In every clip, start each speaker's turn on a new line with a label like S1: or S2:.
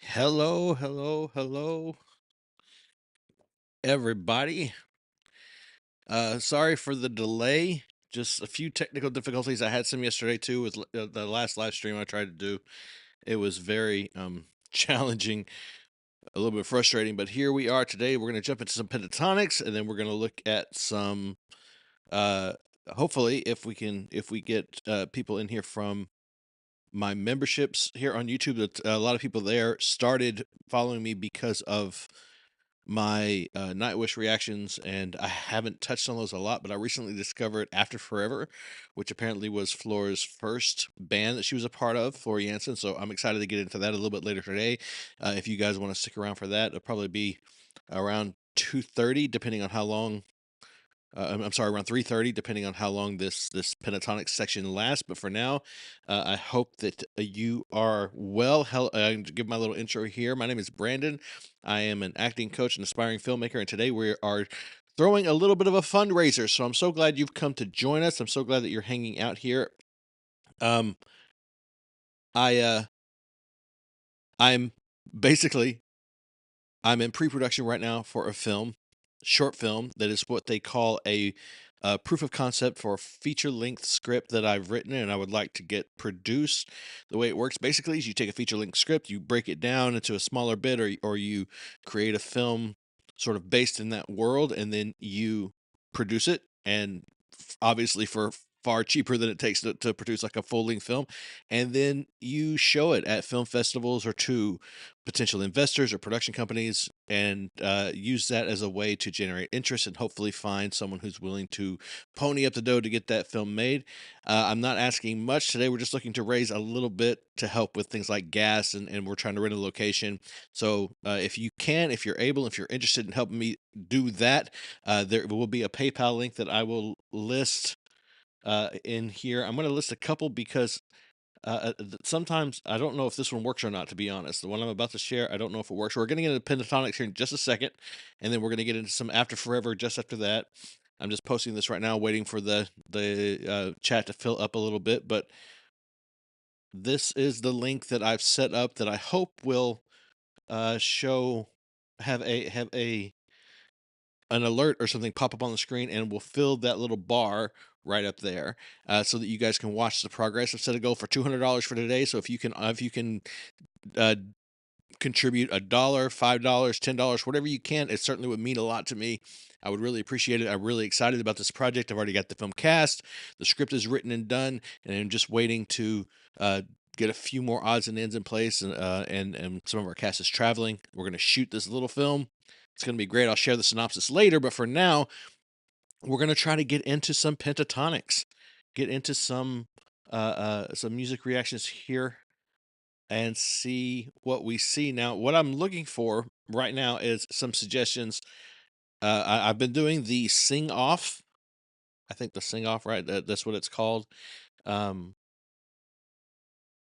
S1: Hello, hello, hello, everybody. Sorry for the delay. Just a few technical difficulties. I had some yesterday too with the last live stream I tried to do. It was very challenging, a little bit frustrating, but here we are today. We're going to jump into some Pentatonix, and then we're going to look at some uh hopefully if we get people in here from my memberships here on YouTube. That a lot of people there started following me because of my Nightwish reactions, and I haven't touched on those a lot, but I recently discovered After Forever, which apparently was Floor's first band that she was a part of, Floor Jansen. So I'm excited to get into that a little bit later today. If you guys want to stick around for that, it'll probably be around 2:30, depending on how long. I'm sorry, around 3:30, depending on how long this pentatonic section lasts. But for now, I hope that you are well. To give my little intro here. My name is Brandon. I am an acting coach and aspiring filmmaker, and today we are throwing a little bit of a fundraiser. So I'm so glad you've come to join us. I'm so glad that you're hanging out here. Um, I I'm basically I'm in pre-production right now for a short film that is what they call a proof of concept for a feature-length script that I've written and I would like to get produced. The way it works basically is you take a feature-length script, you break it down into a smaller bit, or you create a film sort of based in that world, and then you produce it. And obviously for far cheaper than it takes to produce like a full-length film, and then you show it at film festivals or to potential investors or production companies, and use that as a way to generate interest and hopefully find someone who's willing to pony up the dough to get that film made. I'm not asking much today. We're just looking to raise a little bit to help with things like gas, and we're trying to rent a location. So if you can, if you're able, if you're interested in helping me do that, there will be a PayPal link that I will list in here. I'm going to list a couple because sometimes I don't know if this one works or not, to be honest. The one I'm about to share, I don't know if it works. We're going to get into Pentatonix here in just a second, and then we're going to get into some After Forever just after that. I'm just posting this right now, waiting for the chat to fill up a little bit, but this is the link that I've set up that I hope will show have a an alert or something pop up on the screen, and we'll fill that little bar right up there, so that you guys can watch the progress. I've set a goal for $200 for today. So if you can uh, contribute $1, $5, $10, whatever you can, it certainly would mean a lot to me. I would really appreciate it. I'm really excited about this project. I've already got the film cast, the script is written and done, and I'm just waiting to get a few more odds and ends in place. And some of our cast is traveling. We're going to shoot this little film. It's going to be great. I'll share the synopsis later, but for now, we're going to try to get into some Pentatonix, get into some music reactions here, and see what we see. Now, what I'm looking for right now is some suggestions. I've been doing the sing off. I think the sing off, right? That's what it's called. Um,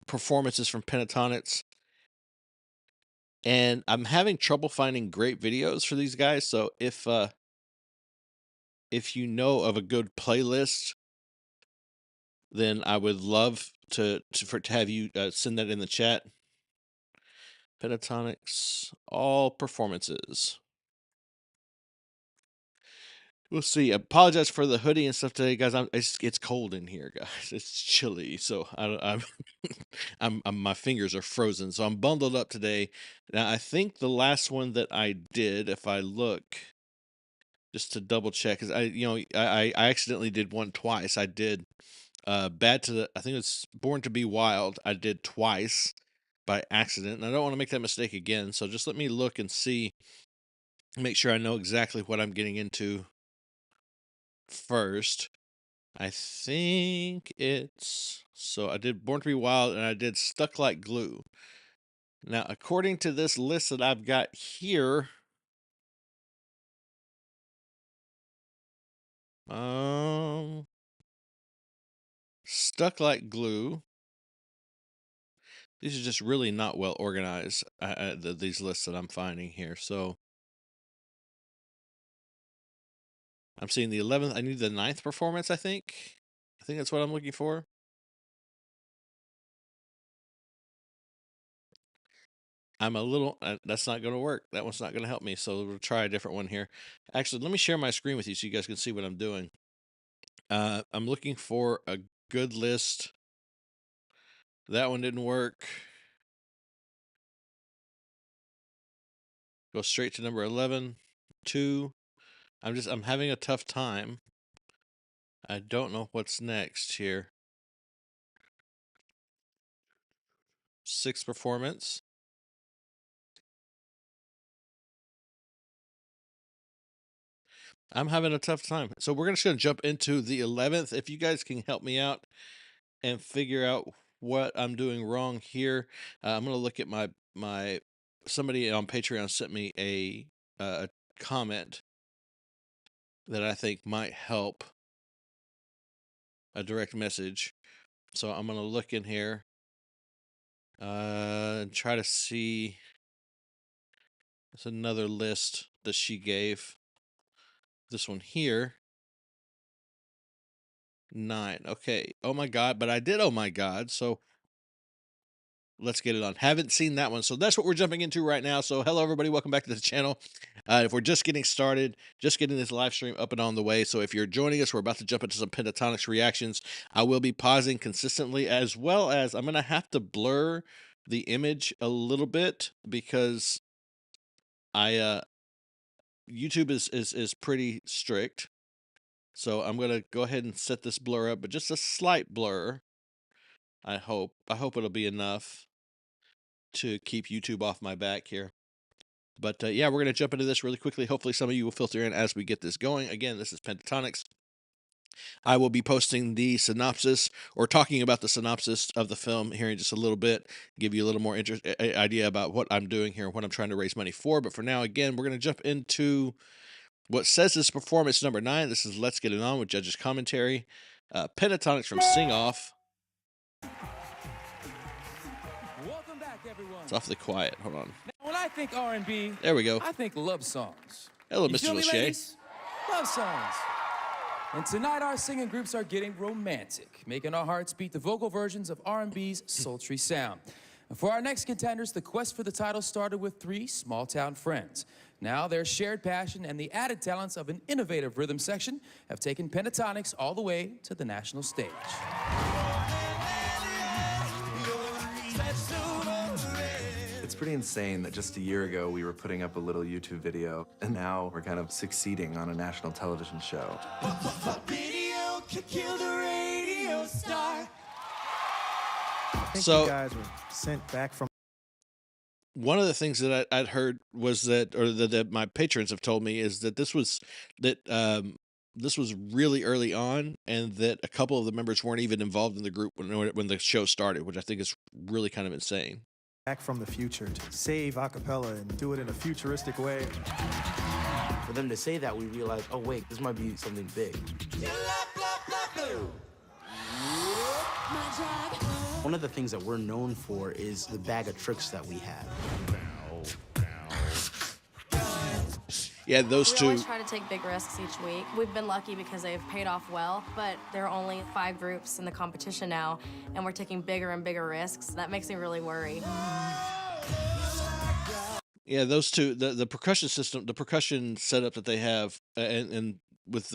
S1: Performances from Pentatonix, and I'm having trouble finding great videos for these guys. So if you know of a good playlist, then I would love to have you send that in the chat. Pentatonix, all performances. We'll see. Apologize for the hoodie and stuff today, guys. It's cold in here, guys. It's chilly, so I'm my fingers are frozen, so I'm bundled up today. Now, I think the last one that I did, if I look just to double check, because I accidentally did one twice. I did Bad to the, I think it's Born to Be Wild. I did twice by accident, and I don't want to make that mistake again. So just let me look and see, make sure I know exactly what I'm getting into first. I think so I did Born to Be Wild and I did Stuck Like Glue. Now, according to this list that I've got here, Stuck Like Glue, these are just really not well organized, these lists that I'm finding here. So I'm seeing the 11th. I need the 9th performance, I think. I think that's what I'm looking for. I'm a little, that's not going to work. That one's not going to help me. So we'll try a different one here. Actually, let me share my screen with you so you guys can see what I'm doing. I'm looking for a good list. That one didn't work. Go straight to number 11, 2. I'm having a tough time. I don't know what's next here. 6 performance. I'm having a tough time. So we're just going to jump into the 11th. If you guys can help me out and figure out what I'm doing wrong here, I'm going to look at my somebody on Patreon sent me a comment that I think might help, a direct message. So I'm going to look in here and try to see. There's another list that she gave. This one here. 9. Okay. Oh my God. But I did oh my God. So let's get it on. Haven't seen that one. So that's what we're jumping into right now. So hello, everybody. Welcome back to the channel. If we're just getting started, just getting this live stream up and on the way. So if you're joining us, we're about to jump into some Pentatonix reactions. I will be pausing consistently, as well as I'm going to have to blur the image a little bit because YouTube is pretty strict. So I'm going to go ahead and set this blur up, but just a slight blur. I hope it'll be enough to keep YouTube off my back here. But yeah, we're going to jump into this really quickly. Hopefully some of you will filter in as we get this going. Again, this is Pentatonix. I will be posting the synopsis, or talking about the synopsis of the film here in just a little bit, give you a little more idea about what I'm doing here and what I'm trying to raise money for. But for now, again, we're going to jump into what says this performance number 9. This is Let's Get It On with Judges Commentary. Pentatonix from Sing Off.
S2: Welcome back, everyone.
S1: It's awfully quiet. Hold on.
S2: Now, when I think R&B,
S1: there we go.
S2: I think love songs.
S1: Hello, Mr. Lachey.
S2: Love songs. And tonight our singing groups are getting romantic, making our hearts beat the vocal versions of R&B's sultry sound. And for our next contenders, the quest for the title started with 3 small-town friends. Now their shared passion and the added talents of an innovative rhythm section have taken Pentatonix all the way to the national stage.
S3: It's pretty insane that just a year ago we were putting up a little YouTube video, and now we're kind of succeeding on a national television show.
S4: Video could kill the radio star.
S1: So
S5: you guys were sent back from.
S1: One of the things that I'd heard was that, or that my patrons have told me, is that this was really early on, and that a couple of the members weren't even involved in the group when the show started, which I think is really kind of insane.
S5: Back from the future to save a cappella and do it in a futuristic way.
S6: For them to say that, we realized, oh wait, this might be something big. One of the things that we're known for is the bag of tricks that we have.
S1: Yeah, those
S7: we
S1: two.
S7: We always try to take big risks each week. We've been lucky because they've paid off well, but there are only 5 groups in the competition now, and we're taking bigger and bigger risks. That makes me really worry.
S1: Yeah, those two, the percussion system, the percussion setup that they have, and with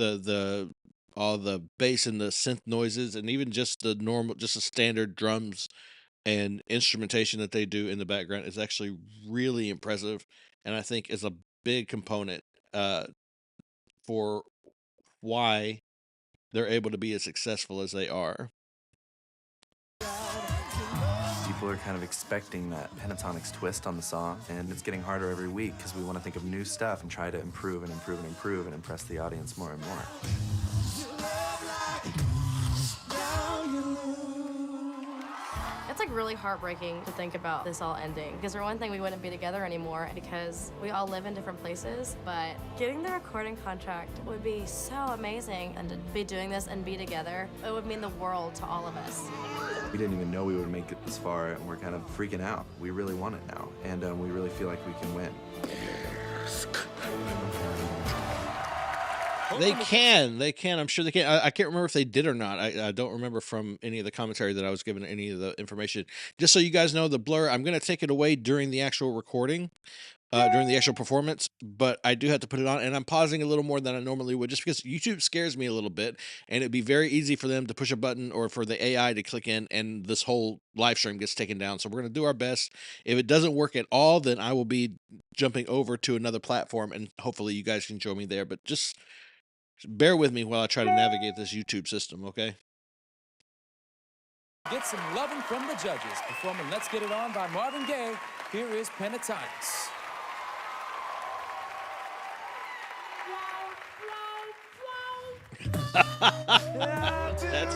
S1: all the bass and the synth noises, and even just the standard drums and instrumentation that they do in the background is actually really impressive, and I think is a big component for why they're able to be as successful as they are.
S3: People are kind of expecting that Pentatonix twist on the song, and it's getting harder every week because we want to think of new stuff and try to improve and improve and improve and impress the audience more and more.
S7: It's like really heartbreaking to think about this all ending, because for one thing, we wouldn't be together anymore because we all live in different places, but getting the recording contract would be so amazing, and to be doing this and be together, it would mean the world to all of us.
S3: We didn't even know we would make it this far, and we're kind of freaking out. We really want it now, and we really feel like we can win.
S1: They can. I'm sure they can. I can't remember if they did or not. I don't remember from any of the commentary that I was given, any of the information. Just so you guys know, the blur, I'm going to take it away during the actual recording, during the actual performance, but I do have to put it on, and I'm pausing a little more than I normally would, just because YouTube scares me a little bit, and it'd be very easy for them to push a button or for the AI to click in, and this whole live stream gets taken down. So we're going to do our best. If it doesn't work at all, then I will be jumping over to another platform, and hopefully you guys can join me there. But just bear with me while I try to navigate this YouTube system, okay?
S2: Get some loving from the judges. Performing Let's Get It On by Marvin Gaye. Here is Pentatonix.
S1: That's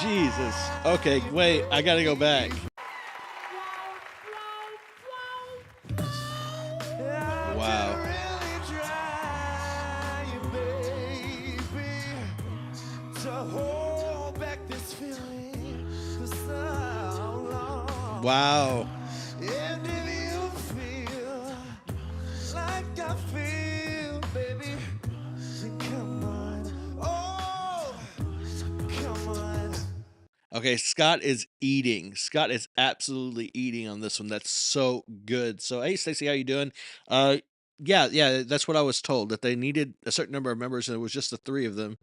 S1: Jesus. Okay, wait, I gotta go back. Wow. Wow. Okay, Scott is eating. Scott is absolutely eating on this one. That's so good. So, hey, Stacey, how you doing? Yeah, that's what I was told, that they needed a certain number of members, and it was just the three of them,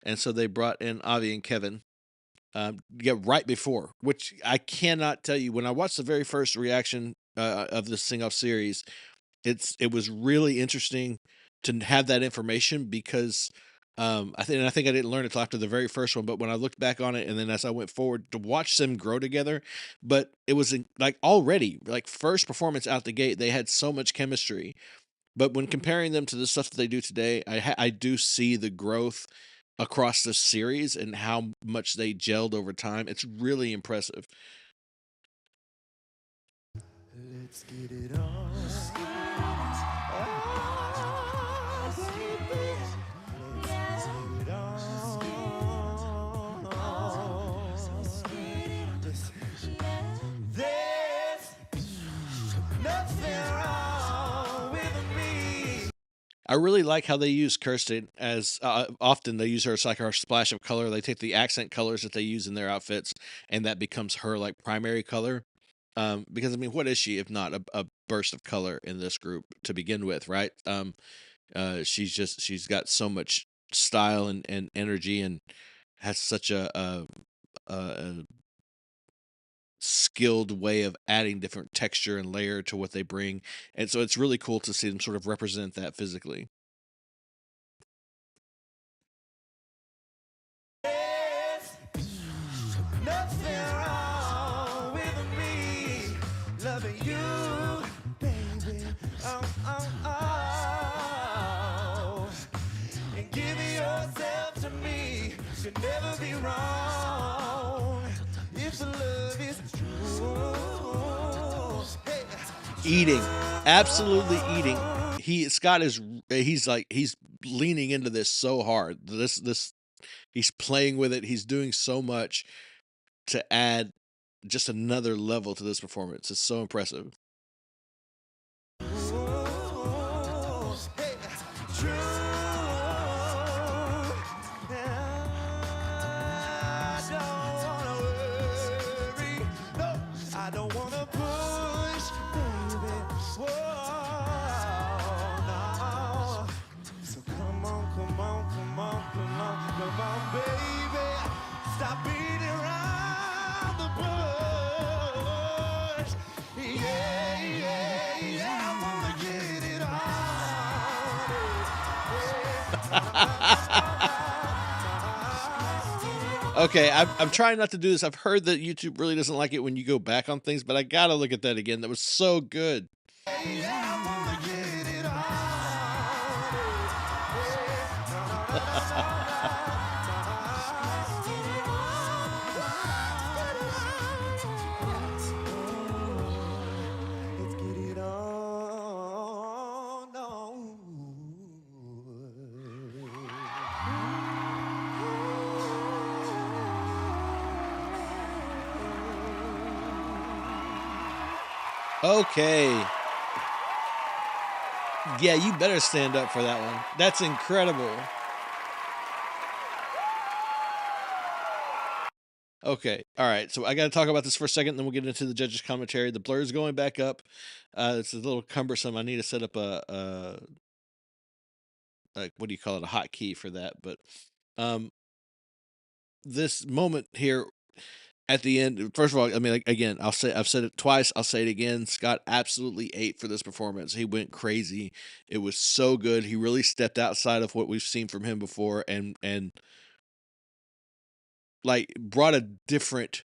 S1: and so they brought in Avi and Kevin. Yeah, right before, which I cannot tell you. When I watched the very first reaction of this sing-off series, it was really interesting to have that information, because I think I didn't learn it till after the very first one, but when I looked back on it, and then as I went forward to watch them grow together, but it was like already, like, first performance out the gate, they had so much chemistry. But when comparing them to the stuff that they do today, I do see the growth across the series and how much they gelled over time. It's really impressive.
S4: Let's get it on.
S1: I really like how they use Kirsten as often they use her as like her splash of color. They take the accent colors that they use in their outfits, and that becomes her like primary color. Because I mean, what is she if not a burst of color in this group to begin with, right? She's got so much style and energy, and has such a skilled way of adding different texture and layer to what they bring, and so it's really cool to see them sort of represent that physically.
S4: Nothing wrong with me loving you, baby. And giving yourself to me could never be wrong if the love is true. Hey.
S1: Eating, absolutely eating. Scott is he's leaning into this so hard. He's playing with it. He's doing so much to add just another level to this performance. It's so impressive. Okay, I'm trying not to do this. I've heard that YouTube really doesn't like it when you go back on things, but I gotta look at that again. That was so good. Okay. Yeah, you better stand up for that one. That's incredible. Okay, all right. So I got to talk about this for a second, then we'll get into the judges' commentary. The blur's going back up. It's a little cumbersome. I need to set up a what do you call it? A hotkey for that. But um, this moment here at the end, first of all, I mean, like, again, I've said it twice. I'll say it again. Scott absolutely ate for this performance. He went crazy. It was so good. He really stepped outside of what we've seen from him before, and like brought a different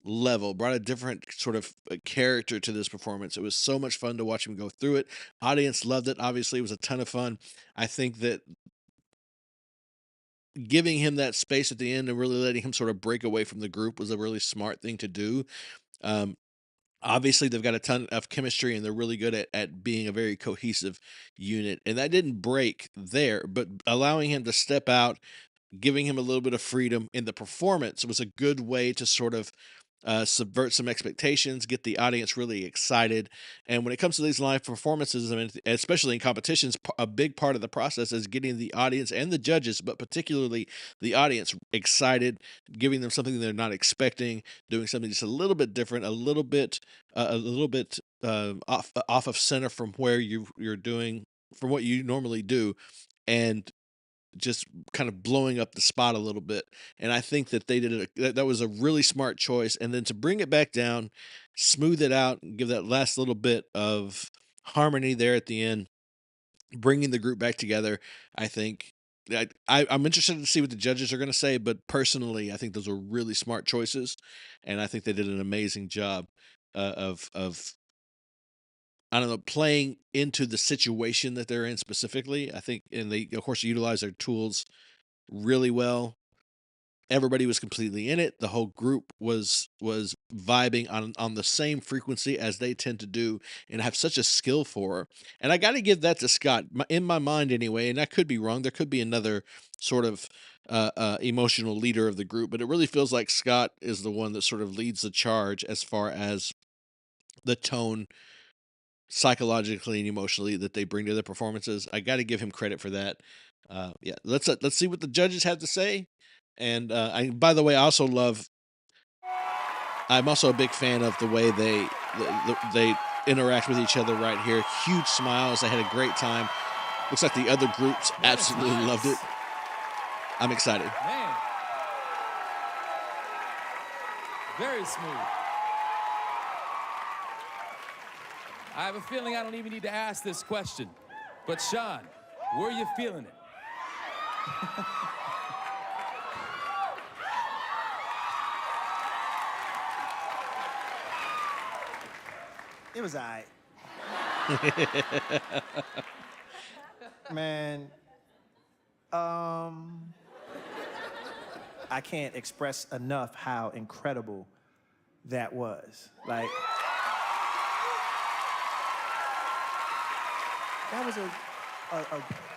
S1: level, brought a different sort of character to this performance. It was so much fun to watch him go through it. Audience loved it. Obviously, it was a ton of fun. I think that giving him that space at the end and really letting him sort of break away from the group was a really smart thing to do. Um, Obviously, they've got a ton of chemistry and they're really good at being a very cohesive unit. And that didn't break there, but allowing him to step out, giving him a little bit of freedom in the performance was a good way to sort of subvert some expectations, get the audience really excited. And when it comes to these live performances, I mean, especially in competitions, a big part of the process is getting the audience and the judges, but particularly the audience, excited, giving them something they're not expecting, doing something just a little bit different, a little bit off of center from where you're doing from what you normally do, and just kind of blowing up the spot a little bit. And I think that they did it. That was a really smart choice. And then to bring it back down, smooth it out, and give that last little bit of harmony there at the end, bringing the group back together. I think I'm interested to see what the judges are going to say, but personally, I think those were really smart choices, and I think they did an amazing job of I don't know, playing into the situation that they're in specifically. I think, and they of course utilize their tools really well. Everybody was completely in it. The whole group was vibing on the same frequency as they tend to do and have such a skill for. And I got to give that to Scott in my mind anyway. And I could be wrong. There could be another sort of emotional leader of the group, but it really feels like Scott is the one that sort of leads the charge as far as the tone psychologically and emotionally that they bring to their performances. I got to give him credit for that. Yeah, let's see what the judges have to say. And by the way, I'm also a big fan of the way they interact with each other right here. Huge smiles. They had a great time. Looks like the other groups absolutely loved it. I'm excited.
S2: Man. Very smooth. I have a feeling I don't even need to ask this question. But Sean, were you feeling it?
S5: It was all right. Man, I can't express enough how incredible that was. Like, that was a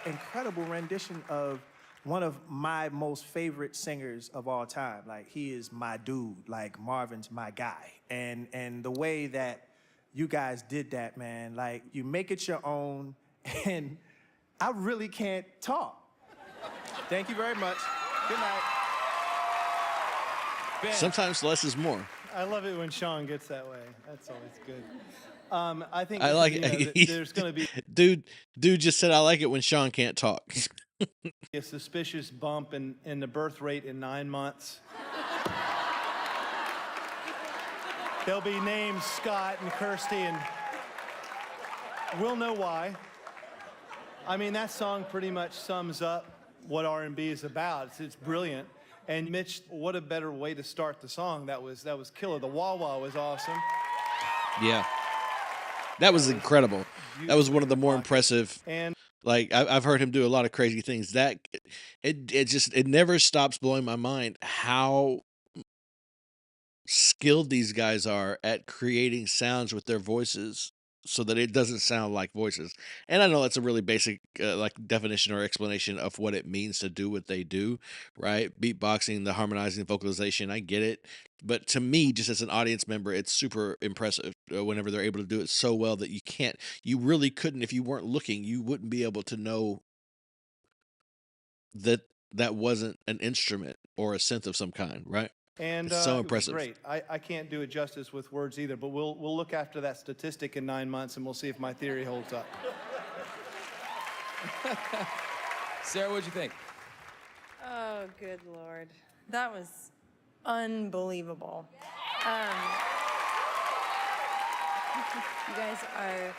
S5: incredible rendition of one of my most favorite singers of all time. Like, he is my dude. Like, Marvin's my guy. And the way that you guys did that, man, like, you make it your own, and I really can't talk. Thank you very much. Good night.
S2: Ben.
S1: Sometimes less is more.
S8: I love it when Sean gets that way. That's always good. I think
S1: I like
S8: it. There's going to be
S1: dude just said I like it when Sean can't talk.
S8: a suspicious bump in the birth rate in 9 months. There'll be names Scott and Kirsty, and we'll know why. I mean, that song pretty much sums up what R&B is about. It's brilliant. And Mitch, what a better way to start the song. That was killer. The wah-wah was awesome.
S1: Yeah. That was incredible. That was one of the more impressive.
S8: And
S1: like I've heard him do a lot of crazy things. That it never stops blowing my mind how skilled these guys are at creating sounds with their voices. so that it doesn't sound like voices. And I know that's a really basic like definition or explanation of what it means to do what they do, right? Beatboxing, the harmonizing, vocalization, I get it. But to me, just as an audience member, it's super impressive whenever they're able to do it so well that you really couldn't, if you weren't looking, you wouldn't be able to know that that wasn't an instrument or a synth of some kind, right?
S8: And
S1: It's so
S8: it was
S1: impressive.
S8: great. I can't do it justice with words either, but we'll look after that statistic in 9 months, and we'll see if my theory holds up.
S2: Sarah, what'd you think?
S9: Oh, good Lord. That was unbelievable. You guys are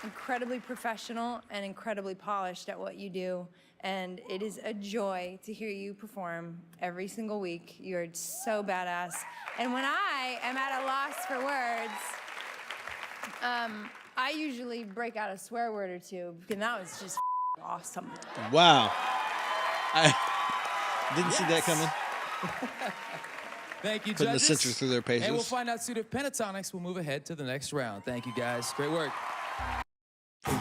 S9: incredibly professional and incredibly polished at what you do, and it is a joy to hear you perform every single week. You're so badass. And when I am at a loss for words, I usually break out a swear word or two, and that was just awesome.
S1: Wow. I didn't see that coming.
S2: Thank you,
S1: Putting the
S2: judges.
S1: censor through their paces.
S2: And we'll find out soon if Pentatonix will move ahead to the next round. Thank you, guys. Great work.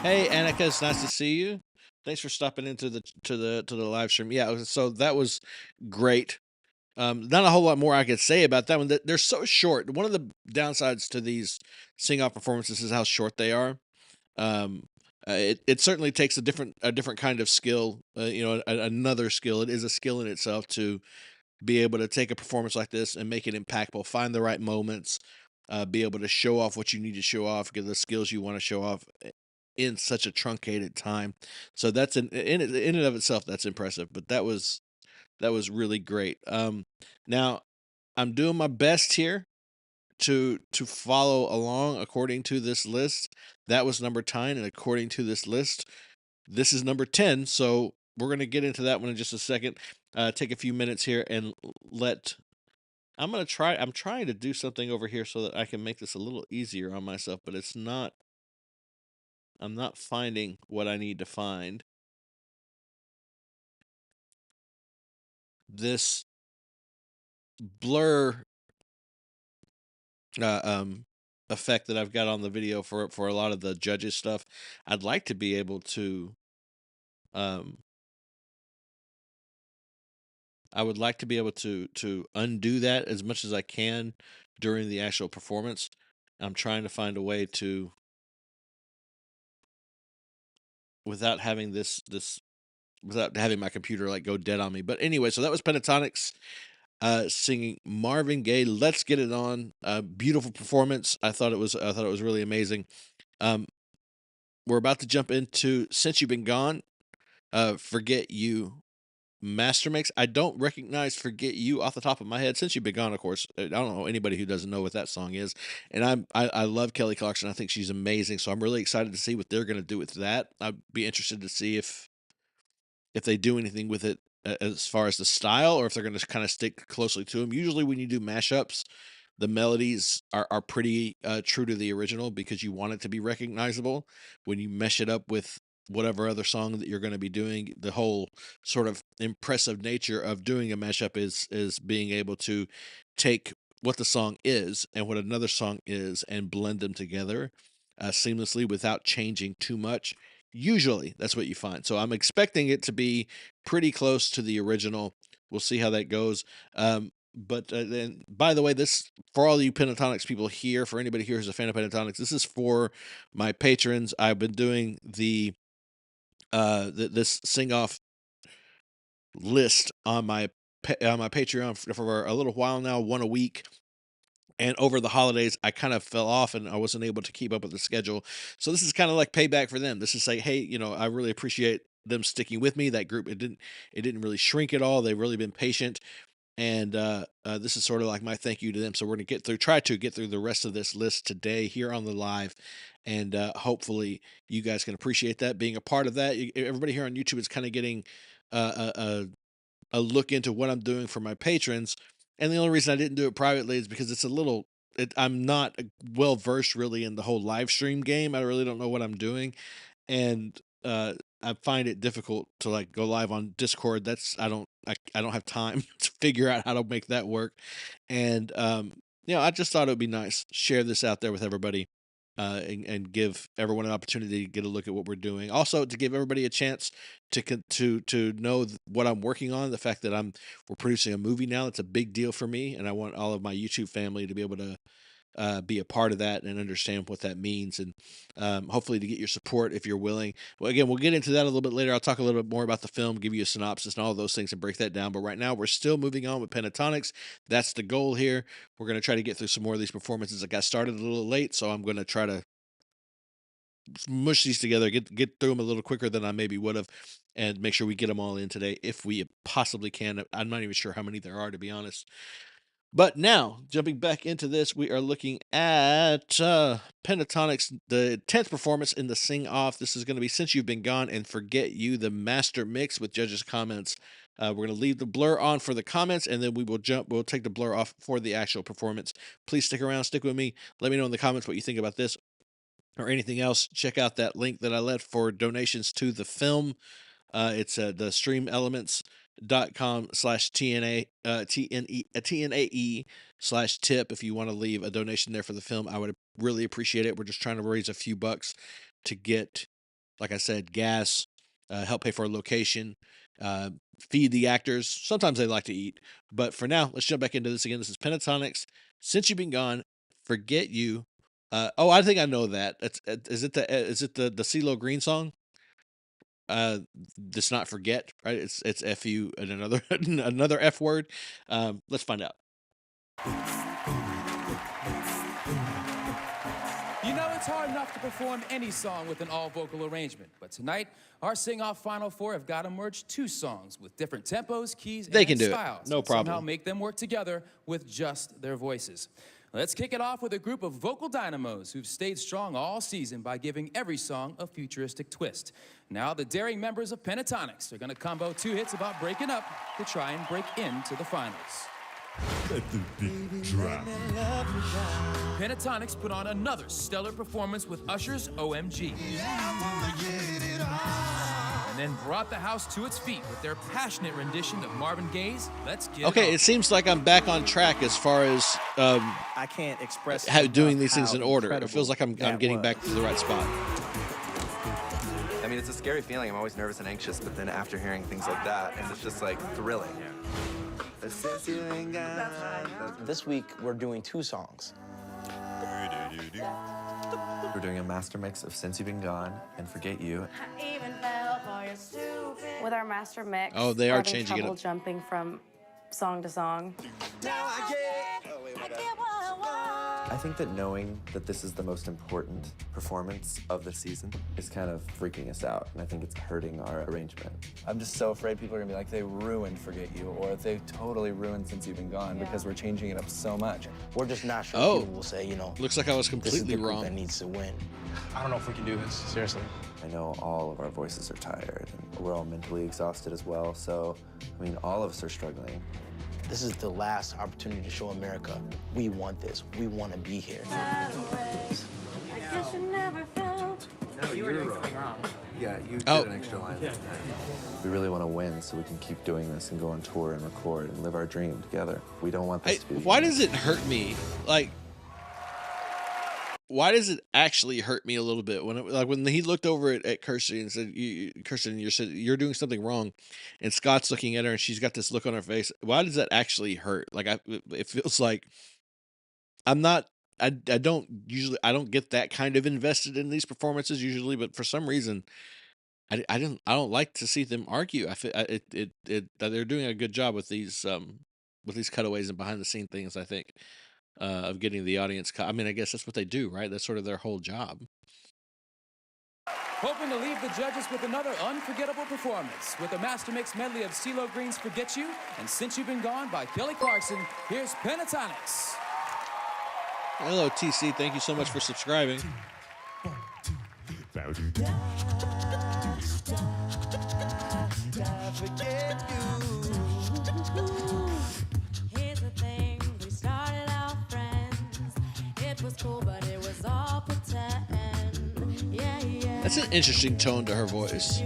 S1: Hey, Annika, it's nice to see you. Thanks for stopping into the live stream. Yeah, so that was great. Not a whole lot more I could say about that one. They're so short. One of the downsides to these sing-off performances is how short they are. It certainly takes a different kind of skill. Another skill. It is a skill in itself to be able to take a performance like this and make it impactful. Find the right moments. Be able to show off what you need to show off. Get the skills you want to show off in such a truncated time. So that's in and of itself, that's impressive. But that was really great. Now I'm doing my best here to follow along according to this list. That was number 9, and according to this list, this is number 10. So we're gonna get into that one in just a second. Take a few minutes here and I'm trying to do something over here so that I can make this a little easier on myself, but it's not. I'm not finding what I need to find. This blur effect that I've got on the video for a lot of the judges stuff. I'd like to be able to I would like to be able to undo that as much as I can during the actual performance. I'm trying to find a way to, without having without having my computer like go dead on me. But anyway, so that was Pentatonix singing Marvin Gaye, Let's Get It On. Beautiful performance. I thought it was really amazing. We're about to jump into Since You've Been Gone, Forget You Master Mix. I don't recognize Forget You off the top of my head. Since You've Been Gone, of course, I don't know anybody who doesn't know what that song is. And I love Kelly Clarkson. I think she's amazing. So I'm really excited to see what they're going to do with that. I'd be interested to see if they do anything with it as far as the style, or if they're going to kind of stick closely to them. Usually when you do mashups, the melodies are pretty true to the original because you want it to be recognizable. When you mesh it up with whatever other song that you're going to be doing, the whole sort of impressive nature of doing a mashup is being able to take what the song is and what another song is and blend them together seamlessly without changing too much. Usually that's what you find. So I'm expecting it to be pretty close to the original. We'll see how that goes. But then, by the way, this, for all you Pentatonix people here, for anybody here who's a fan of Pentatonix, this is for my patrons. I've been doing this sing off list on my Patreon for a little while now, one a week. And over the holidays, I kind of fell off and I wasn't able to keep up with the schedule. So this is kind of like payback for them. This is like, hey, I really appreciate them sticking with me. That group, it didn't really shrink at all. They've really been patient. And this is sort of like my thank you to them. So we're going to try to get through the rest of this list today here on the live. And hopefully you guys can appreciate that, being a part of that. Everybody here on YouTube is kind of getting a look into what I'm doing for my patrons. And the only reason I didn't do it privately is because I'm not well versed really in the whole live stream game. I really don't know what I'm doing. And I find it difficult to like go live on Discord. I don't have time to figure out how to make that work. And I just thought it would be nice share this out there with everybody. and give everyone an opportunity to get a look at what we're doing. Also, to give everybody a chance to know what I'm working on. The fact that we're producing a movie now, it's a big deal for me, and I want all of my YouTube family to be able to be a part of that and understand what that means, and hopefully to get your support if you're willing. Well, again, we'll get into that a little bit later. I'll talk a little bit more about the film, give you a synopsis and all those things and break that down. But right now, we're still moving on with Pentatonix. That's the goal here. We're going to try to get through some more of these performances. I got started a little late, so I'm going to try to mush these together, get through them a little quicker than I maybe would have, and make sure we get them all in today if we possibly can. I'm not even sure how many there are, to be honest. But now, jumping back into this, we are looking at Pentatonix, the 10th performance in the sing-off. This is going to be Since You've Been Gone and Forget You, the master mix with judges' comments. We're going to leave the blur on for the comments, and then we'll take the blur off for the actual performance. Please stick around, stick with me. Let me know in the comments what you think about this or anything else. Check out that link that I left for donations to the film. It's the streamelements.com/TNAE/tip. If you want to leave a donation there for the film, I would really appreciate it. We're just trying to raise a few bucks to get, like I said, gas, help pay for a location, feed the actors. Sometimes they like to eat, but for now, let's jump back into this again. This is Pentatonix, Since You've Been Gone, Forget You. I think I know that. Is it the CeeLo Green song? Just not forget, right? It's FU and another another F word. Let's find out.
S2: You know, it's hard enough to perform any song with an all-vocal arrangement, but tonight, our sing-off Final Four have got to merge two songs with different tempos, keys,
S1: They
S2: and
S1: can do
S2: styles.
S1: it. No problem.
S2: Somehow make them work together with just their voices. Let's kick it off with a group of vocal dynamos who've stayed strong all season by giving every song a futuristic twist. Now, the daring members of Pentatonix are going to combo two hits about breaking up to try and break into the finals.
S4: Let the beat drop.
S2: Pentatonix put on another stellar performance with Usher's OMG. And then brought the house to its feet with their passionate rendition of Marvin Gaye's Let's Get
S1: Okay,
S2: It
S1: it seems like I'm back on track as far as
S5: I can't express
S1: how doing
S5: enough
S1: these things
S5: how
S1: in order. It
S5: incredible
S1: feels like I'm
S5: that
S1: getting
S5: was.
S1: back to the right spot.
S3: I mean, it's a scary feeling. I'm always nervous and anxious, but then after hearing things like that, it's just like thrilling.
S6: This week, we're doing two songs.
S3: We're doing a master mix of Since You've Been Gone and Forget You.
S7: With our master mix,
S1: Oh, they are
S7: we're having
S1: changing it
S7: trouble
S1: up.
S7: jumping from song to song.
S3: I think that knowing that this is the most important performance of the season is kind of freaking us out, and I think it's hurting our arrangement.
S10: I'm just so afraid people are gonna be like, they ruined Forget You, or they totally ruined Since You've Been Gone, because we're changing it up so much.
S6: We're just not sure.
S1: Oh.
S6: People will say, you know,
S1: Looks like I was
S6: this is
S1: completely
S6: the group
S1: wrong.
S6: that needs to win.
S11: I don't know if we can do this, seriously.
S3: I know all of our voices are tired, and we're all mentally exhausted as well, so, I mean, all of us are struggling.
S6: This is the last opportunity to show America we want this. We want to be here.
S7: I guess you never felt.
S3: No, you were doing something wrong. Yeah, you did an extra line. We really want to win so we can keep doing this and go on tour and record and live our dream together. We don't want this to be...
S1: Why does it hurt me? Like, why does it actually hurt me a little bit when he looked over at Kirsty and said, "Kirsten, you're doing something wrong," and Scott's looking at her and she's got this look on her face. Why does that actually hurt? Like, it feels like I'm not. I don't get that kind of invested in these performances usually, but for some reason, I don't like to see them argue. I feel they're doing a good job with these cutaways and behind the scene things. I think. Of getting the audience. I mean, I guess that's what they do, right? That's sort of their whole job.
S2: Hoping to leave the judges with another unforgettable performance with a master mix medley of CeeLo Green's Forget You and Since You've Been Gone by Kelly Clarkson, here's Pentatonix.
S1: Hello, TC. Thank you so much for subscribing.
S7: Here's the thing, we started out friends. It was cool, but it was all pretend. Yeah, yeah.
S1: That's an interesting tone to her voice.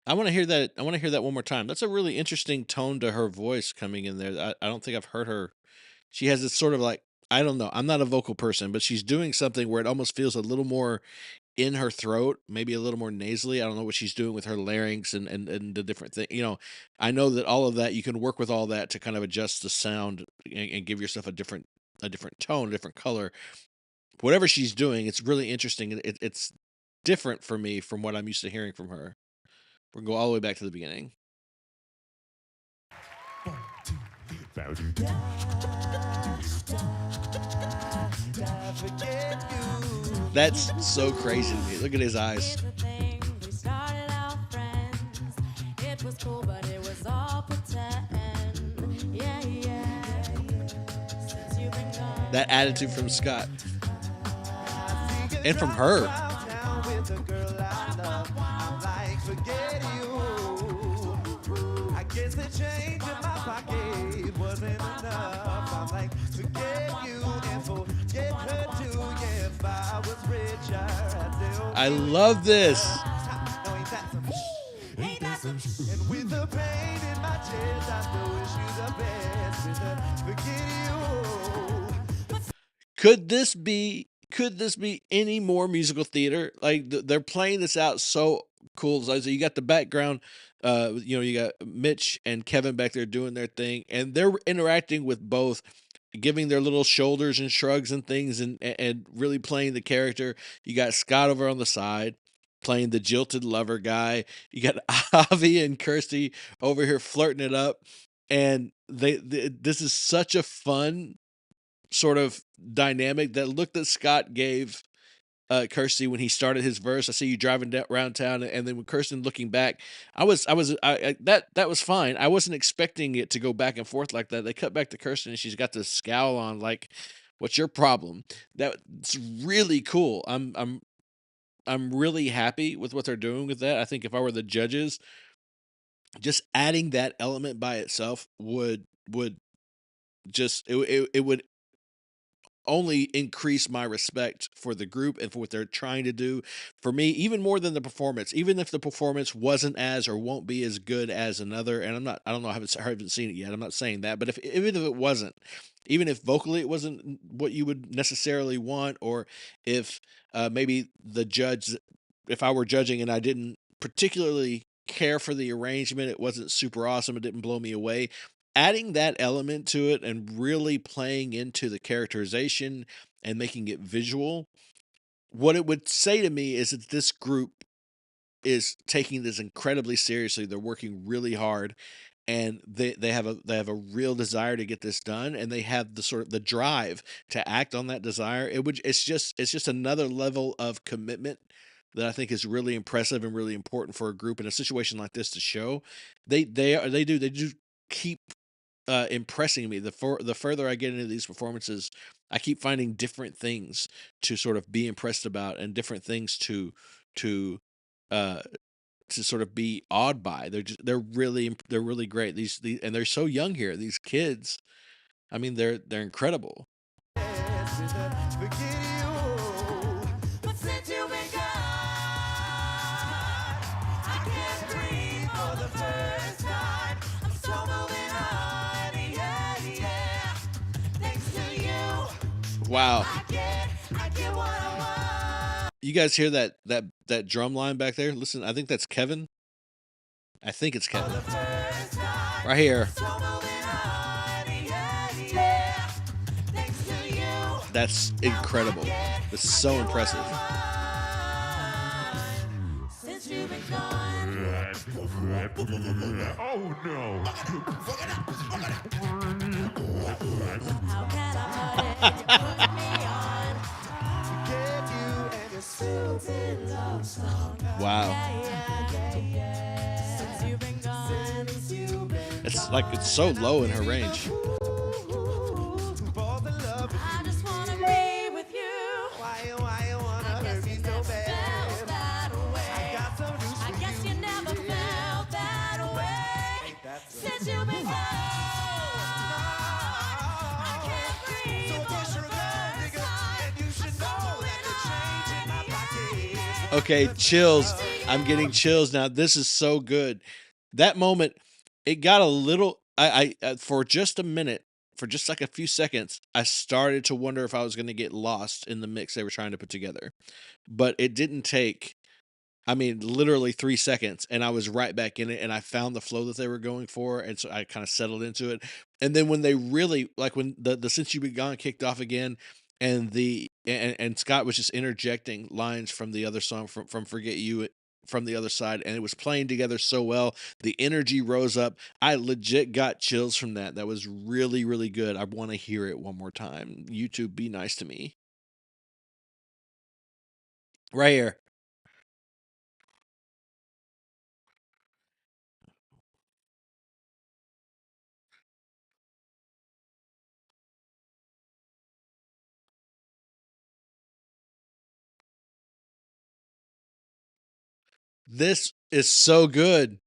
S1: I want to hear that. I want to hear that one more time. That's a really interesting tone to her voice coming in there. I don't think I've heard her. She has this sort of like I don't know. I'm not a vocal person, but she's doing something where it almost feels a little more in her throat, maybe a little more nasally. I don't know what she's doing with her larynx and the different thing. I know that all of that, you can work with all that to kind of adjust the sound and give yourself a different tone, a different color. Whatever she's doing, it's really interesting. It's different for me from what I'm used to hearing from her. We're gonna go all the way back to the beginning. That's so crazy to me. Look at his eyes. That attitude from Scott. And from her. I love this. Could this be any more musical theater? Like they're playing this out so cool. So you got the background, you got Mitch and Kevin back there doing their thing, and they're interacting with both, giving their little shoulders and shrugs and things, and really playing the character. You got Scott over on the side playing the jilted lover guy. You got Avi and Kirsty over here flirting it up, and this is such a fun sort of dynamic. That look that Scott gave Kirsty when he started his verse, I see you driving around town, and then when Kirsten looking back, that was fine. I wasn't expecting it to go back and forth like that. They cut back to Kirsten and she's got this scowl on, like, what's your problem? That's really cool. I'm really happy with what they're doing with that. I think if I were the judges, just adding that element by itself would just it would only increase my respect for the group and for what they're trying to do. For me, even more than the performance, even if the performance wasn't as or won't be as good as another, and I don't know, I haven't seen it yet. I'm not saying that, but even if it wasn't, even if vocally it wasn't what you would necessarily want, or if maybe the judge, if I were judging and I didn't particularly care for the arrangement, it wasn't super awesome, it didn't blow me away, adding that element to it and really playing into the characterization and making it visual, what it would say to me is that this group is taking this incredibly seriously. They're working really hard, and they have a real desire to get this done, and they have the sort of the drive to act on that desire. It's just another level of commitment that I think is really impressive and really important for a group in a situation like this to show. They do keep impressing me. The further I get into these performances, I keep finding different things to sort of be impressed about, and different things to sort of be awed by. They're really great. These and they're so young here. These kids, I mean, they're incredible. Wow. You guys hear that drum line back there? Listen, I think that's Kevin. I think it's Kevin. Right here. That's incredible. It's so impressive.
S4: Oh no.
S1: Wow. It's so low in her range. Okay, chills. I'm getting chills now. This is so good. That moment, it got a little. I for just a minute for just like a few seconds, I started to wonder if I was going to get lost in the mix they were trying to put together. But it didn't take, I mean, literally 3 seconds, and I was right back in it, and I found the flow that they were going for, and so I kind of settled into it. And then when they really, like when the Since You Be Gone kicked off again, and and Scott was just interjecting lines from the other song from Forget You from the other side, and it was playing together so well. The energy rose up. I legit got chills from that. That was really, really good. I want to hear it one more time. YouTube, be nice to me. Right here. This is so good.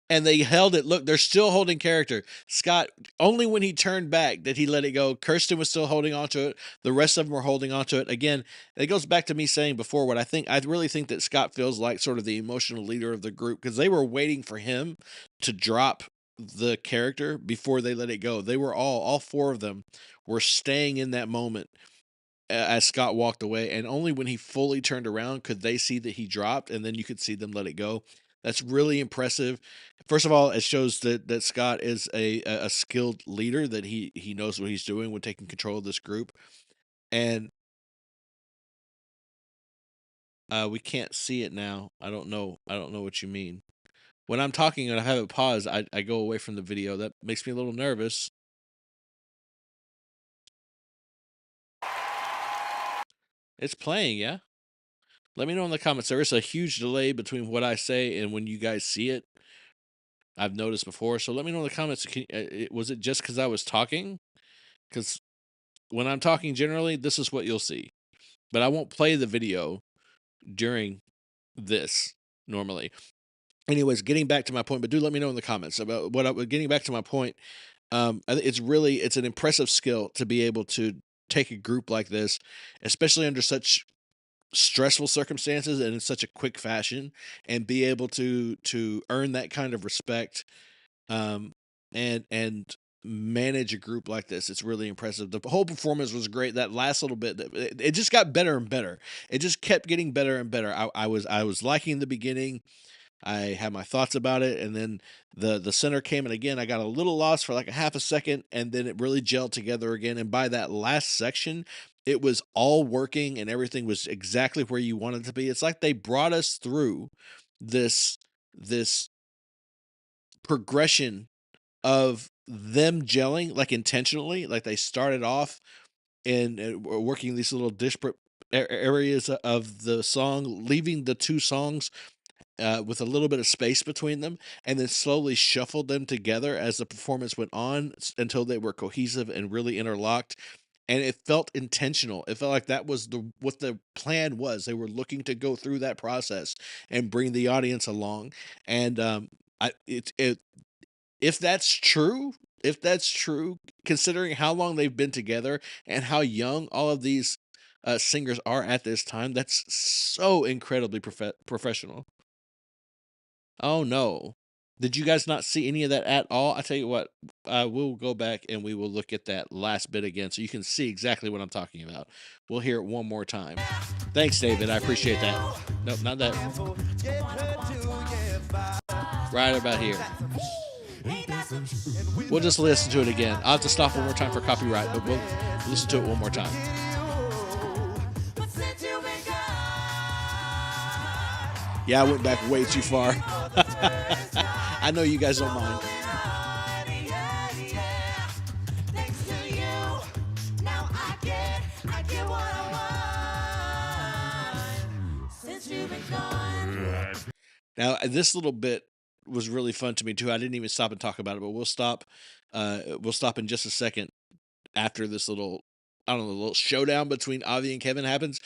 S1: And they held it. Look, they're still holding character. Scott, only when he turned back did he let it go. Kirsten was still holding on to it. The rest of them were holding on to it. Again, it goes back to me saying before what I think. I really think that Scott feels like sort of the emotional leader of the group because they were waiting for him to drop the character before they let it go. They were all 4 of them were staying in that moment as Scott walked away, and only when he fully turned around could they see that he dropped, and then you could see them let it go. That's really impressive. First of all, it shows that Scott is a skilled leader, that he knows what he's doing when taking control of this group. And we can't see it now. I don't know what you mean. When I'm talking and I have it paused, I go away from the video. That makes me a little nervous. It's playing, yeah. Let me know in the comments. There is a huge delay between what I say and when you guys see it. I've noticed before. So let me know in the comments. Was it just because I was talking? Because when I'm talking generally, this is what you'll see. But I won't play the video during this normally. Anyways, getting back to my point, but do let me know in the comments about getting back to my point. It's an impressive skill to be able to take a group like this, especially under such stressful circumstances and in such a quick fashion, and be able to earn that kind of respect, and manage a group like this. It's really impressive. The whole performance was great. That last little bit, it just got better and better. It just kept getting better and better. I was liking the beginning. I had my thoughts about it, and then the center came, and again I got a little lost for like a half a second, and then it really gelled together again. And by that last section, it was all working, and everything was exactly where you wanted it to be. It's like they brought us through this progression of them gelling, like intentionally, like they started off and working these little disparate areas of the song, leaving the 2 songs with a little bit of space between them, and then slowly shuffled them together as the performance went on until they were cohesive and really interlocked. And it felt intentional. It felt like that was what the plan was. They were looking to go through that process and bring the audience along. And if that's true, considering how long they've been together and how young all of these singers are at this time, that's so incredibly professional. Oh no. Did you guys not see any of that at all? I tell you what, we'll go back and we will look at that last bit again so you can see exactly what I'm talking about. We'll hear it one more time. Thanks, David. I appreciate that. Nope, not that. Right about here. We'll just listen to it again. I'll have to stop one more time for copyright, but we'll listen to it one more time. Yeah, I went back way too far. I know you guys don't mind. Now, this little bit was really fun to me too. I didn't even stop and talk about it, but we'll stop in just a second after this little, I don't know, the little showdown between Avi and Kevin happens.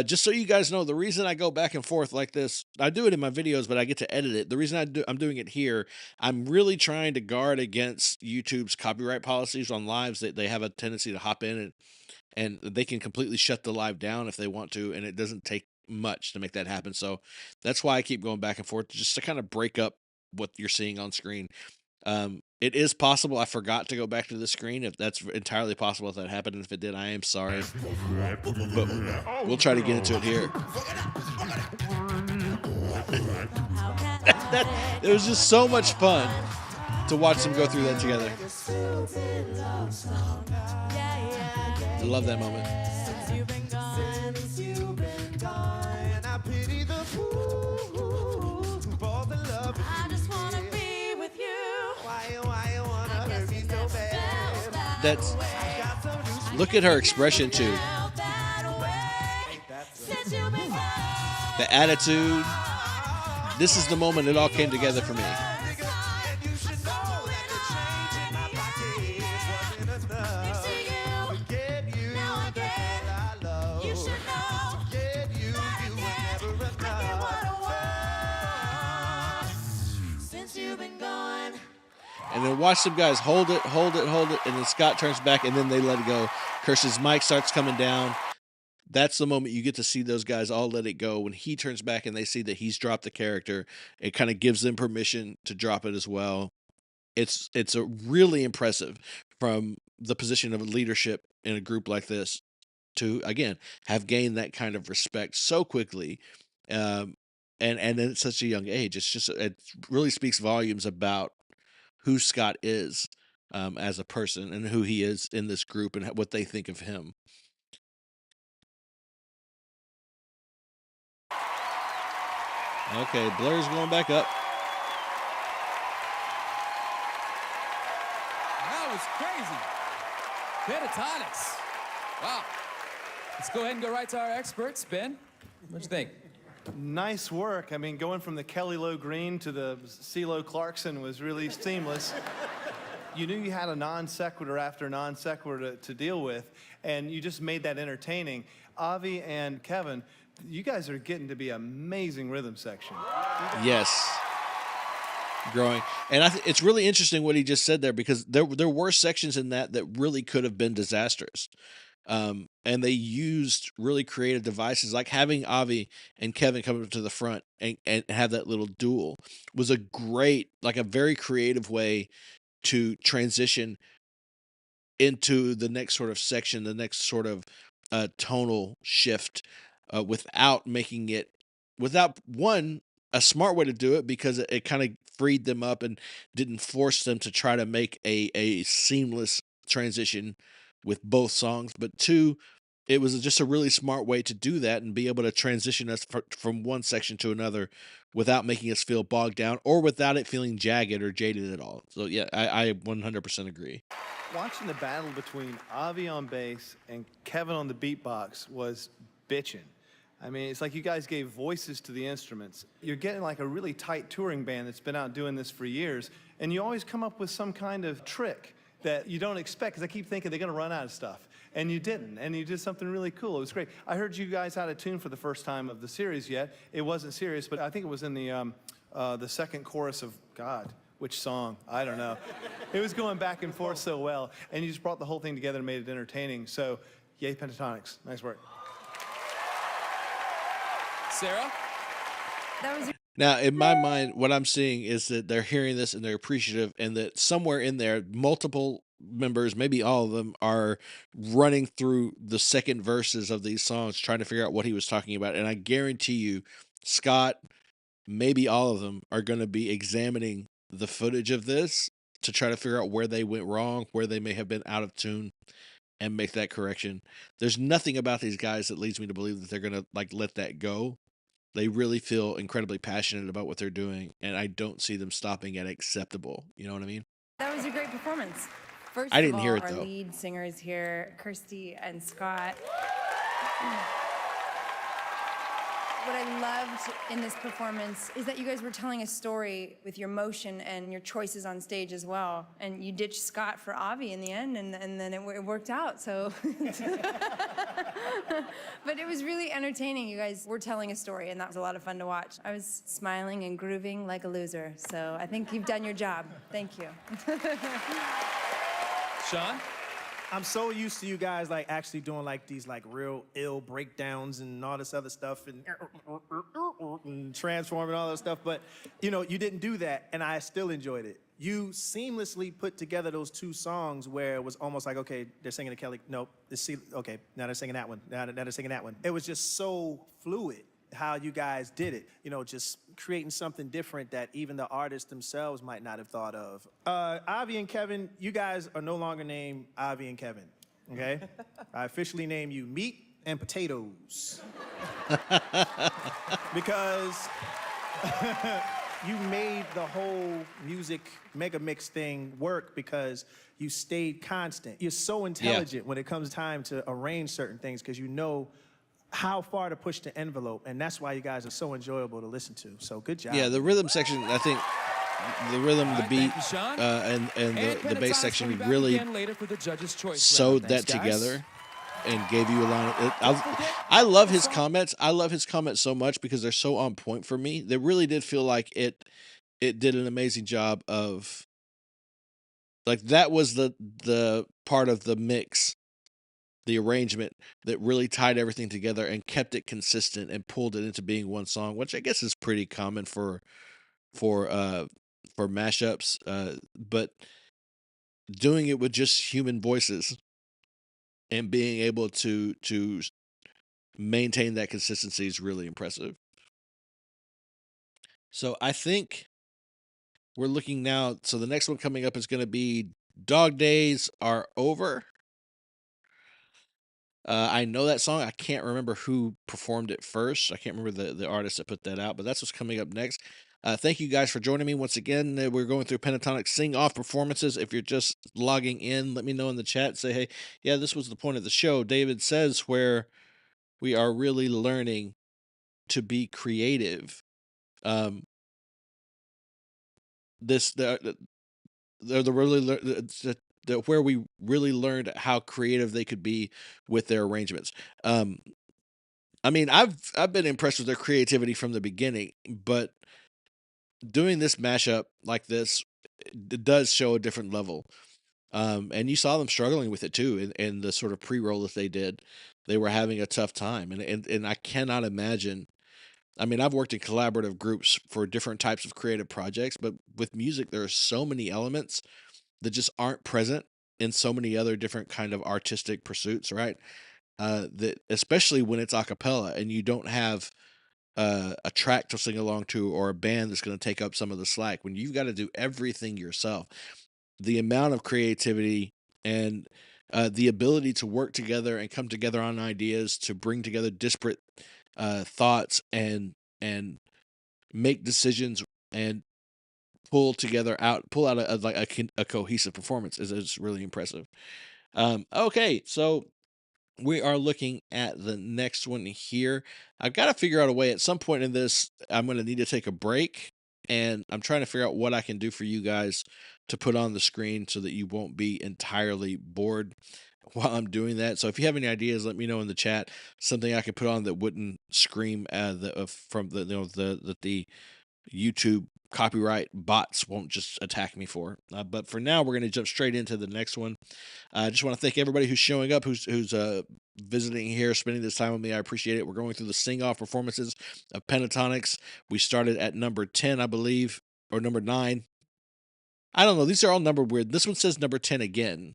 S1: Just so you guys know, the reason I go back and forth like this, I do it in my videos, but I get to edit it. The reason I'm doing it here, I'm really trying to guard against YouTube's copyright policies on lives. That they have a tendency to hop in and they can completely shut the live down if they want to, and it doesn't take much to make that happen. So that's why I keep going back and forth, just to kind of break up what you're seeing on screen. It is possible I forgot to go back to the screen. If that's entirely possible, if that happened, and if it did, I am sorry. But we'll try to get into it here. It was just so much fun to watch them go through that together. I love that moment. That's, look at her expression too. The attitude. This is the moment it all came together for me. And then watch some guys hold it, and then Scott turns back, and then they let it go. Kirsty's mic starts coming down. That's the moment you get to see those guys all let it go. When he turns back and they see that he's dropped the character, it kind of gives them permission to drop it as well. It's a really impressive from the position of leadership in a group like this to, again, have gained that kind of respect so quickly. And at such a young age. It really speaks volumes about who Scott is as a person and who he is in this group and what they think of him. Okay, Blur's going back up.
S2: That was crazy. Pentatonix. Wow. Let's go ahead and go right to our experts. Ben, what do you think?
S8: Nice work. I mean, going from the Kelly Low Green to the CeeLo Clarkson was really seamless. You knew you had a non sequitur after non sequitur to deal with, and you just made that entertaining. Avi and Kevin, you guys are getting to be amazing rhythm section.
S1: Yes. Growing. And it's really interesting what he just said there, because there were sections in that really could have been disastrous. And they used really creative devices, like having Avi and Kevin come up to the front and have that little duel was a very creative way to transition into the next sort of section, the next sort of tonal shift, without a smart way to do it, because it kind of freed them up and didn't force them to try to make a seamless transition with both songs, but two, it was just a really smart way to do that and be able to transition us from one section to another without making us feel bogged down or without it feeling jagged or jaded at all. So yeah, I 100% agree.
S8: Watching the battle between Avi on bass and Kevin on the beatbox was bitchin'. I mean, it's like you guys gave voices to the instruments. You're getting like a really tight touring band that's been out doing this for years, and you always come up with some kind of trick that you don't expect, because I keep thinking they're going to run out of stuff. And you didn't, and you did something really cool. It was great. I heard you guys out of tune for the first time of the series yet. It wasn't serious, but I think it was in the second chorus of, God, which song? I don't know. It was going back and forth so well, and you just brought the whole thing together and made it entertaining. So, yay, Pentatonix. Nice work.
S2: Sarah?
S1: Now, in my mind, what I'm seeing is that they're hearing this and they're appreciative, and that somewhere in there, multiple members, maybe all of them, are running through the second verses of these songs, trying to figure out what he was talking about. And I guarantee you, Scott, maybe all of them, are going to be examining the footage of this to try to figure out where they went wrong, where they may have been out of tune, and make that correction. There's nothing about these guys that leads me to believe that they're going to let that go. They really feel incredibly passionate about what they're doing, and I don't see them stopping at acceptable. You know what I mean?
S9: That was a great performance. First
S1: I didn't
S9: of all,
S1: hear it,
S9: our
S1: though.
S9: lead singers here, Kirsty and Scott. What I loved in this performance is that you guys were telling a story with your motion and your choices on stage as well. And you ditched Scott for Avi in the end, and then it worked out, so. But it was really entertaining. You guys were telling a story, and that was a lot of fun to watch. I was smiling and grooving like a loser, so I think you've done your job. Thank you.
S2: Sean?
S5: I'm so used to you guys like actually doing like these like real ill breakdowns and all this other stuff and transform and all that stuff, but you know, you didn't do that and I still enjoyed it. You seamlessly put together those two songs where it was almost like, okay, they're singing to Kelly, nope, okay, now they're singing that one, now they're singing that one. It was just so fluid how you guys did it, you know, just creating something different that even the artists themselves might not have thought of. Avi and Kevin, you guys are no longer named Avi and Kevin, okay? I officially name you Meat and Potatoes. Because you made the whole music mega mix thing work because you stayed constant. You're so intelligent when it comes time to arrange certain things because you know how far to push the envelope, and that's why you guys are so enjoyable to listen to. So good job.
S1: Yeah, the rhythm section, I think, the rhythm, the beat, and the bass section really sewed that together and gave you a lot of. I love his comments. I love his comments so much because they're so on point for me. They really did feel like it did an amazing job of. Like that was the part of the mix, the arrangement that really tied everything together and kept it consistent and pulled it into being one song, which I guess is pretty common for mashups. But doing it with just human voices and being able to maintain that consistency is really impressive. So I think we're looking now. So the next one coming up is going to be Dog Days Are Over. I know that song. I can't remember who performed it first. I can't remember the artist that put that out, but that's what's coming up next. Thank you guys for joining me once again. We're going through Pentatonix sing-off performances. If you're just logging in, let me know in the chat. Say, hey, yeah, this was the point of the show. David says where we are really learning to be creative. Where we really learned how creative they could be with their arrangements. I mean, I've been impressed with their creativity from the beginning, but doing this mashup like this, it does show a different level. And you saw them struggling with it too in the sort of pre-roll that they did. They were having a tough time, and I cannot imagine. I mean, I've worked in collaborative groups for different types of creative projects, but with music, there are so many elements that just aren't present in so many other different kind of artistic pursuits, right? That especially when it's a cappella and you don't have a track to sing along to or a band that's going to take up some of the slack. When you've got to do everything yourself, the amount of creativity and the ability to work together and come together on ideas to bring together disparate thoughts and make decisions and pull out a cohesive performance is really impressive. Okay, so we are looking at the next one here. I've got to figure out a way at some point in this. I'm going to need to take a break, and I'm trying to figure out what I can do for you guys to put on the screen so that you won't be entirely bored while I'm doing that. So if you have any ideas, let me know in the chat. Something I could put on that wouldn't scream from the YouTube copyright bots won't just attack me for. But for now, we're going to jump straight into the next one. I just want to thank everybody who's showing up, who's visiting here, spending this time with me. I appreciate it. We're going through the sing-off performances of Pentatonix. We started at number 10, I believe, or number 9. I don't know. These are all numbered weird. This one says number 10 again,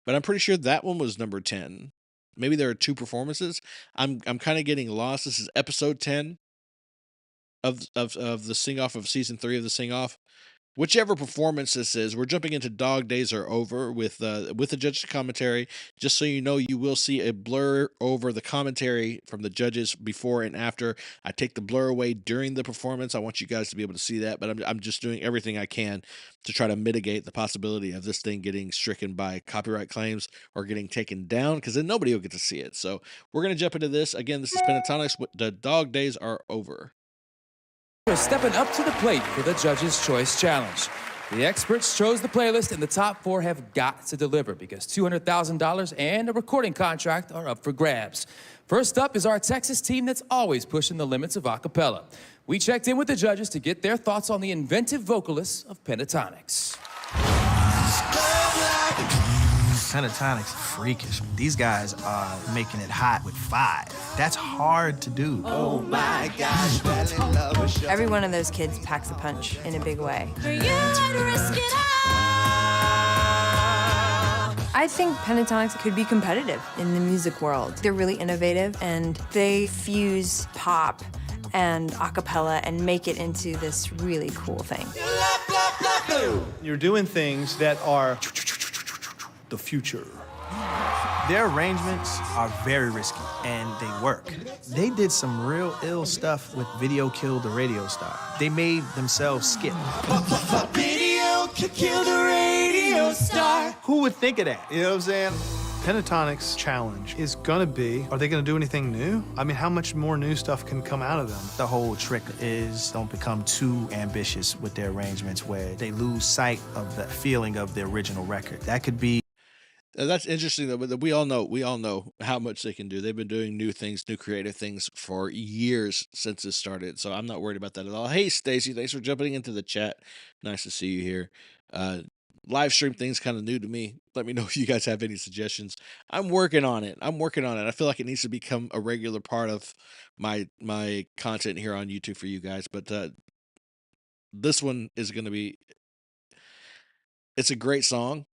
S1: but I'm pretty sure that one was number 10. Maybe there are 2 performances. I'm kind of getting lost. This is episode 10. Of the sing-off of season 3 of the sing-off. Whichever performance this is, we're jumping into Dog Days Are Over with the judge's commentary. Just so you know, you will see a blur over the commentary from the judges before and after. I take the blur away during the performance. I want you guys to be able to see that, but I'm just doing everything I can to try to mitigate the possibility of this thing getting stricken by copyright claims or getting taken down, because then nobody will get to see it. So we're going to jump into this. Again, this is Pentatonix. The Dog Days Are Over.
S2: Stepping up to the plate for the Judges' Choice Challenge. The experts chose the playlist, and the top 4 have got to deliver because $200,000 and a recording contract are up for grabs. First up is our Texas team that's always pushing the limits of a cappella. We checked in with the judges to get their thoughts on the inventive vocalists of Pentatonix.
S12: Pentatonix, freakish. These guys are making it hot with 5. That's hard to do.
S4: Oh my gosh, fell in love with you.
S9: Every one of those kids packs a punch in a big way.
S4: For you, I'd risk it all.
S9: I think Pentatonix could be competitive in the music world. They're really innovative, and they fuse pop and a cappella and make it into this really cool thing.
S8: You're doing things that are the future.
S12: Their arrangements are very risky, and they work. They did some real ill stuff with Video Killed the Radio Star. They made themselves skip.
S4: Video could kill the radio star.
S12: Who would think of that?
S8: You know what I'm saying? Pentatonix challenge is gonna be, are they gonna do anything new? I mean, how much more new stuff can come out of them?
S12: The whole trick is don't become too ambitious with their arrangements where they lose sight of the feeling of the original record. That could be.
S1: That's interesting though, but we all know how much they can do. They've been doing new things, new creative things for years since this started. So I'm not worried about that at all. Hey, Stacy, thanks for jumping into the chat. Nice to see you here. Live stream thing's kind of new to me. Let me know if you guys have any suggestions. I'm working on it. I feel like it needs to become a regular part of my content here on YouTube for you guys. But this one is going to be. It's a great song,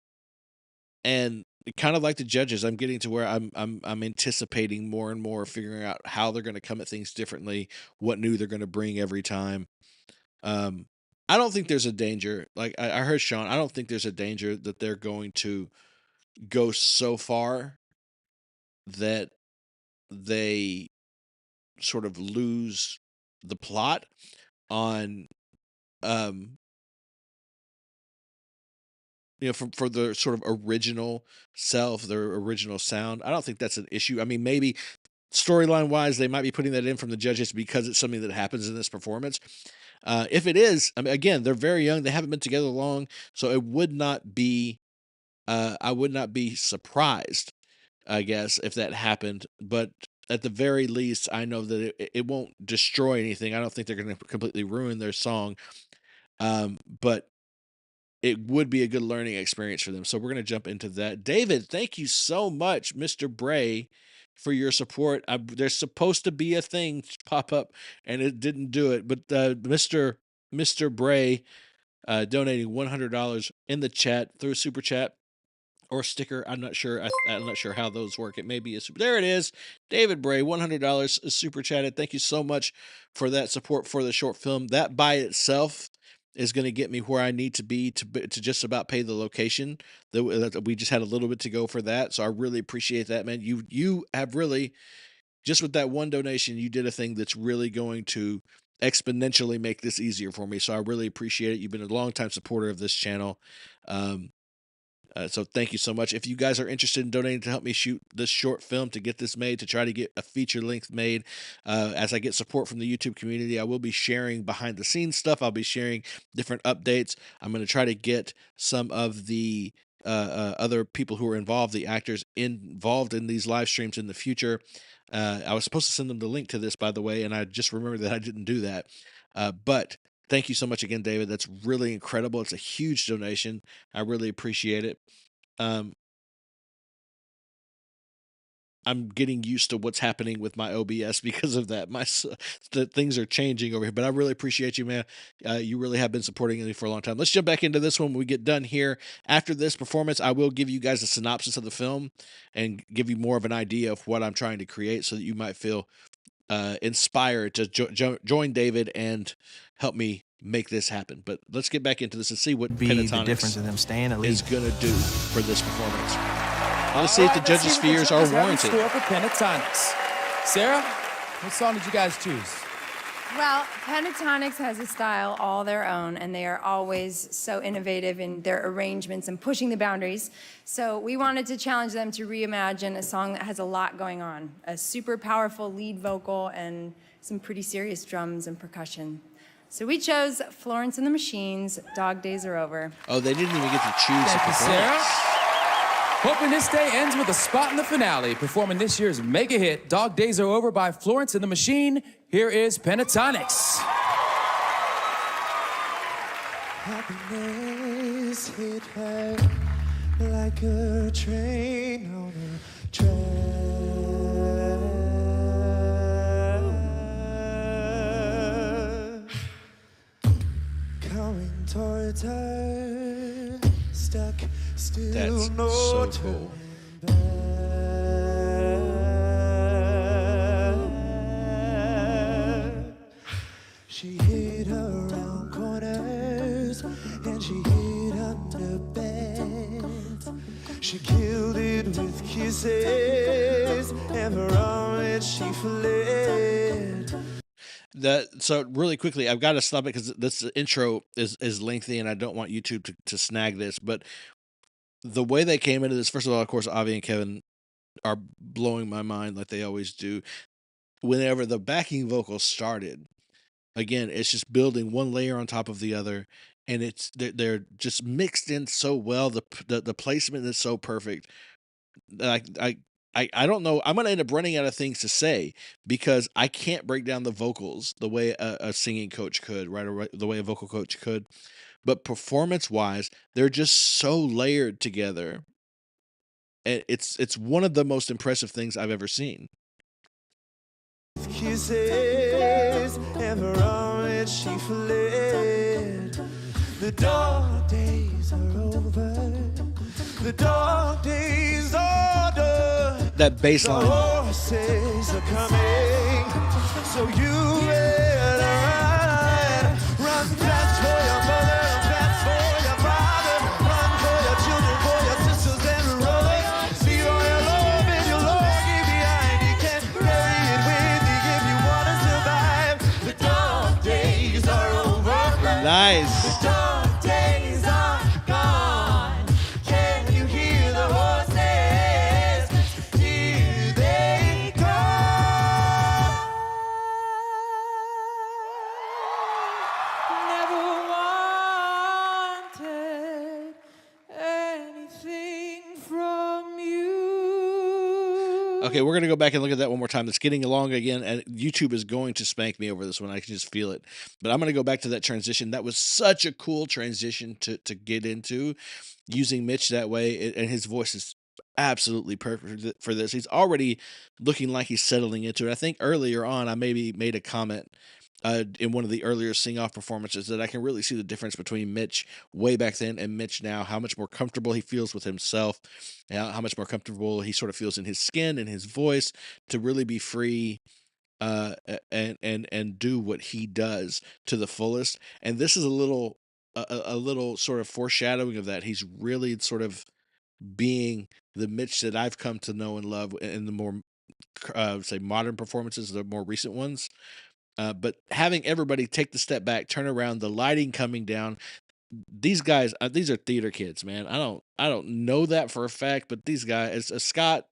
S1: and kind of like the judges, I'm getting to where I'm anticipating more and more, figuring out how they're going to come at things differently, what new they're going to bring every time. I don't think there's a danger. Like I heard Sean, I don't think there's a danger that they're going to go so far that they sort of lose the plot on, for the sort of original self, their original sound. I don't think that's an issue. I mean, maybe storyline wise, they might be putting that in from the judges because it's something that happens in this performance. If it is, I mean, again, they're very young. They haven't been together long, so it would not be. I would not be surprised, I guess, if that happened. But at the very least, I know that it won't destroy anything. I don't think they're going to completely ruin their song, but it would be a good learning experience for them. So we're going to jump into that. David, thank you so much, Mr. Bray, for your support. There's supposed to be a thing pop up, and it didn't do it. But Mr. Bray donating $100 in the chat through Super Chat or sticker. I'm not sure. I'm not sure how those work. It may be a super. There it is. David Bray, $100 Super Chatted. Thank you so much for that support for the short film. That by itself is going to get me where I need to be to just about pay the location. That we just had a little bit to go for that. So I really appreciate that, man. You have really, just with that one donation, you did a thing that's really going to exponentially make this easier for me. So I really appreciate it. You've been a longtime supporter of this channel. So thank you so much. If you guys are interested in donating to help me shoot this short film, to get this made, to try to get a feature length made, as I get support from the YouTube community, I will be sharing behind the scenes stuff. I'll be sharing different updates. I'm going to try to get some of the other people who are involved, the actors involved in these live streams in the future. I was supposed to send them the link to this, by the way, and I just remembered that I didn't do that. But thank you so much again, David. That's really incredible. It's a huge donation. I really appreciate it. I'm getting used to what's happening with my OBS because of that. The things are changing over here, but I really appreciate you, man. You really have been supporting me for a long time. Let's jump back into this one when we get done here. After this performance, I will give you guys a synopsis of the film and give you more of an idea of what I'm trying to create so that you might feel inspired to join David and help me make this happen. But let's get back into this and see what Pentatonix
S12: the difference of them staying
S1: is going to do for this performance. Let's see if the judges' fears are warranted.
S2: For Pentatonix. Sarah, what song did you guys choose?
S9: Well, Pentatonix has a style all their own, and they are always so innovative in their arrangements and pushing the boundaries. So we wanted to challenge them to reimagine a song that has a lot going on, a super powerful lead vocal and some pretty serious drums and percussion. So we chose Florence and the Machine's Dog Days Are Over.
S1: Oh, they didn't even get to choose a performance.
S2: Sarah. Hoping this day ends with a spot in the finale, performing this year's mega hit, Dog Days Are Over by Florence and the Machine. Here is Pentatonix.
S4: Happiness hit her like a train on a track. Coming towards her, stuck still,
S1: That's
S4: no
S1: so
S4: turning
S1: cool.
S4: She hid around corners and she hid under beds. She killed it with kisses and from it she fled.
S1: So really quickly, I've got to stop it because this intro is lengthy and I don't want YouTube to snag this. But the way they came into this, first of all, of course, Avi and Kevin are blowing my mind like they always do. Whenever the backing vocals started, again, it's just building one layer on top of the other, and they're just mixed in so well. The placement is so perfect. I don't know. I'm gonna end up running out of things to say because I can't break down the vocals the way a singing coach could, right? Or the way a vocal coach could. But performance wise, they're just so layered together. And it's one of the most impressive things I've ever seen.
S4: Kisses and from it she fled. The dark days are over. The dark days are done.
S1: That bass line.
S4: The horses are coming, so you better run fast for your mother, fast for your father, run for your children, for your sisters and brothers. Leave all your love and your longing behind. You can't carry it with you if you want to survive. The dark days are over.
S1: Nice.
S4: The dark days are gone. Can you hear the horses? Here they come.
S9: Never wanted anything from you.
S1: Okay, we're gonna go back and look at that one more time. It's getting along again, and YouTube is going to spank me over this one. I can just feel it. But I'm gonna go back to that transition. That was such a cool transition to get into, using Mitch that way, and his voice is absolutely perfect for this. He's already looking like he's settling into it. I think earlier on, I maybe made a comment in one of the earlier sing-off performances that I can really see the difference between Mitch way back then and Mitch now, how much more comfortable he feels with himself, how much more comfortable he sort of feels in his skin and his voice to really be free and do what he does to the fullest. And this is a little sort of foreshadowing of that. He's really sort of being the Mitch that I've come to know and love in the more say modern performances, the more recent ones. But having everybody take the step back, turn around, the lighting coming down. These guys, these are theater kids, man. I don't know that for a fact, but these guys, Scott,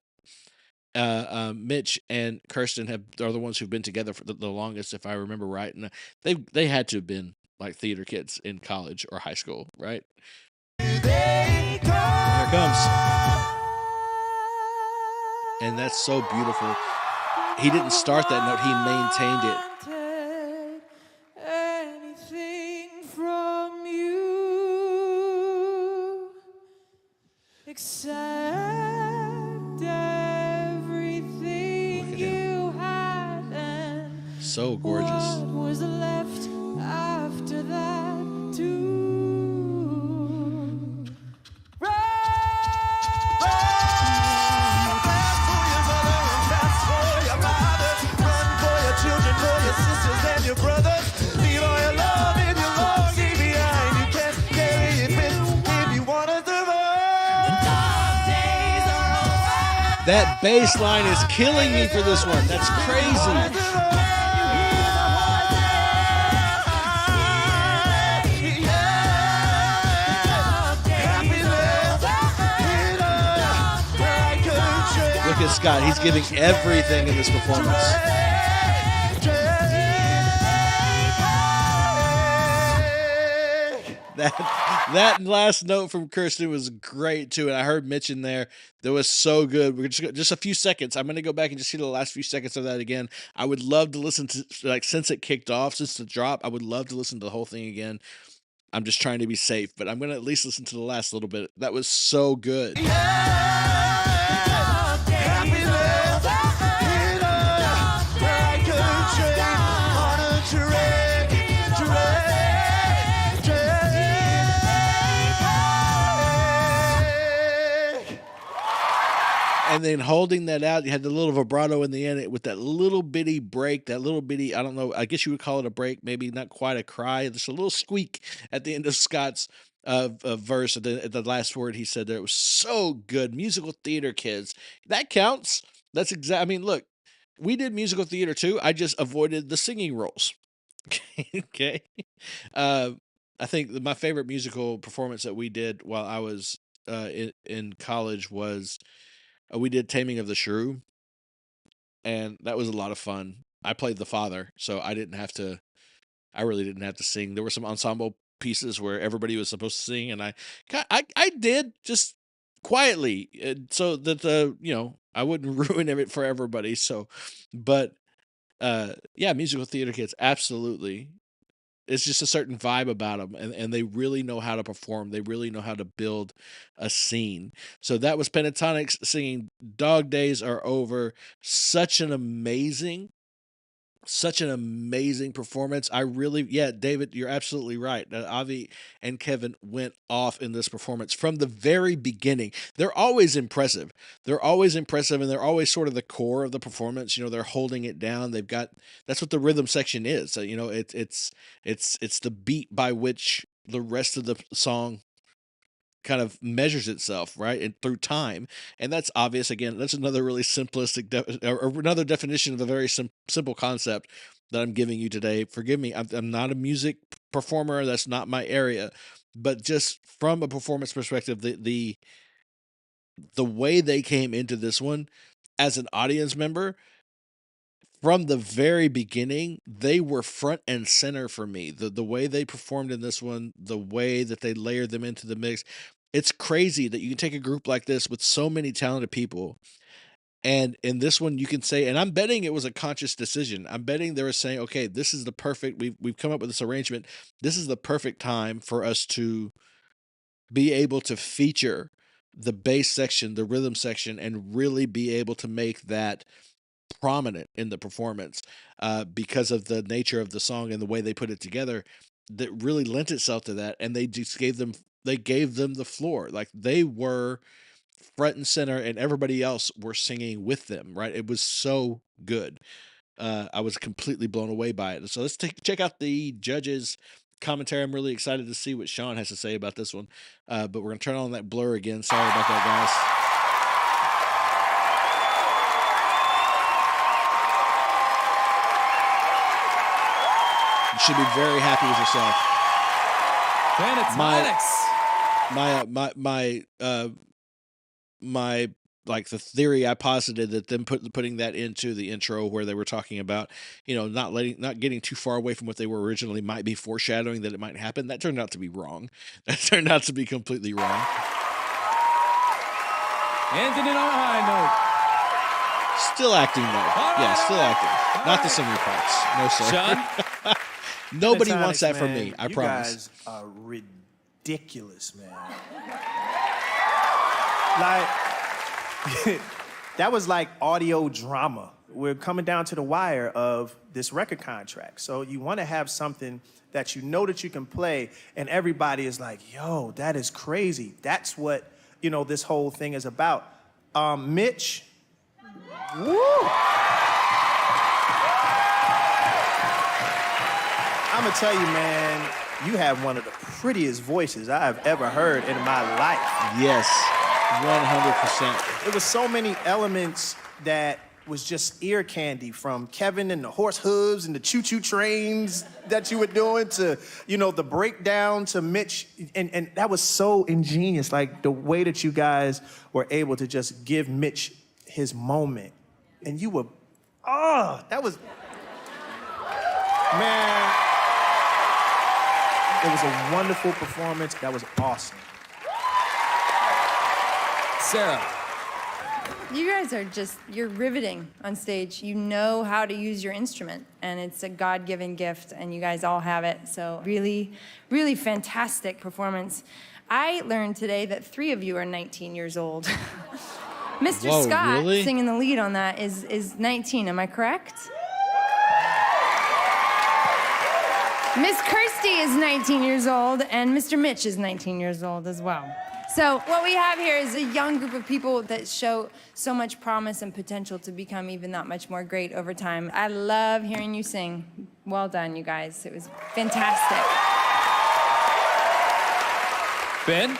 S1: Mitch, and Kirsten are the ones who've been together for the longest, if I remember right. And they had to have been like theater kids in college or high school, right? Here it comes, and that's so beautiful. He didn't start that note; he maintained it.
S9: Anything from you except everything you had, and
S1: so gorgeous.
S9: what was left after that too.
S1: That bass line is killing me for this one. That's crazy. Look at Scott. He's giving everything in this performance. That last note from Kirsten was great too, and I heard Mitch in there. That was so good. We're just a few seconds. I'm gonna go back and just see the last few seconds of that again. I would love to listen to, like, since it kicked off, since the drop. I would love to listen to the whole thing again. I'm just trying to be safe, but I'm going to at least listen to the last little bit. That was so good. And then holding that out, you had the little vibrato in the end with that little bitty break, that little bitty, I don't know, I guess you would call it a break, maybe not quite a cry, just a little squeak at the end of Scott's verse at the last word he said there. It was so good. Musical theater, kids. That counts. That's exactly, I mean, look, we did musical theater too. I just avoided the singing roles. Okay. I think my favorite musical performance that we did while I was in college was we did Taming of the Shrew, and that was a lot of fun. I played the father, so I really didn't have to sing. There were some ensemble pieces where everybody was supposed to sing, and I did just quietly, so that I wouldn't ruin it for everybody. So, but yeah, musical theater kids, absolutely. It's just a certain vibe about them, and they really know how to perform. They really know how to build a scene. So that was Pentatonix singing Dog Days Are Over. Such an amazing performance. David, you're absolutely right. Avi and Kevin went off in this performance from the very beginning. They're always impressive. And they're always sort of the core of the performance. They're holding it down. That's what the rhythm section is. So, it's the beat by which the rest of the song kind of measures itself, right, and through time. And that's obvious. Again, that's another really simplistic or another definition of a very simple concept that I'm giving you today. Forgive me, I'm not a music performer. That's not my area. But just from a performance perspective, the way they came into this one as an audience member, from the very beginning, they were front and center for me. The way they performed in this one, the way that they layered them into the mix, it's crazy that you can take a group like this with so many talented people, and in this one you can say, and I'm betting it was a conscious decision. I'm betting they were saying, okay, this is the perfect, we've come up with this arrangement. This is the perfect time for us to be able to feature the bass section, the rhythm section, and really be able to make that prominent in the performance, because of the nature of the song and the way they put it together, that really lent itself to that. And they just gave them the floor. Like, they were front and center, and everybody else were singing with them, right? It was so good. I was completely blown away by it. So let's check out the judges' commentary. I'm really excited to see what Sean has to say about this one, but we're gonna turn on that blur again. Sorry about that, guys. You should be very happy with yourself. My like the theory I posited, that them putting that into the intro where they were talking about, not getting too far away from what they were originally, might be foreshadowing that it might happen. That turned out to be wrong. That turned out to be completely wrong.
S2: Ending it on a high note.
S1: Still acting though. Yeah, still acting. Not the singing parts. No, sir.
S2: Sean?
S1: Nobody wants that from me. I promise.
S5: You guys are ridiculous, man. Like, that was like audio drama. We're coming down to the wire of this record contract. So you want to have something that you know that you can play, and everybody is like, yo, that is crazy. That's what, this whole thing is about. Mitch, woo! I'm gonna tell you, man, you have one of the prettiest voices I have ever heard in my life.
S1: Yes, 100%.
S5: There was so many elements that was just ear candy, from Kevin and the horse hooves and the choo-choo trains that you were doing to, the breakdown to Mitch. And that was so ingenious, like the way that you guys were able to just give Mitch his moment. And you were, that was, man. It was a wonderful performance. That was awesome.
S2: Sarah.
S9: You guys are you're riveting on stage. You know how to use your instrument, and it's a God-given gift, and you guys all have it. So really, really fantastic performance. I learned today that 3 of you are 19 years old. Mr.
S1: Whoa,
S9: Scott,
S1: really?
S9: singing the lead on that, is 19, am I correct? Miss Kirsty is 19 years old, and Mr. Mitch is 19 years old as well. So what we have here is a young group of people that show so much promise and potential to become even that much more great over time. I love hearing you sing. Well done, you guys. It was fantastic.
S2: Ben?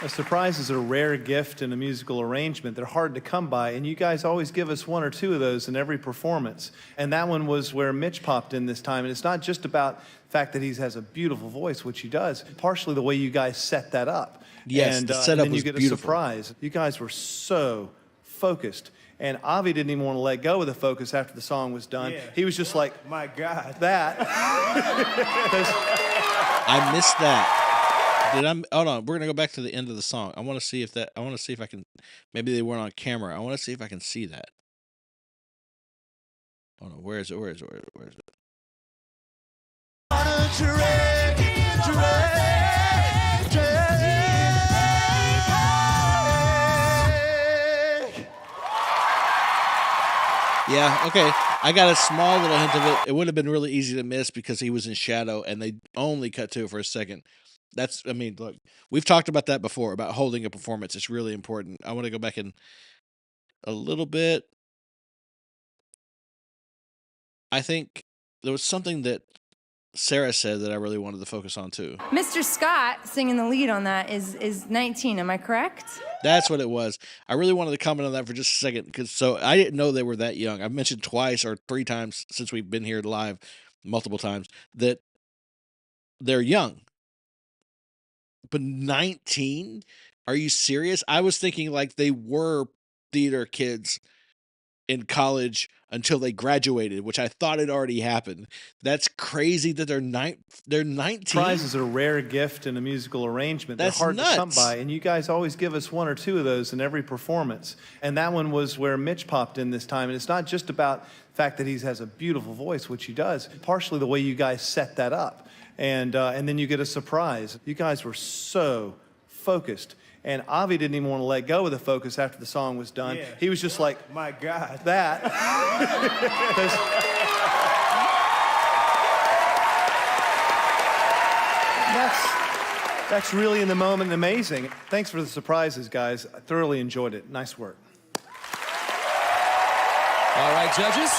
S8: Surprises are a rare gift in a musical arrangement. They're hard to come by, and you guys always give us 1 or 2 of those in every performance. And that one was where Mitch popped in this time. And it's not just about the fact that he has a beautiful voice, which he does, partially the way you guys set that up.
S1: Yes, the setup
S8: and then
S1: was
S8: you get
S1: beautiful.
S8: a surprise. You guys were so focused. And Avi didn't even want to let go of the focus after the song was done.
S5: Yeah.
S8: He was just like,
S5: My God.
S8: that.
S1: I missed that. Hold on, we're gonna go back to the end of the song. I want to see if I can, maybe they weren't on camera. I want to see if I can see that. Hold on, where is it? Yeah, okay. I got a small little hint of it. It would have been really easy to miss because he was in shadow and they only cut to it for a second. Look, we've talked about that before, about holding a performance. It's really important. I want to go back in a little bit. I think there was something that Sarah said that I really wanted to focus on too.
S9: Mr. Scott, singing the lead on that, is 19, am I correct?
S1: That's what it was. I really wanted to comment on that for just a second because I didn't know they were that young. I've mentioned twice or 3 times since we've been here live, multiple times, that they're young. But 19? Are you serious? I was thinking like they were theater kids in college until they graduated, which I thought had already happened. That's crazy that they're 19.
S8: Surprises are a rare gift in a musical arrangement.
S1: That's
S8: They're hard
S1: nuts.
S8: to come by, and you guys always give us 1 or 2 of those in every performance. And that one was where Mitch popped in this time. And it's not just about the fact that he has a beautiful voice, which he does, partially the way you guys set that up. And then you get a surprise. You guys were so focused. And Avi didn't even want to let go of the focus after the song was done.
S5: Yeah.
S8: He was just like,
S5: My God.
S8: that. That's really in the moment amazing. Thanks for the surprises, guys. I thoroughly enjoyed it. Nice work.
S2: All right, judges.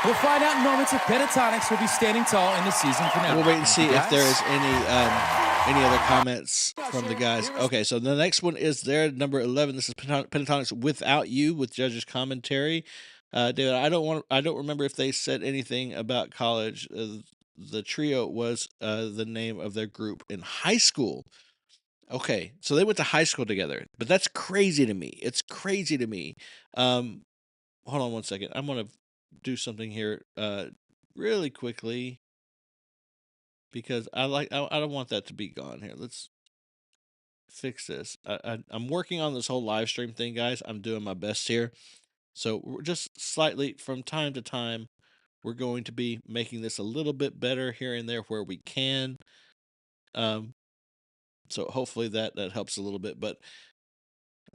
S2: We'll find out in moments if Pentatonix will be standing tall in the season finale.
S1: We'll wait and see if
S2: Guys?
S1: there is any other comments from the guys. Okay, so the next one is there, number 11. This is Pentatonix Without You with judges commentary. David, I don't remember if they said anything about college. The trio was the name of their group in high school. Okay, so they went to high school together, but that's crazy to me. It's crazy to me. Hold on one second. I'm gonna do something here really quickly because I don't want that to be gone here. Let's fix this. I'm working on this whole live stream thing, guys. I'm doing my best here. So we're just slightly from time to time, we're going to be making this a little bit better here and there where we can. So hopefully that helps a little bit, but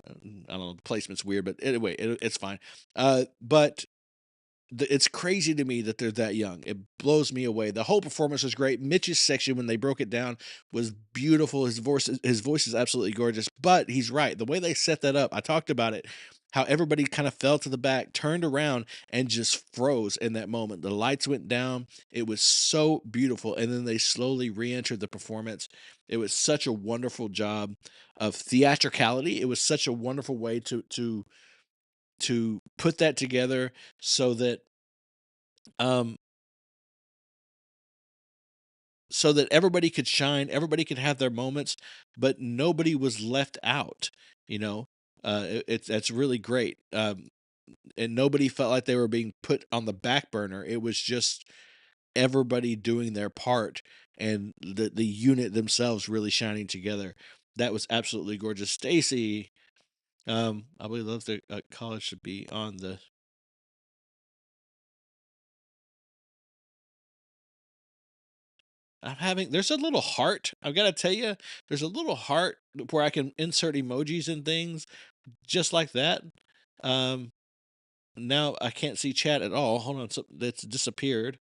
S1: I don't know, the placement's weird, but anyway, it's fine. But it's crazy to me that they're that young. It blows me away. The whole performance was great. Mitch's section, when they broke it down, was beautiful. His voice is absolutely gorgeous. But he's right. The way they set that up, I talked about it, how everybody kind of fell to the back, turned around, and just froze in that moment. The lights went down. It was so beautiful. And then they slowly re-entered the performance. It was such a wonderful job of theatricality. It was such a wonderful way to put that together so that everybody could shine, everybody could have their moments, but nobody was left out. It's really great. And nobody felt like they were being put on the back burner. It was just everybody doing their part and the unit themselves really shining together. That was absolutely gorgeous. Stacy, I would love the college to be on the. There's a little heart. I've got to tell you, there's a little heart where I can insert emojis and things just like that. Now I can't see chat at all. Hold on, it's disappeared.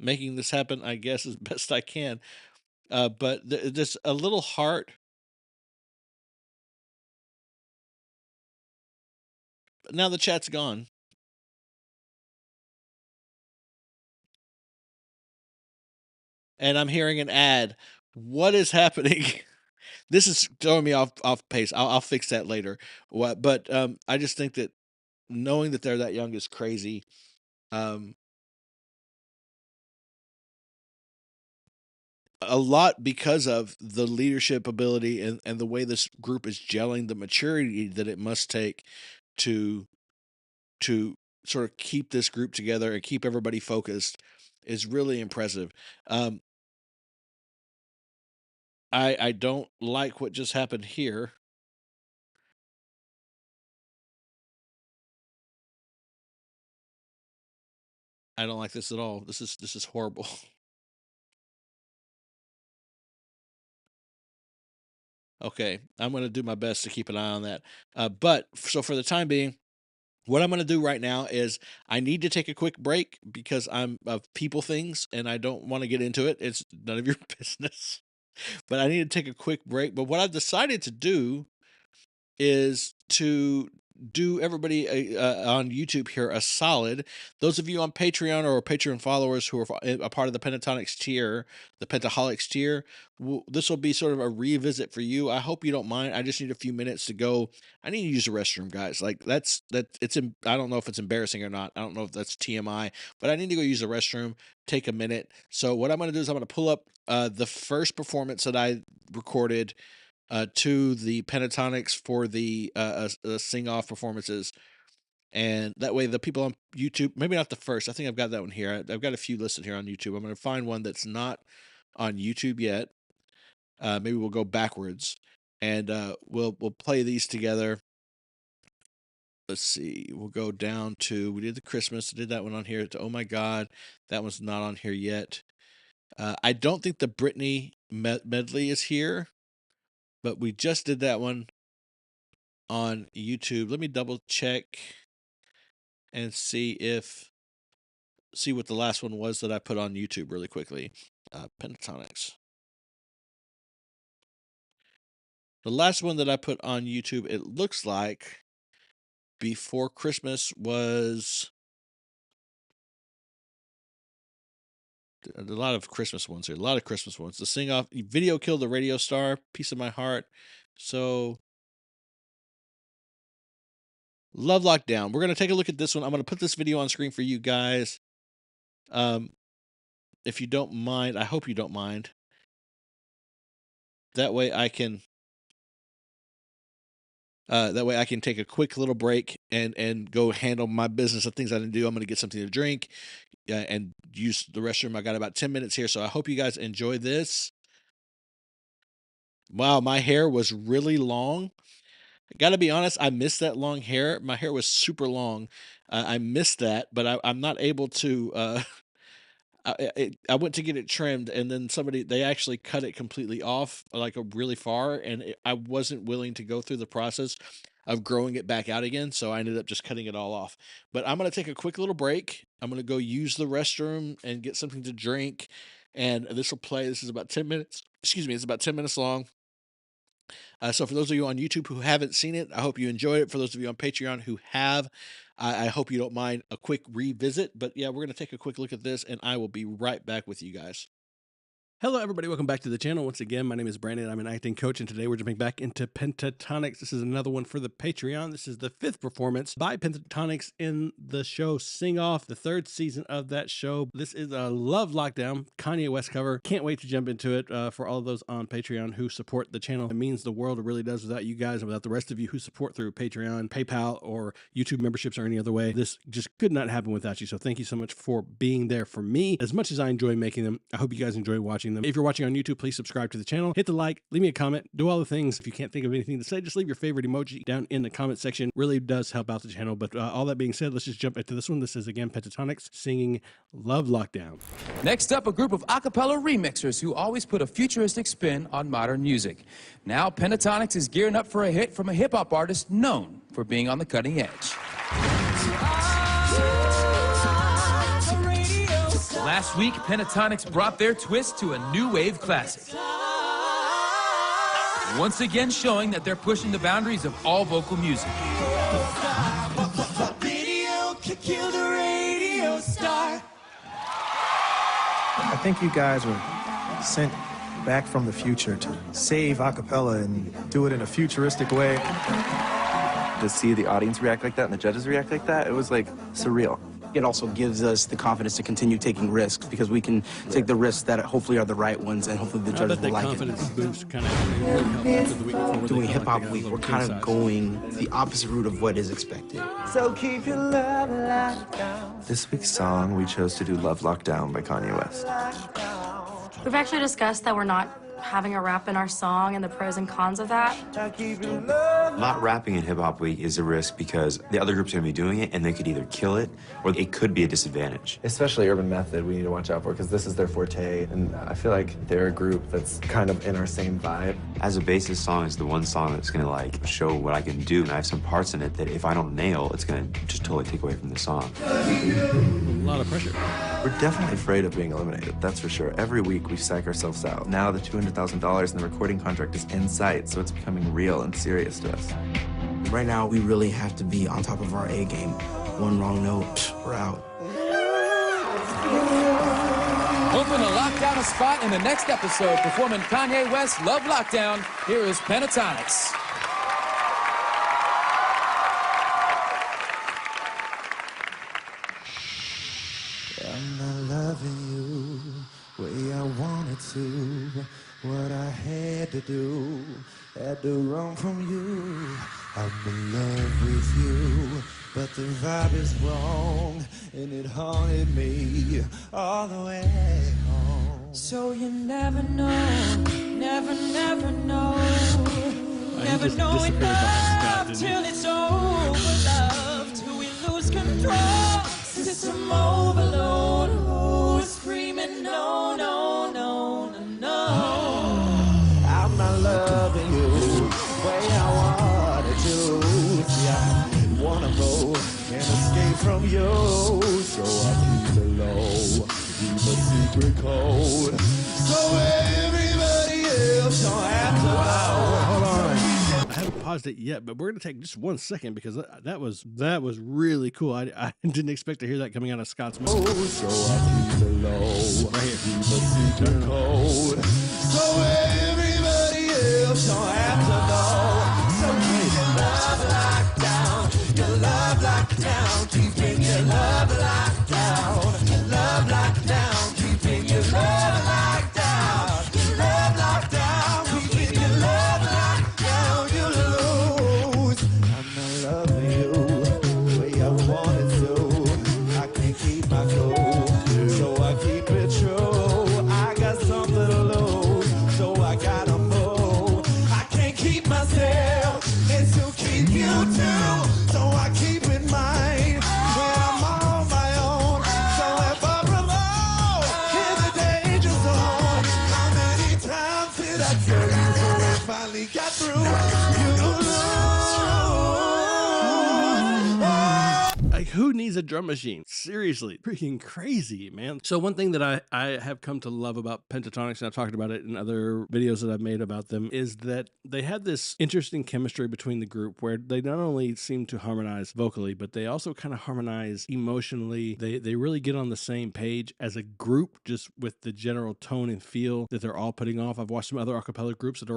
S1: Making this happen, I guess, as best I can. But there's a little heart. Now the chat's gone. And I'm hearing an ad. What is happening? This is throwing me off pace. I'll fix that later. But I just think that knowing that they're that young is crazy. A lot because of the leadership ability and the way this group is gelling, the maturity that it must take to sort of keep this group together and keep everybody focused is really impressive. I don't like what just happened here. I don't like this at all. This is horrible. Okay, I'm going to do my best to keep an eye on that. But so for the time being, what I'm going to do right now is I need to take a quick break because I'm of people things and I don't want to get into it. It's none of your business. But I need to take a quick break. But what I've decided to do is to do everybody on YouTube here a solid. Those of you on Patreon or Patreon followers who are a part of the Pentatonix tier, the Pentaholics tier, this will be sort of a revisit for you. I hope you don't mind. I just need a few minutes to go. I need to use the restroom, guys. Like I don't know if it's embarrassing or not. I don't know if that's TMI, but I need to go use the restroom. Take a minute. So what I'm going to do is I'm going to pull up the first performance that I recorded to the Pentatonix for the sing-off performances. And that way the people on YouTube, maybe not the first, I think I've got that one here. I've got a few listed here on YouTube. I'm going to find one that's not on YouTube yet. Maybe we'll go backwards and we'll play these together. Let's see. We'll go down to, we did the Christmas, did that one on here. To Oh My God, that one's not on here yet. I don't think the Britney medley is here, but we just did that one on YouTube. Let me double check and see what the last one was that I put on YouTube really quickly. Pentatonix. The last one that I put on YouTube, it looks like before Christmas was a lot of Christmas ones here. A lot of Christmas ones. The sing off video killed the radio star, Piece of My Heart. So Love Lockdown. We're gonna take a look at this one. I'm gonna put this video on screen for you guys. If you don't mind, I hope you don't mind. That way I can take a quick little break and go handle my business of things I didn't do. I'm going to get something to drink and use the restroom. I got about 10 minutes here, so I hope you guys enjoy this. Wow, my hair was really long. I got to be honest, I missed that long hair. My hair was super long. I missed that, but I'm not able to I went to get it trimmed, and then they actually cut it completely off, like really far, and I wasn't willing to go through the process of growing it back out again, so I ended up just cutting it all off. But I'm gonna take a quick little break. I'm gonna go use the restroom and get something to drink, and this will play. This is about 10 minutes. Excuse me, it's about 10 minutes long. So for those of you on YouTube who haven't seen it, I hope you enjoy it. For those of you on Patreon who have, I hope you don't mind a quick revisit. But yeah, we're going to take a quick look at this, and I will be right back with you guys.
S13: Hello, everybody. Welcome back to the channel. Once again, my name is Brandon. I'm an acting coach, and today we're jumping back into Pentatonix. This is another one for the Patreon. This is the 5th performance by Pentatonix in the show Sing Off, the 3rd season of that show. This is a Love Lockdown Kanye West cover. Can't wait to jump into it for all of those on Patreon who support the channel. It means the world. It really does. Without you guys and without the rest of you who support through Patreon, PayPal, or YouTube memberships or any other way, this just could not happen without you. So thank you so much for being there for me. As much as I enjoy making them, I hope you guys enjoy watching them. If you're watching on YouTube, please subscribe to the channel, hit the like, leave me a comment, do all the things. If you can't think of anything to say, just leave your favorite emoji down in the comment section. Really does help out the channel. But all that being said, let's just jump into this one. This is again Pentatonix singing Love Lockdown.
S2: Next up, a group of a cappella remixers who always put a futuristic spin on modern music. Now Pentatonix is gearing up for a hit from a hip-hop artist known for being on the cutting edge. Last week, Pentatonix brought their twist to a new wave classic. Once again showing that they're pushing the boundaries of all vocal music.
S5: I think you guys were sent back from the future to save a cappella and do it in a futuristic way.
S3: To see the audience react like that and the judges react like that, it was like surreal.
S6: It also gives us the confidence to continue taking risks because we can take the risks that hopefully are the right ones and hopefully the judges will like
S13: confidence
S6: it.
S13: Boost kind of after the week before.
S6: Doing hip hop week, we're kind of going the opposite route of what is expected.
S4: So keep your love locked down.
S3: This week's song, we chose to do Love Lockdown by Kanye West.
S7: We've actually discussed that we're not having a rap in our song and the pros and cons of that.
S14: Not rapping in Hip Hop Week is a risk because the other groups are going to be doing it and they could either kill it or it could be a disadvantage.
S3: Especially Urban Method, we need to watch out for because this is their forte, and I feel like they're a group that's kind of in our same vibe.
S14: As a basis song is the one song that's going to like show what I can do, and I have some parts in it that if I don't nail, it's going to just totally take away from the song.
S13: A lot of pressure.
S3: We're definitely afraid of being eliminated, that's for sure. Every week we psych ourselves out. Now the $200,000 in the recording contract is in sight, so it's becoming real and serious to us.
S6: Right now, we really have to be on top of our A game. One wrong note, we're out.
S2: Hoping to lock down a spot in the next episode, performing Kanye West's Love Lockdown. Here is Pentatonix.
S4: I'm not loving you the way I wanted to. What I had to do, had to run from you. I'm in love with you, but the vibe is wrong, and it haunted me all the way home. So you never know, never know, never know enough till it's over, love, till we lose control. System overload, who's screaming no, no, no, no, no. I'm not loving you the way I wanted to. See, I wanna go and escape from you, so I keep it low, keep a secret code, so everybody else don't have to know.
S13: Hold on. I haven't paused it yet, but we're going to take just 1 second because that was really cool. I didn't expect to hear that coming out of Scott's mouth.
S4: So I keep it low,
S13: right here.
S4: keep a secret code, so everybody else don't have to know. So keep your love locked down, your love locked down, keeping your love locked down, your love locked down, keeping your love locked down, your love locked down, keeping your love locked down. You lose. I'm not loving you the way I wanted to. I can't keep my cool, so I keep it true. I got something to lose, so I gotta move. I can't keep my
S13: He's a drum machine. Seriously, freaking crazy, man. So one thing that I have come to love about Pentatonix, and I've talked about it in other videos that I've made about them, is that they had this interesting chemistry between the group where they not only seem to harmonize vocally, but they also kind of harmonize emotionally. They really get on the same page as a group, just with the general tone and feel that they're all putting off. I've watched some other acapella groups that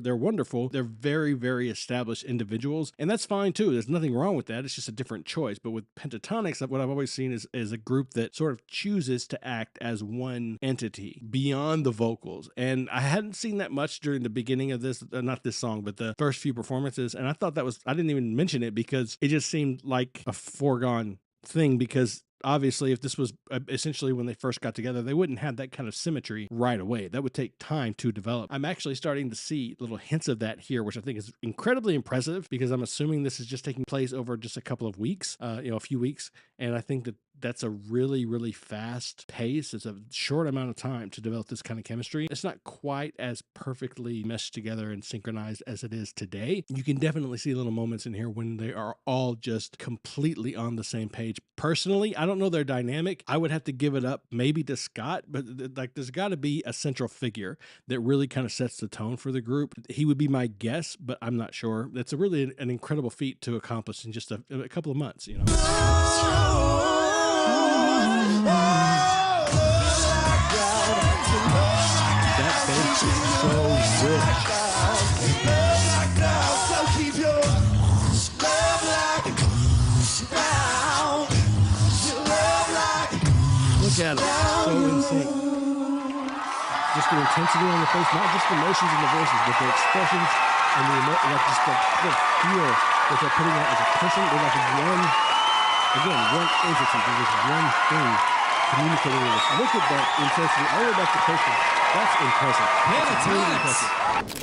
S13: they're wonderful. They're very, very established individuals, and that's fine too. There's nothing wrong with that. It's just a different choice. But with Pentatonix, what I've always seen is a group that sort of chooses to act as one entity beyond the vocals. And I hadn't seen that much during the beginning of this, not this song, but the first few performances. And I thought I didn't even mention it because it just seemed like a foregone thing, because obviously, if this was essentially when they first got together, they wouldn't have that kind of symmetry right away. That would take time to develop. I'm actually starting to see little hints of that here, which I think is incredibly impressive, because I'm assuming this is just taking place over just a couple of weeks, a few weeks. And I think that that's a really, really fast pace. It's a short amount of time to develop this kind of chemistry. It's not quite as perfectly meshed together and synchronized as it is today. You can definitely see little moments in here when they are all just completely on the same page. Personally, I don't know their dynamic. I would have to give it up maybe to Scott, but like there's got to be a central figure that really kind of sets the tone for the group. He would be my guess, but I'm not sure. That's really an incredible feat to accomplish in just a couple of months, you know. That bass is so rich. Look at it, so in sync. Just the intensity on the face, not just the emotions in the voices, but the expressions and the just the feel that they're putting out as a person. They're like one entity. There's just one thing communicating with us. Look at that intensity all the way back to person. That's impressive. That's really impressive.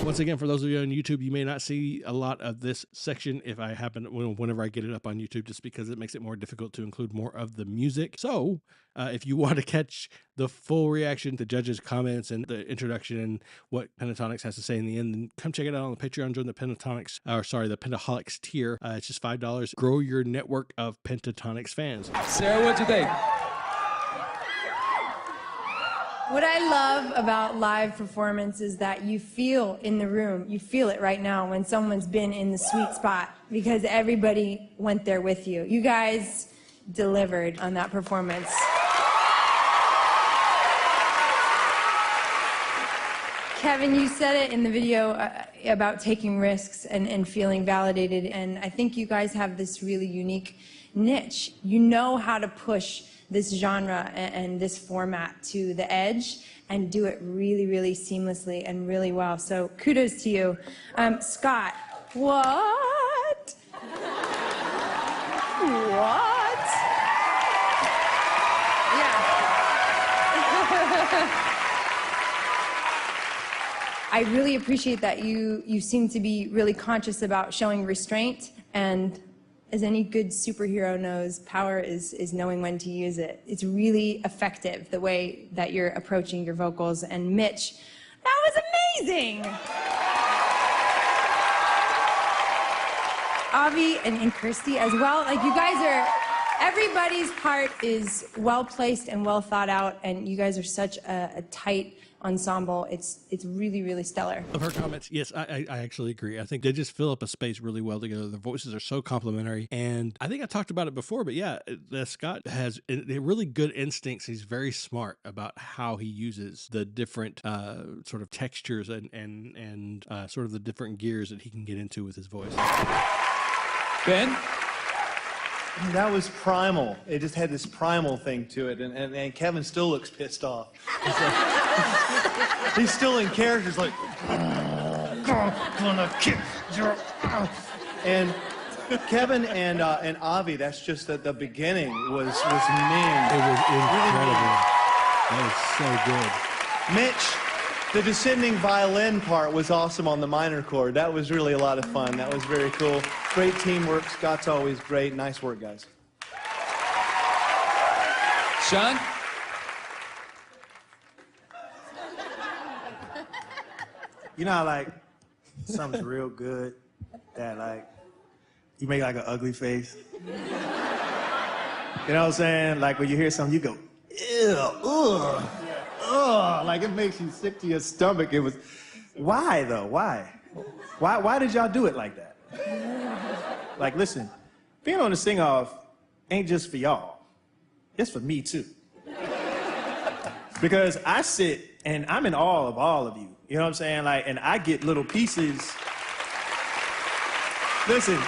S13: Once again, for those of you on YouTube, you may not see a lot of this section if I happen whenever I get it up on YouTube, just because it makes it more difficult to include more of the music. So if you want to catch the full reaction to judges' comments and the introduction and what Pentatonix has to say in the end, then come check it out on the Patreon. Join the Pentaholics tier. It's just $5. Grow your network of Pentatonix fans.
S2: Sarah, what'd you think?
S9: What I love about live performance is that you feel in the room, you feel it right now when someone's been in the sweet spot, because everybody went there with you. You guys delivered on that performance. Kevin, you said it in the video about taking risks and feeling validated, and I think you guys have this really unique niche. You know how to push this genre and this format to the edge and do it really, really seamlessly and really well. So kudos to you. Scott, what? What? Yeah. I really appreciate that you seem to be really conscious about showing restraint, and as any good superhero knows, power is knowing when to use it. It's really effective, the way that you're approaching your vocals. And Mitch, that was amazing! Avi and Kirsty as well. Like, you guys are, everybody's part is well placed and well thought out, and you guys are such a tight ensemble. It's really, really stellar.
S13: Of her comments, yes, I actually agree. I think they just fill up a space really well together. Their voices are so complementary, and I think I talked about it before, but yeah, Scott has really good instincts. He's very smart about how he uses the different sort of textures and sort of the different gears that he can get into with his voice.
S2: Ben?
S8: That was primal. It just had this primal thing to it, and Kevin still looks pissed off. He's still in character. He's like, gonna kick your... And Kevin and Avi, that's just the beginning was mean.
S13: It was incredible. That was so good.
S8: Mitch, the descending violin part was awesome on the minor chord. That was really a lot of fun. That was very cool. Great teamwork. Scott's always great. Nice work, guys.
S2: Sean?
S5: You know how, like, something's real good, that, like, you make, like, an ugly face? You know what I'm saying? Like when you hear something, you go, ew, ugh, ugh. Like it makes you sick to your stomach. It was, why though? Why? Why did y'all do it like that? Like, listen, being on the sing-off ain't just for y'all. It's for me too. Because I sit and I'm in awe of all of you. You know what I'm saying? Like, and I get little pieces. Listen,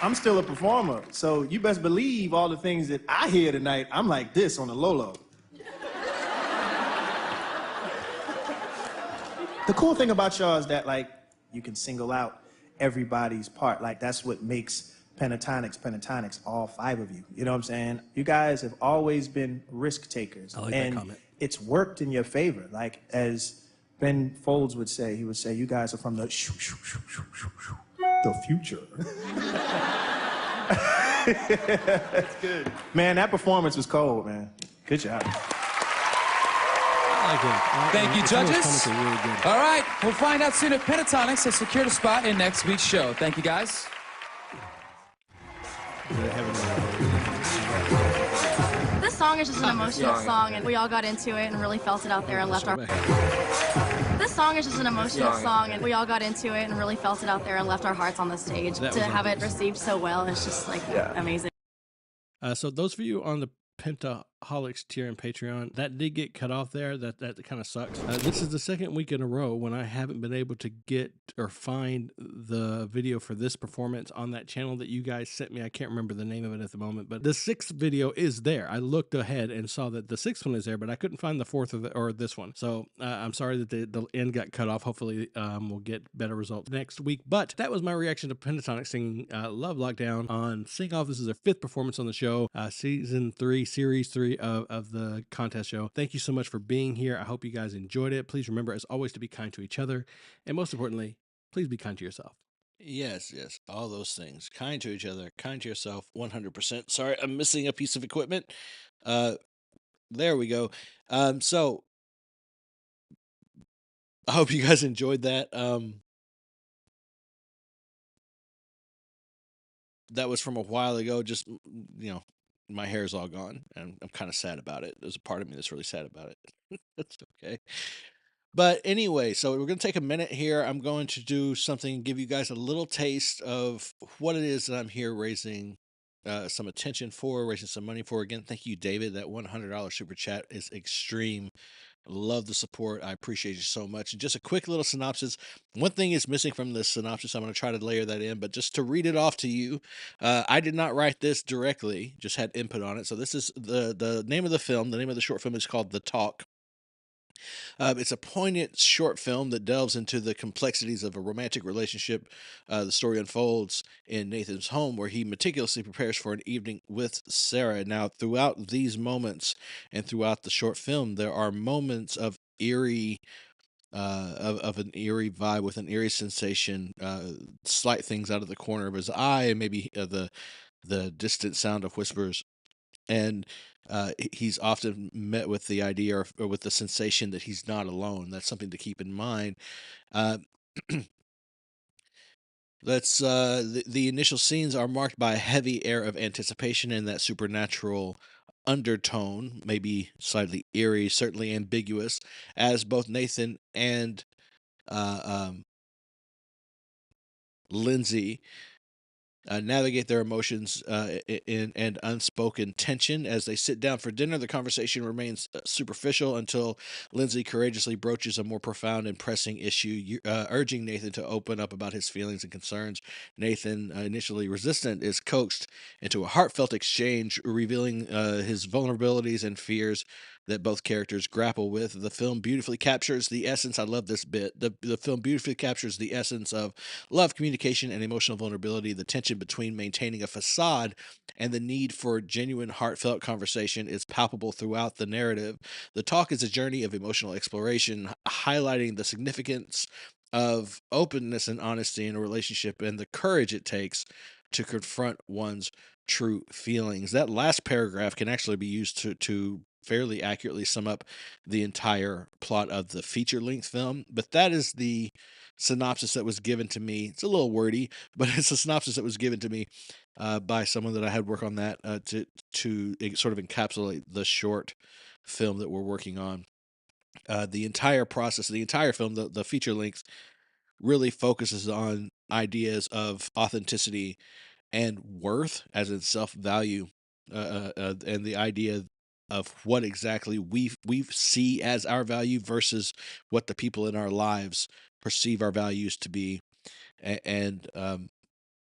S5: I'm still a performer, so you best believe all the things that I hear tonight, I'm like this on the low-low. The cool thing about y'all is that, like, you can single out everybody's part. Like, that's what makes Pentatonix, all 5 of you. You know what I'm saying? You guys have always been risk takers.
S13: I like
S5: and
S13: that comment.
S5: It's worked in your favor. Like, as Ben Folds would say, he would say, you guys are from the future. That's good. Man, that performance was cold, man. Good job.
S13: I like it.
S2: Thank you,
S13: Some of those
S2: judges.
S13: comments are really good.
S2: All right, we'll find out soon if Pentatonix has secured a spot in next week's show. Thank you, guys.
S7: This song is just an emotional song, and we all got into it and really felt it out there and left our... This song is just an emotional song, and we all got into it and really felt it out there and left our hearts on the stage.
S13: That
S7: To
S13: was
S7: have it
S13: awesome.
S7: received so well is just, like, amazing.
S13: So those of you on the Pentaholics tier and Patreon, that did get cut off there. That kind of sucks. This is the second week in a row when I haven't been able to get or find the video for this performance on that channel that you guys sent me. I can't remember the name of it at the moment, but the 6th video is there. I looked ahead and saw that the 6th one is there, but I couldn't find the 4th or this one. So I'm sorry that the end got cut off. Hopefully we'll get better results next week. But that was my reaction to Pentatonix singing Love Lockdown on Sing Off. This is their 5th performance on the show, season 3, series 3 of the contest show. Thank you so much for being here. I hope you guys enjoyed it. Please remember, as always, to be kind to each other. And most importantly, please be kind to yourself.
S1: Yes, yes, all those things. Kind to each other, kind to yourself, 100%. Sorry, I'm missing a piece of equipment. There we go. So I hope you guys enjoyed that. That was from a while ago. Just, you know, my hair is all gone, and I'm kind of sad about it. There's a part of me that's really sad about it. That's okay. But anyway, so we're going to take a minute here. I'm going to do something, give you guys a little taste of what it is that I'm here raising some attention for, raising some money for. Again, thank you, David. That $100 super chat is extreme. Love the support. I appreciate you so much. And just a quick little synopsis. One thing is missing from this synopsis. I'm going to try to layer that in, but just to read it off to you, I did not write this directly, just had input on it. So this is the name of the film. The name of the short film is called The Talk. It's a poignant short film that delves into the complexities of a romantic relationship. The story unfolds in Nathan's home, where he meticulously prepares for an evening with Sarah. Now, throughout these moments and throughout the short film, there are moments of eerie, of an eerie vibe with an eerie sensation, slight things out of the corner of his eye, and maybe the distant sound of whispers. And he's often met with the idea or with the sensation that he's not alone. That's something to keep in mind. The initial scenes are marked by a heavy air of anticipation and that supernatural undertone, maybe slightly eerie, certainly ambiguous, as both Nathan and Lindsay navigate their emotions and unspoken tension. As they sit down for dinner, the conversation remains superficial until Lindsay courageously broaches a more profound and pressing issue, urging Nathan to open up about his feelings and concerns. Nathan, initially resistant, is coaxed into a heartfelt exchange, revealing his vulnerabilities and fears that both characters grapple with. The film beautifully captures the essence. I love this bit. The film beautifully captures the essence of love, communication, and emotional vulnerability. The tension between maintaining a facade and the need for genuine, heartfelt conversation is palpable throughout the narrative. The Talk is a journey of emotional exploration, highlighting the significance of openness and honesty in a relationship and the courage it takes to confront one's true feelings. That last paragraph can actually be used to fairly accurately sum up the entire plot of the feature-length film, but that is the synopsis that was given to me. It's a little wordy, but it's a synopsis that was given to me by someone that I had work on that to sort of encapsulate the short film that we're working on. The entire process, the entire film, the feature length, really focuses on ideas of authenticity and worth, as in self-value, and the idea of what exactly we see as our value versus what the people in our lives perceive our values to be, and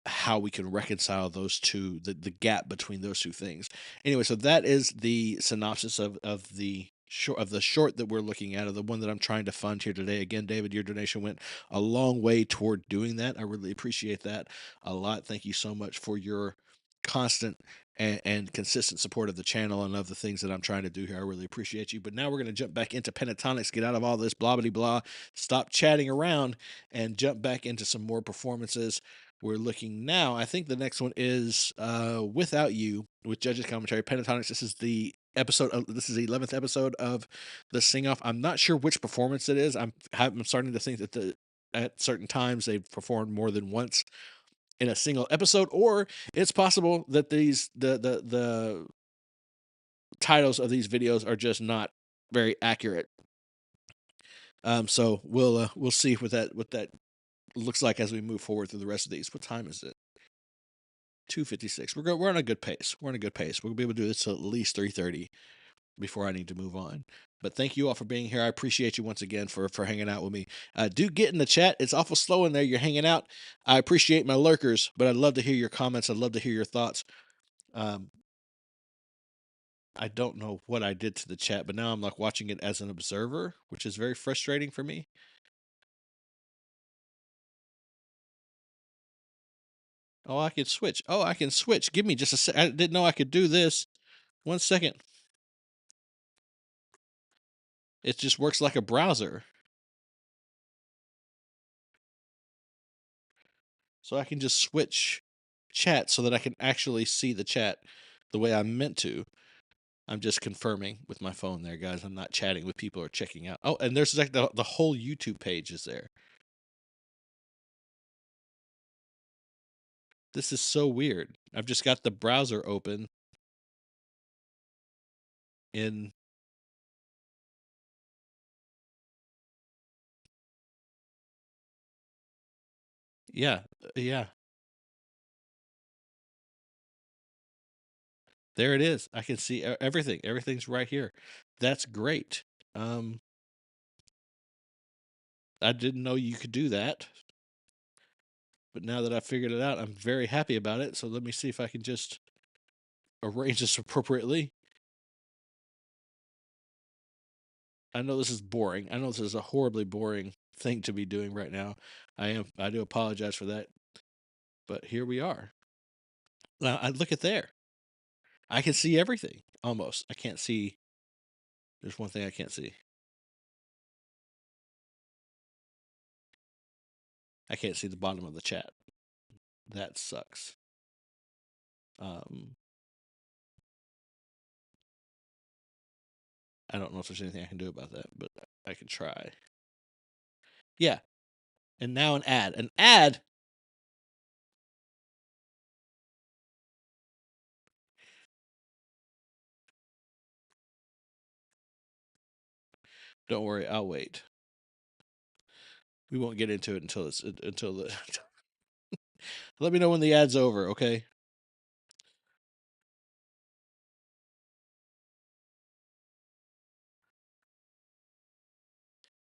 S1: how we can reconcile those two, the gap between those two things. Anyway, so that is the synopsis of the short that we're looking at, of the one that I'm trying to fund here today. Again, David, your donation went a long way toward doing that. I really appreciate that a lot. Thank you so much for your constant and consistent support of the channel and of the things that I'm trying to do here. I really appreciate you. But now we're going to jump back into Pentatonix, get out of all this blah blah blah, stop chatting around, and jump back into some more performances. We're looking now. I think the next one is Without You with Judges Commentary. Pentatonix. This is the episode. This is the 11th episode of the Sing Off. I'm not sure which performance it is. I'm starting to think that at certain times they've performed more than once in a single episode, or it's possible that the titles of these videos are just not very accurate. So we'll see what that looks like as we move forward through the rest of these. What time is it? 2:56. We're on a good pace. We're on a good pace. We'll be able to do this till at least 3:30 before I need to move on. But thank you all for being here. I appreciate you once again for hanging out with me. Do get in the chat. It's awful slow in there. You're hanging out. I appreciate my lurkers, but I'd love to hear your comments. I'd love to hear your thoughts. I don't know what I did to the chat, but now I'm like watching it as an observer, which is very frustrating for me. Oh, I can switch. Oh, I can switch. Give me just a sec. I didn't know I could do this. 1 second. It just works like a browser. So I can just switch chat so that I can actually see the chat the way I'm meant to. I'm just confirming with my phone there, guys. I'm not chatting with people or checking out. Oh, and there's like the whole YouTube page is there. This is so weird. I've just got the browser open in yeah. There it is. I can see everything. Everything's right here. That's great. I didn't know you could do that. But now that I figured it out, I'm very happy about it. So let me see if I can just arrange this appropriately. I know this is boring. I know this is a horribly boring thing to be doing right now. I do apologize for that. But here we are. Now, I look at there. I can see everything, almost. I can't see. There's one thing I can't see. I can't see the bottom of the chat. That sucks. I don't know if there's anything I can do about that, but I can try. Yeah. And now an ad. An ad? Don't worry, I'll wait. We won't get into it until the let me know when the ad's over, okay?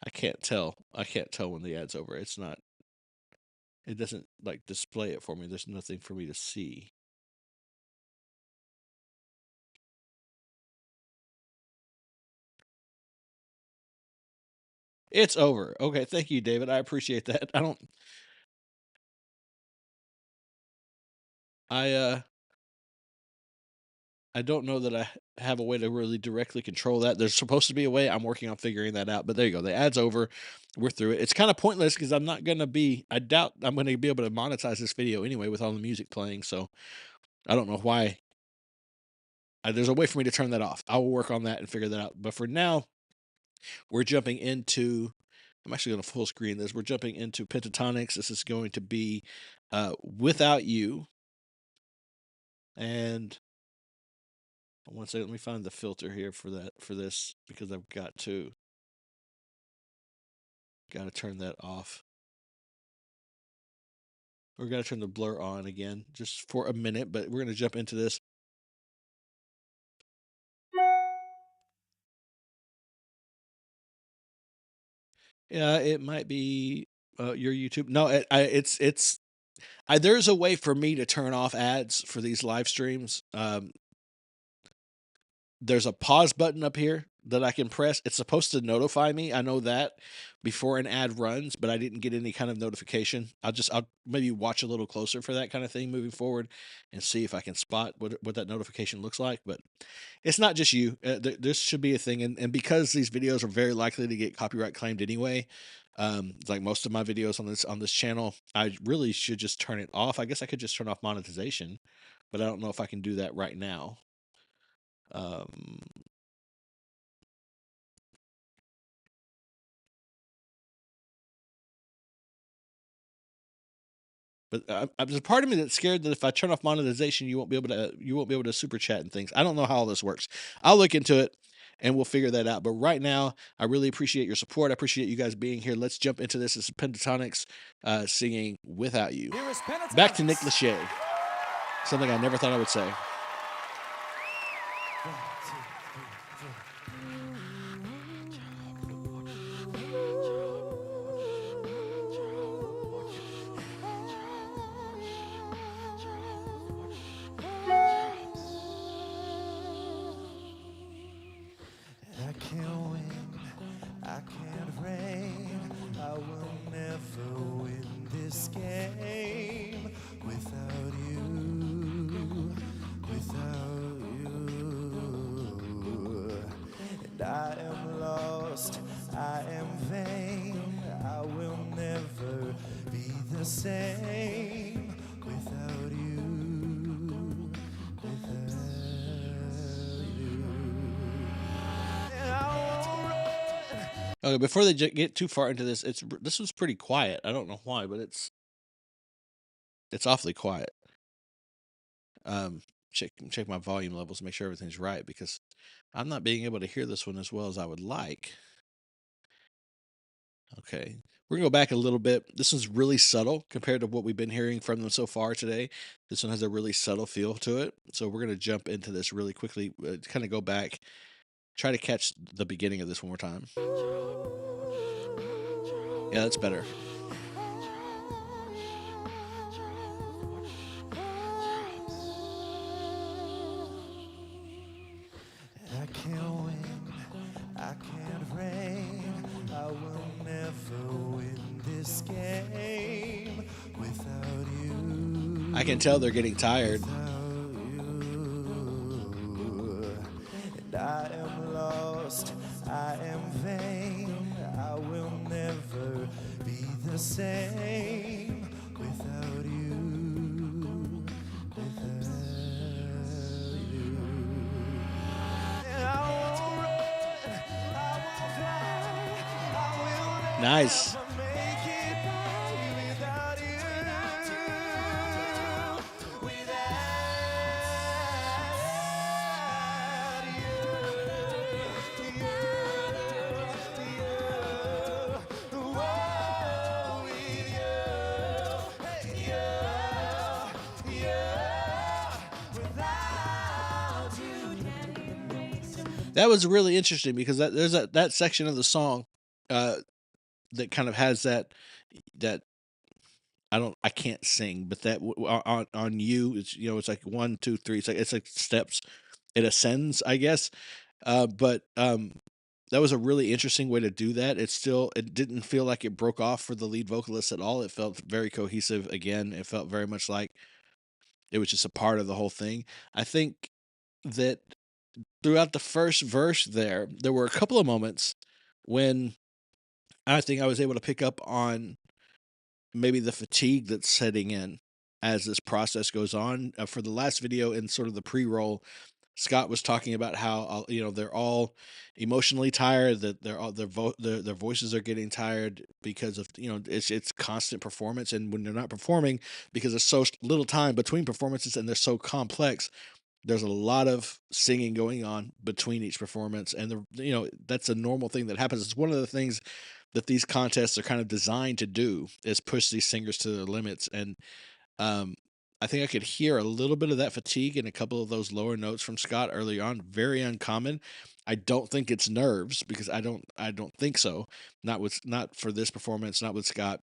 S1: I can't tell. I can't tell when the ad's over. It doesn't like display it for me. There's nothing for me to see. It's over. Okay, thank you, David. I appreciate that. I don't know that I have a way to really directly control that. There's supposed to be a way. I'm working on figuring that out. But there you go. The ad's over. We're through it. It's kind of pointless because I doubt I'm going to be able to monetize this video anyway with all the music playing. So I don't know why. There's a way for me to turn that off. I will work on that and figure that out. But for now, we're jumping into I'm actually going to full screen this. We're jumping into Pentatonix. This is going to be Without You. And one second, let me find the filter here for this, because I've got to turn that off. We're going to turn the blur on again just for a minute, but we're going to jump into this. Yeah, it might be your YouTube. No, there's a way for me to turn off ads for these live streams. There's a pause button up here that I can press. It's supposed to notify me. I know that before an ad runs, but I didn't get any kind of notification. I'll maybe watch a little closer for that kind of thing moving forward and see if I can spot what that notification looks like. But it's not just you. This should be a thing. And because these videos are very likely to get copyright claimed anyway, like most of my videos on this channel, I really should just turn it off. I guess I could just turn off monetization, but I don't know if I can do that right now. But there's a part of me that's scared that if I turn off monetization, you won't be able to super chat and things. I don't know how all this works. I'll look into it and we'll figure that out. But right now, I really appreciate your support. I appreciate you guys being here. Let's jump into this. This is Pentatonix singing Without You. Back to Nick Lachey. Something I never thought I would say.
S4: I can't reign. I will never win this game without you, without you. And I am lost, I am vain. I will never be the same without you, without you.
S1: Okay, before they get too far into this, this was pretty quiet. I don't know why, but it's awfully quiet. Check my volume levels, make sure everything's right, because I'm not being able to hear this one as well as I would like. Okay, we're gonna go back a little bit. This one's really subtle compared to what we've been hearing from them so far today. This one has a really subtle feel to it. So we're gonna jump into this really quickly, kind of go back, try to catch the beginning of this one more time. Yeah, that's better.
S4: I can't win, I can't reign. I will never win this game without you.
S1: I can tell they're getting tired.
S4: And I am lost, I am vain. I will never be the same without you, without you. And I won't run, I won't fly, I will
S1: Nice.
S4: never make it by without you,
S1: That was really interesting because there's that section of the song that kind of has that I can't sing, but that on you, it's it's like 1, 2, 3. It's like steps. It ascends, I guess. But that was a really interesting way to do that. It didn't feel like it broke off for the lead vocalist at all. It felt very cohesive. Again, it felt very much like it was just a part of the whole thing. I think that throughout the first verse there were a couple of moments when I think I was able to pick up on maybe the fatigue that's setting in as this process goes on. For the last video in sort of the pre-roll, Scott was talking about how they're all emotionally tired, that their voices are getting tired because of it's constant performance, and when they're not performing because there's so little time between performances and they're so complex, there's a lot of singing going on between each performance, and that's a normal thing that happens. It's one of the things that these contests are kind of designed to do, is push these singers to their limits. And um, I think I could hear a little bit of that fatigue in a couple of those lower notes from Scott early on. Very uncommon. I don't think it's nerves, because I don't think so. Not for this performance, not with Scott.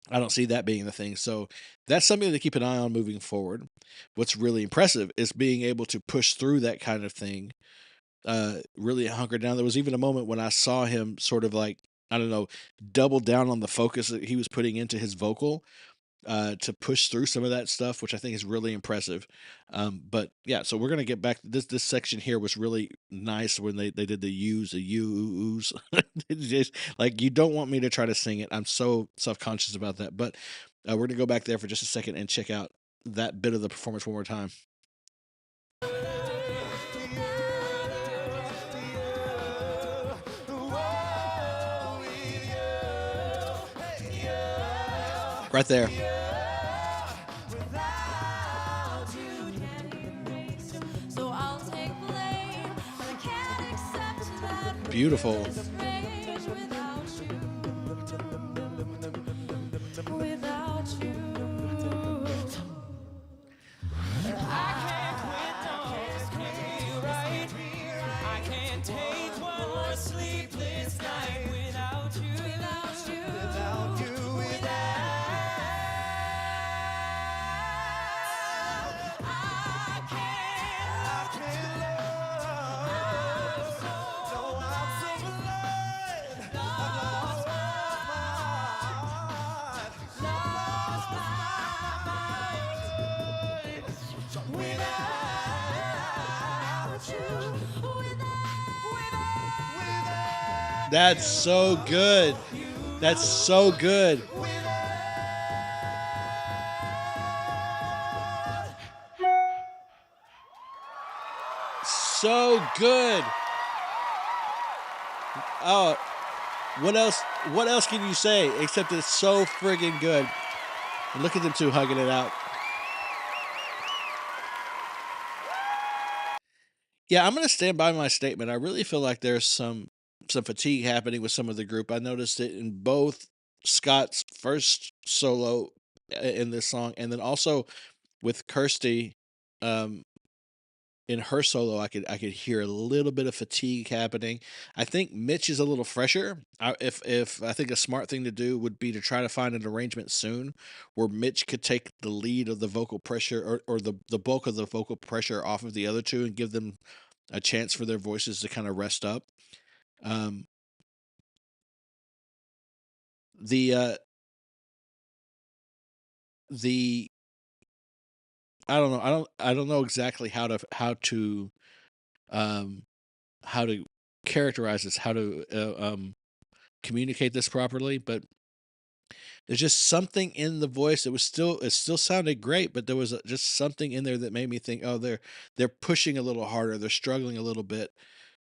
S1: I don't see that being the thing. So that's something to keep an eye on moving forward. What's really impressive is being able to push through that kind of thing, really hunker down. There was even a moment when I saw him sort of like, I don't know, double down on the focus that he was putting into his vocal, to push through some of that stuff, which I think is really impressive. But yeah, so we're gonna get back. This section here was really nice when they did the U's, the U's. It's just like, you don't want me to try to sing it. I'm so self conscious about that. But we're gonna go back there for just a second and check out that bit of the performance one more time. Right there. Beautiful. That's so good. That's so good. So good. Oh, what else can you say except it's so friggin' good? And look at them two hugging it out. Yeah, I'm gonna stand by my statement. I really feel like there's some fatigue happening with some of the group. I noticed it in both Scott's first solo in this song, and then also with Kirsty, um, in her solo. I could hear a little bit of fatigue happening. I think Mitch is a little fresher. If I think a smart thing to do would be to try to find an arrangement soon where Mitch could take the lead of the vocal pressure, or the bulk of the vocal pressure off of the other two, and give them a chance for their voices to kind of rest up. Um, the uh, the I don't know. I don't know exactly um how to characterize this, how to communicate this properly, but there's just something in the voice. It still sounded great, but there was just something in there that made me think, oh, they're pushing a little harder, they're struggling a little bit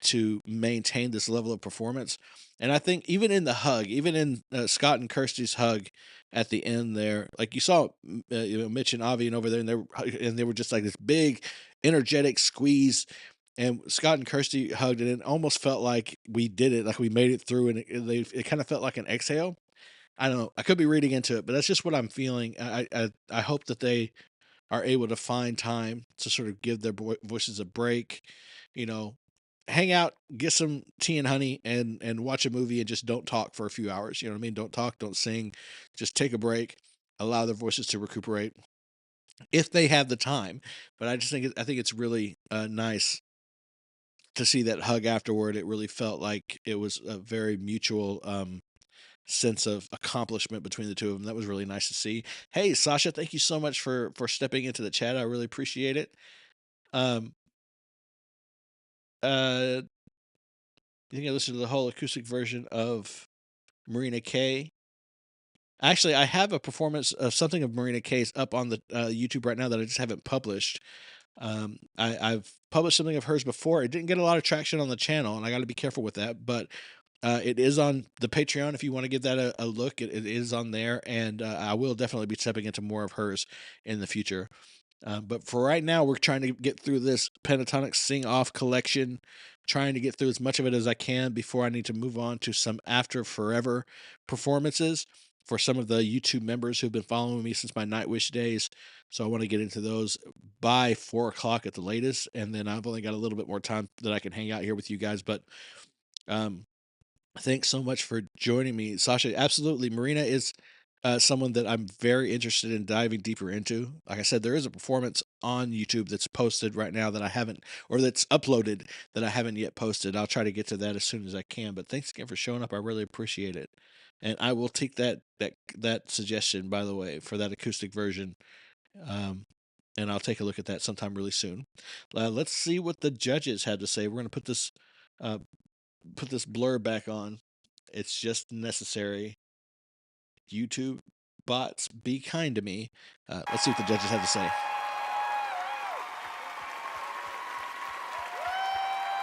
S1: to maintain this level of performance. And I think even in the hug, even in Scott and Kirsty's hug at the end there, like you saw, Mitch and Avi and over there, and they were just like this big, energetic squeeze. And Scott and Kirsty hugged, and it almost felt like we did it, like we made it through, and it kind of felt like an exhale. I don't know. I could be reading into it, but that's just what I'm feeling. I hope that they are able to find time to sort of give their voices a break, you know, hang out, get some tea and honey, and watch a movie, and just don't talk for a few hours. You know what I mean? Don't talk, don't sing, just take a break, allow their voices to recuperate if they have the time. But I think it's really nice to see that hug afterward. It really felt like it was a very mutual sense of accomplishment between the two of them. That was really nice to see. Hey, Sasha, thank you so much for stepping into the chat. I really appreciate it. Um, you think I listened to the whole acoustic version of Marina K? Actually, I have a performance of something of Marina K's up on the YouTube right now that I just haven't published. I've published something of hers before. It didn't get a lot of traction on the channel, and I got to be careful with that. But it is on the Patreon if you want to give that a look. It is on there, and I will definitely be stepping into more of hers in the future. But for right now, we're trying to get through this Pentatonix Sing Off collection, trying to get through as much of it as I can before I need to move on to some After Forever performances for some of the YouTube members who've been following me since my Nightwish days. So I want to get into those by 4 o'clock at the latest. And then I've only got a little bit more time that I can hang out here with you guys. But thanks so much for joining me, Sasha. Absolutely. Marina is someone that I'm very interested in diving deeper into. Like I said, there is a performance on YouTube that's posted right now that I haven't, or that's uploaded that I haven't yet posted. I'll try to get to that as soon as I can. But thanks again for showing up. I really appreciate it. And I will take that suggestion, by the way, for that acoustic version. And I'll take a look at that sometime really soon. Let's see what the judges had to say. We're going to put this blur back on. It's just necessary. YouTube bots, be kind to me. Let's see what the judges have to say.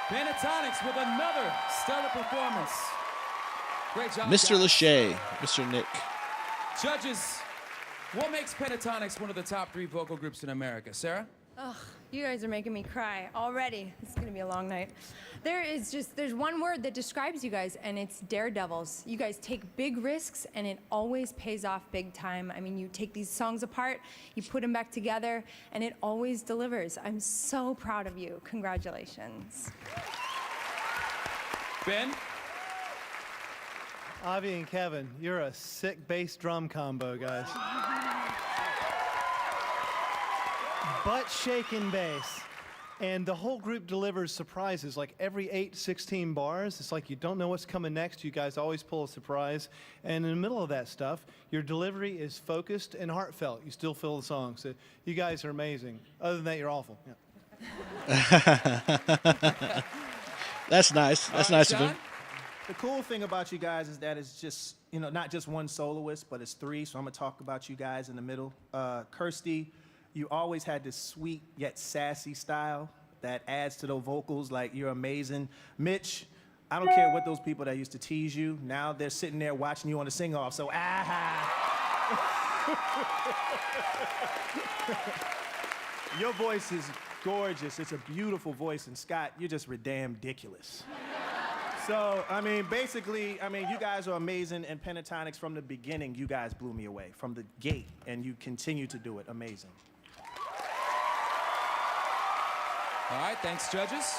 S2: Pentatonix with another stellar performance. Great job,
S1: Mr.
S2: guys.
S1: Lachey, Mr. Nick.
S2: Judges, what makes Pentatonix one of the top 3 vocal groups in America? Sarah?
S9: Ugh, you guys are making me cry already. This is gonna be a long night. There's one word that describes you guys, and it's daredevils. You guys take big risks, and it always pays off big time. I mean, you take these songs apart, you put them back together, and it always delivers. I'm so proud of you. Congratulations.
S2: Ben?
S8: Avi and Kevin, you're a sick bass drum combo, guys. Butt shaking bass. And the whole group delivers surprises. Like every 8-16 bars, it's like you don't know what's coming next. You guys always pull a surprise. And in the middle of that stuff, your delivery is focused and heartfelt. You still feel the song. So you guys are amazing. Other than that, you're awful. Yeah.
S1: That's nice. That's nice of him.
S5: The cool thing about you guys is that it's just, not just one soloist, but it's 3. So I'm going to talk about you guys in the middle. Kirsty, you always had this sweet yet sassy style that adds to those vocals. Like, you're amazing. Mitch, I don't care what those people that used to tease you, now they're sitting there watching you on the sing-off, so Your voice is gorgeous. It's a beautiful voice. And Scott, you're just ridiculous. So, basically, you guys are amazing, and Pentatonix, from the beginning, you guys blew me away. From the gate, and you continue to do it. Amazing.
S2: All right, thanks, judges.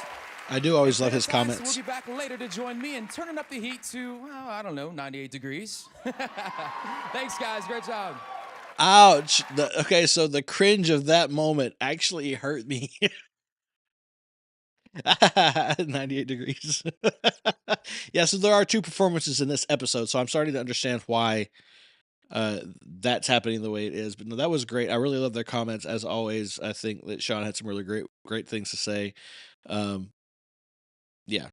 S1: I do always love his
S2: Pentatonix
S1: comments.
S2: will be back later to join me in turning up the heat to, well, I don't know, 98 degrees. Thanks, guys. Great job.
S1: Ouch. Okay, so the cringe of that moment actually hurt me. 98 degrees. Yeah, so there are 2 performances in this episode, so I'm starting to understand why that's happening the way it is. But no, that was great. I really love their comments as always. I think that Sean had some really great things to say. Yeah.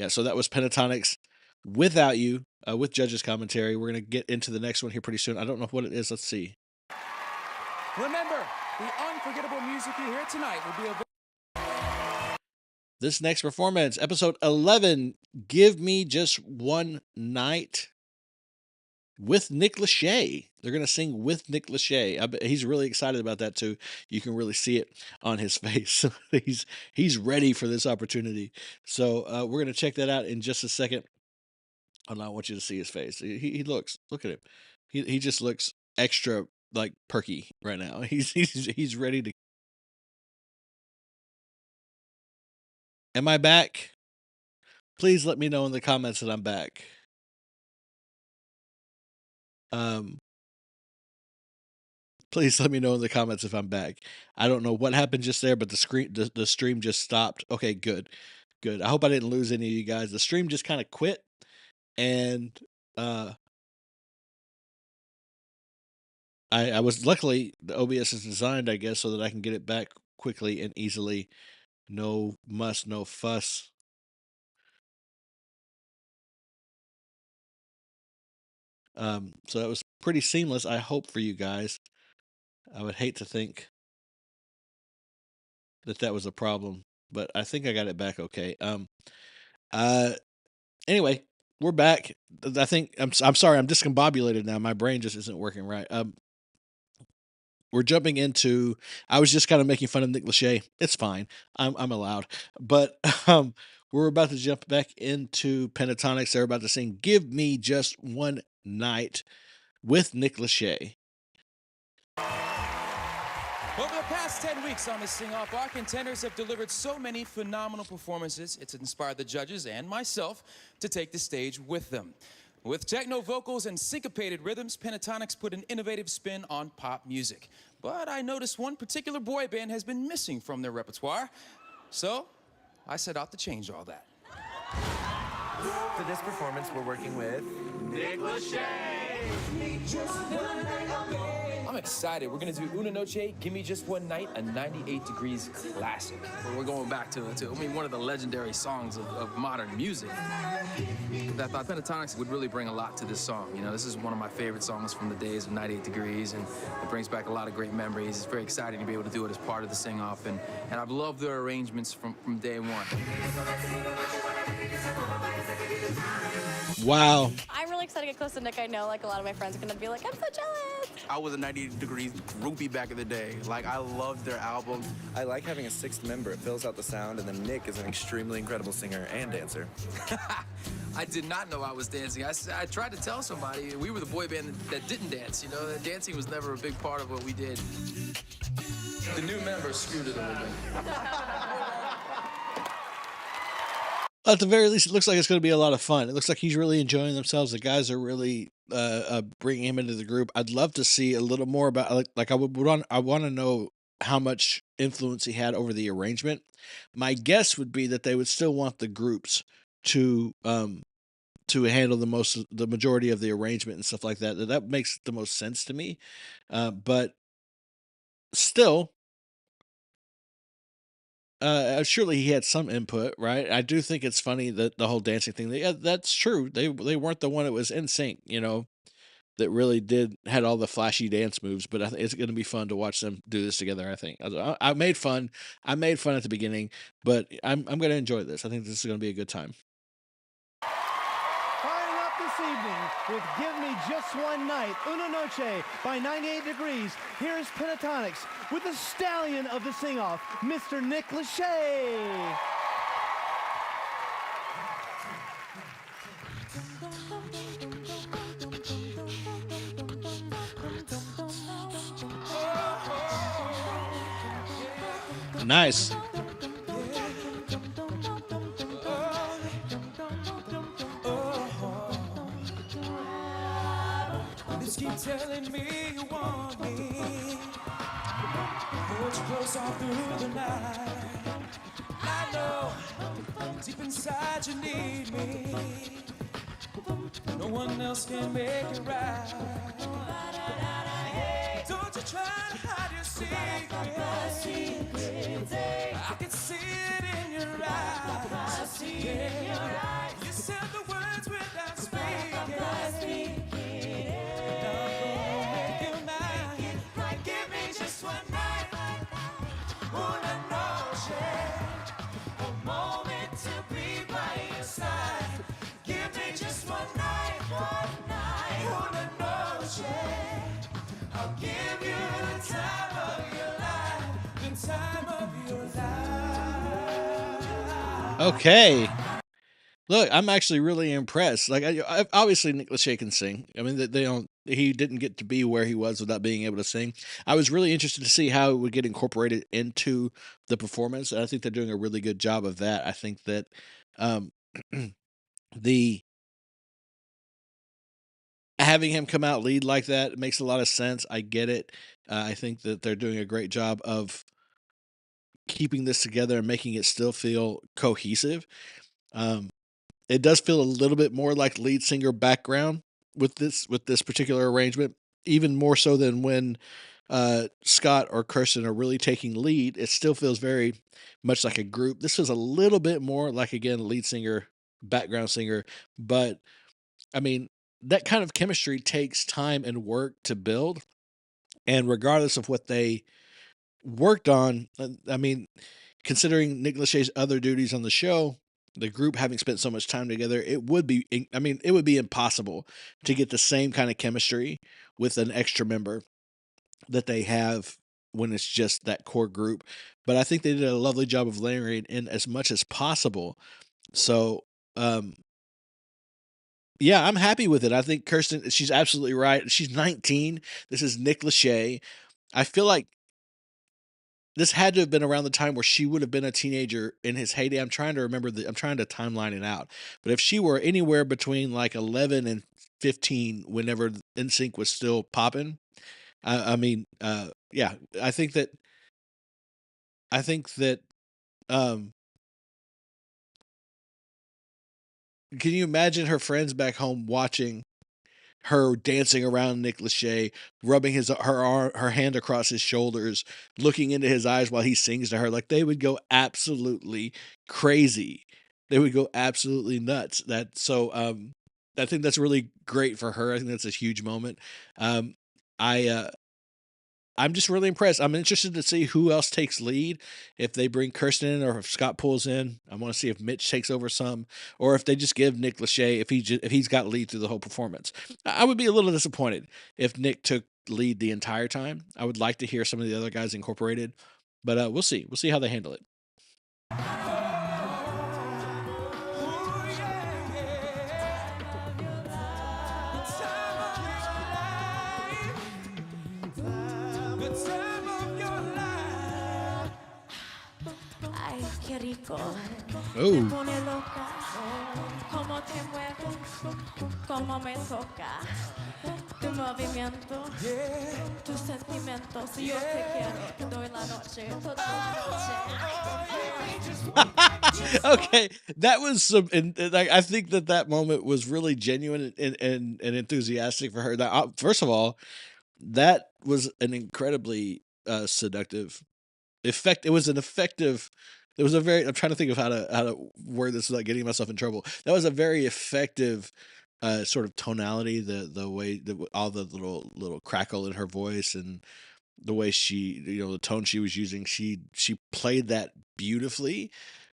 S1: So that was Pentatonix Without You with judges commentary. We're gonna get into the next one here pretty soon. I don't know what it is. Let's see.
S2: Remember, the unforgettable music you hear tonight will be available.
S1: This next performance, episode 11, Give Me Just One Night with Nick Lachey. They're going to sing with Nick Lachey. I bet he's really excited about that too. You can really see it on his face. He's ready for this opportunity. So we're going to check that out in just a second. I want you to see his face. He looks, look at him. He just looks extra like perky right now. He's ready to. Am I back? Please let me know in the comments that I'm back. Please let me know in the comments if I'm back. I don't know what happened just there, but the stream just stopped. Okay, good. I hope I didn't lose any of you guys. The stream just kind of quit, and I was luckily the OBS is designed, I guess, so that I can get it back quickly and easily. No muss, no fuss. So that was pretty seamless, I hope, for you guys. I would hate to think that was a problem, but I think I got it back okay. Uh, anyway, we're back. I think I'm sorry, I'm discombobulated now. My brain just isn't working right. We're jumping into. I was just kind of making fun of Nick Lachey. It's fine. I'm allowed. But we're about to jump back into Pentatonix. They're about to sing "Give Me Just One Night" with Nick Lachey.
S2: Over the past 10 weeks on the Sing-Off, our contenders have delivered so many phenomenal performances, it's inspired the judges and myself to take the stage with them. With techno vocals and syncopated rhythms, Pentatonix put an innovative spin on pop music. But I noticed one particular boy band has been missing from their repertoire, so I set out to change all that.
S3: For this performance, we're working with
S2: Nick Lachey. I'm excited. We're gonna do Una Noche, Give Me Just One Night, a 98 Degrees classic.
S11: We're going back to one of the legendary songs of modern music. I thought Pentatonix would really bring a lot to this song. You know, this is one of my favorite songs from the days of 98 Degrees, and it brings back a lot of great memories. It's very exciting to be able to do it as part of the sing-off, and I've loved their arrangements from day one.
S1: Wow.
S7: I'm really excited to get close to Nick. I know, like, a lot of my friends are gonna be like, I'm so jealous.
S11: I was a 98 Degrees groupie back in the day. Like, I loved their album.
S3: I like having a sixth member. It fills out the sound, and then Nick is an extremely incredible singer and dancer.
S11: I did not know I was dancing. I tried to tell somebody we were the boy band that didn't dance. You know, dancing was never a big part of what we did. The new members screwed it a little bit.
S1: At the very least, it looks like it's going to be a lot of fun. It looks like he's really enjoying themselves. The guys are really bringing him into the group. I'd love to see a little more about, I want to know how much influence he had over the arrangement. My guess would be that they would still want the groups to handle the majority of the arrangement and stuff like that. That makes the most sense to me. But still, surely he had some input, right? I do think it's funny that the whole dancing thing. Yeah, that's true. They weren't the one that was in sync, that really had all the flashy dance moves. But I think it's going to be fun to watch them do this together. I think I made fun. I made fun at the beginning, but I'm going to enjoy this. I think this is going to be a good time.
S8: Firing up this evening with Give Me Just One Night, Una Noche by 98 Degrees. Here's Pentatonix with the stallion of the sing-off, Mr. Nick Lachey.
S1: Nice.
S2: Keep telling me you want me. Hold you close all through the night. I know deep inside you need me. No one else can make it right. Don't you try to hide your secret. I can see it in your eyes. You said the words without speaking. I'll give you the time of your life, the time of your life.
S1: Okay. Look, I'm actually really impressed. Like, obviously Nick Lachey can sing. I mean, he didn't get to be where he was without being able to sing. I was really interested to see how it would get incorporated into the performance. And I think they're doing a really good job of that. I think that having him come out lead like that, it makes a lot of sense. I get it. I think that they're doing a great job of keeping this together and making it still feel cohesive. It does feel a little bit more like lead singer background with this particular arrangement, even more so than when Scott or Kirsten are really taking lead. It still feels very much like a group. This is a little bit more like, again, lead singer, background singer, but I mean, that kind of chemistry takes time and work to build. And regardless of what they worked on. I mean, considering Nick Lachey's other duties on the show, the group having spent so much time together, it would be, I mean, it would be impossible to get the same kind of chemistry with an extra member that they have when it's just that core group. But I think they did a lovely job of layering in as much as possible. So, yeah, I'm happy with it. I think Kirsten, she's absolutely right. She's 19. This is Nick Lachey. I feel like this had to have been around the time where she would have been a teenager in his heyday. I'm trying to remember I'm trying to timeline it out. But if she were anywhere between like 11 and 15, whenever NSYNC was still popping, I mean, yeah, I think that, um, can you imagine her friends back home watching her dancing around Nick Lachey, rubbing her hand across his shoulders, looking into his eyes while he sings to her? Like, they would go absolutely crazy. They would go absolutely nuts. I think that's really great for her. I think that's a huge moment. I I'm just really impressed. I'm interested to see who else takes lead. If they bring Kirsten in, or if Scott pulls in. I want to see if Mitch takes over some, or if they just give Nick Lachey, if he's got lead through the whole performance. I would be a little disappointed if Nick took lead the entire time. I would like to hear some of the other guys incorporated, but we'll see. We'll see how they handle it.
S15: Qué rico.
S1: Oh.
S15: Me pone loca. Cómo te mueves, cómo me toca. Tu movimiento, tus sentimientos. Yo te quiero, te doy la noche, toda la noche.
S1: Okay, that was some, and I think that moment was really genuine and enthusiastic for her. Now, first of all, that was an incredibly seductive effect. It was an effective. It was a very. I'm trying to think of how to word this without getting myself in trouble. That was a very effective sort of tonality. The way all the little crackle in her voice, and the way she, the tone she was using. She played that beautifully.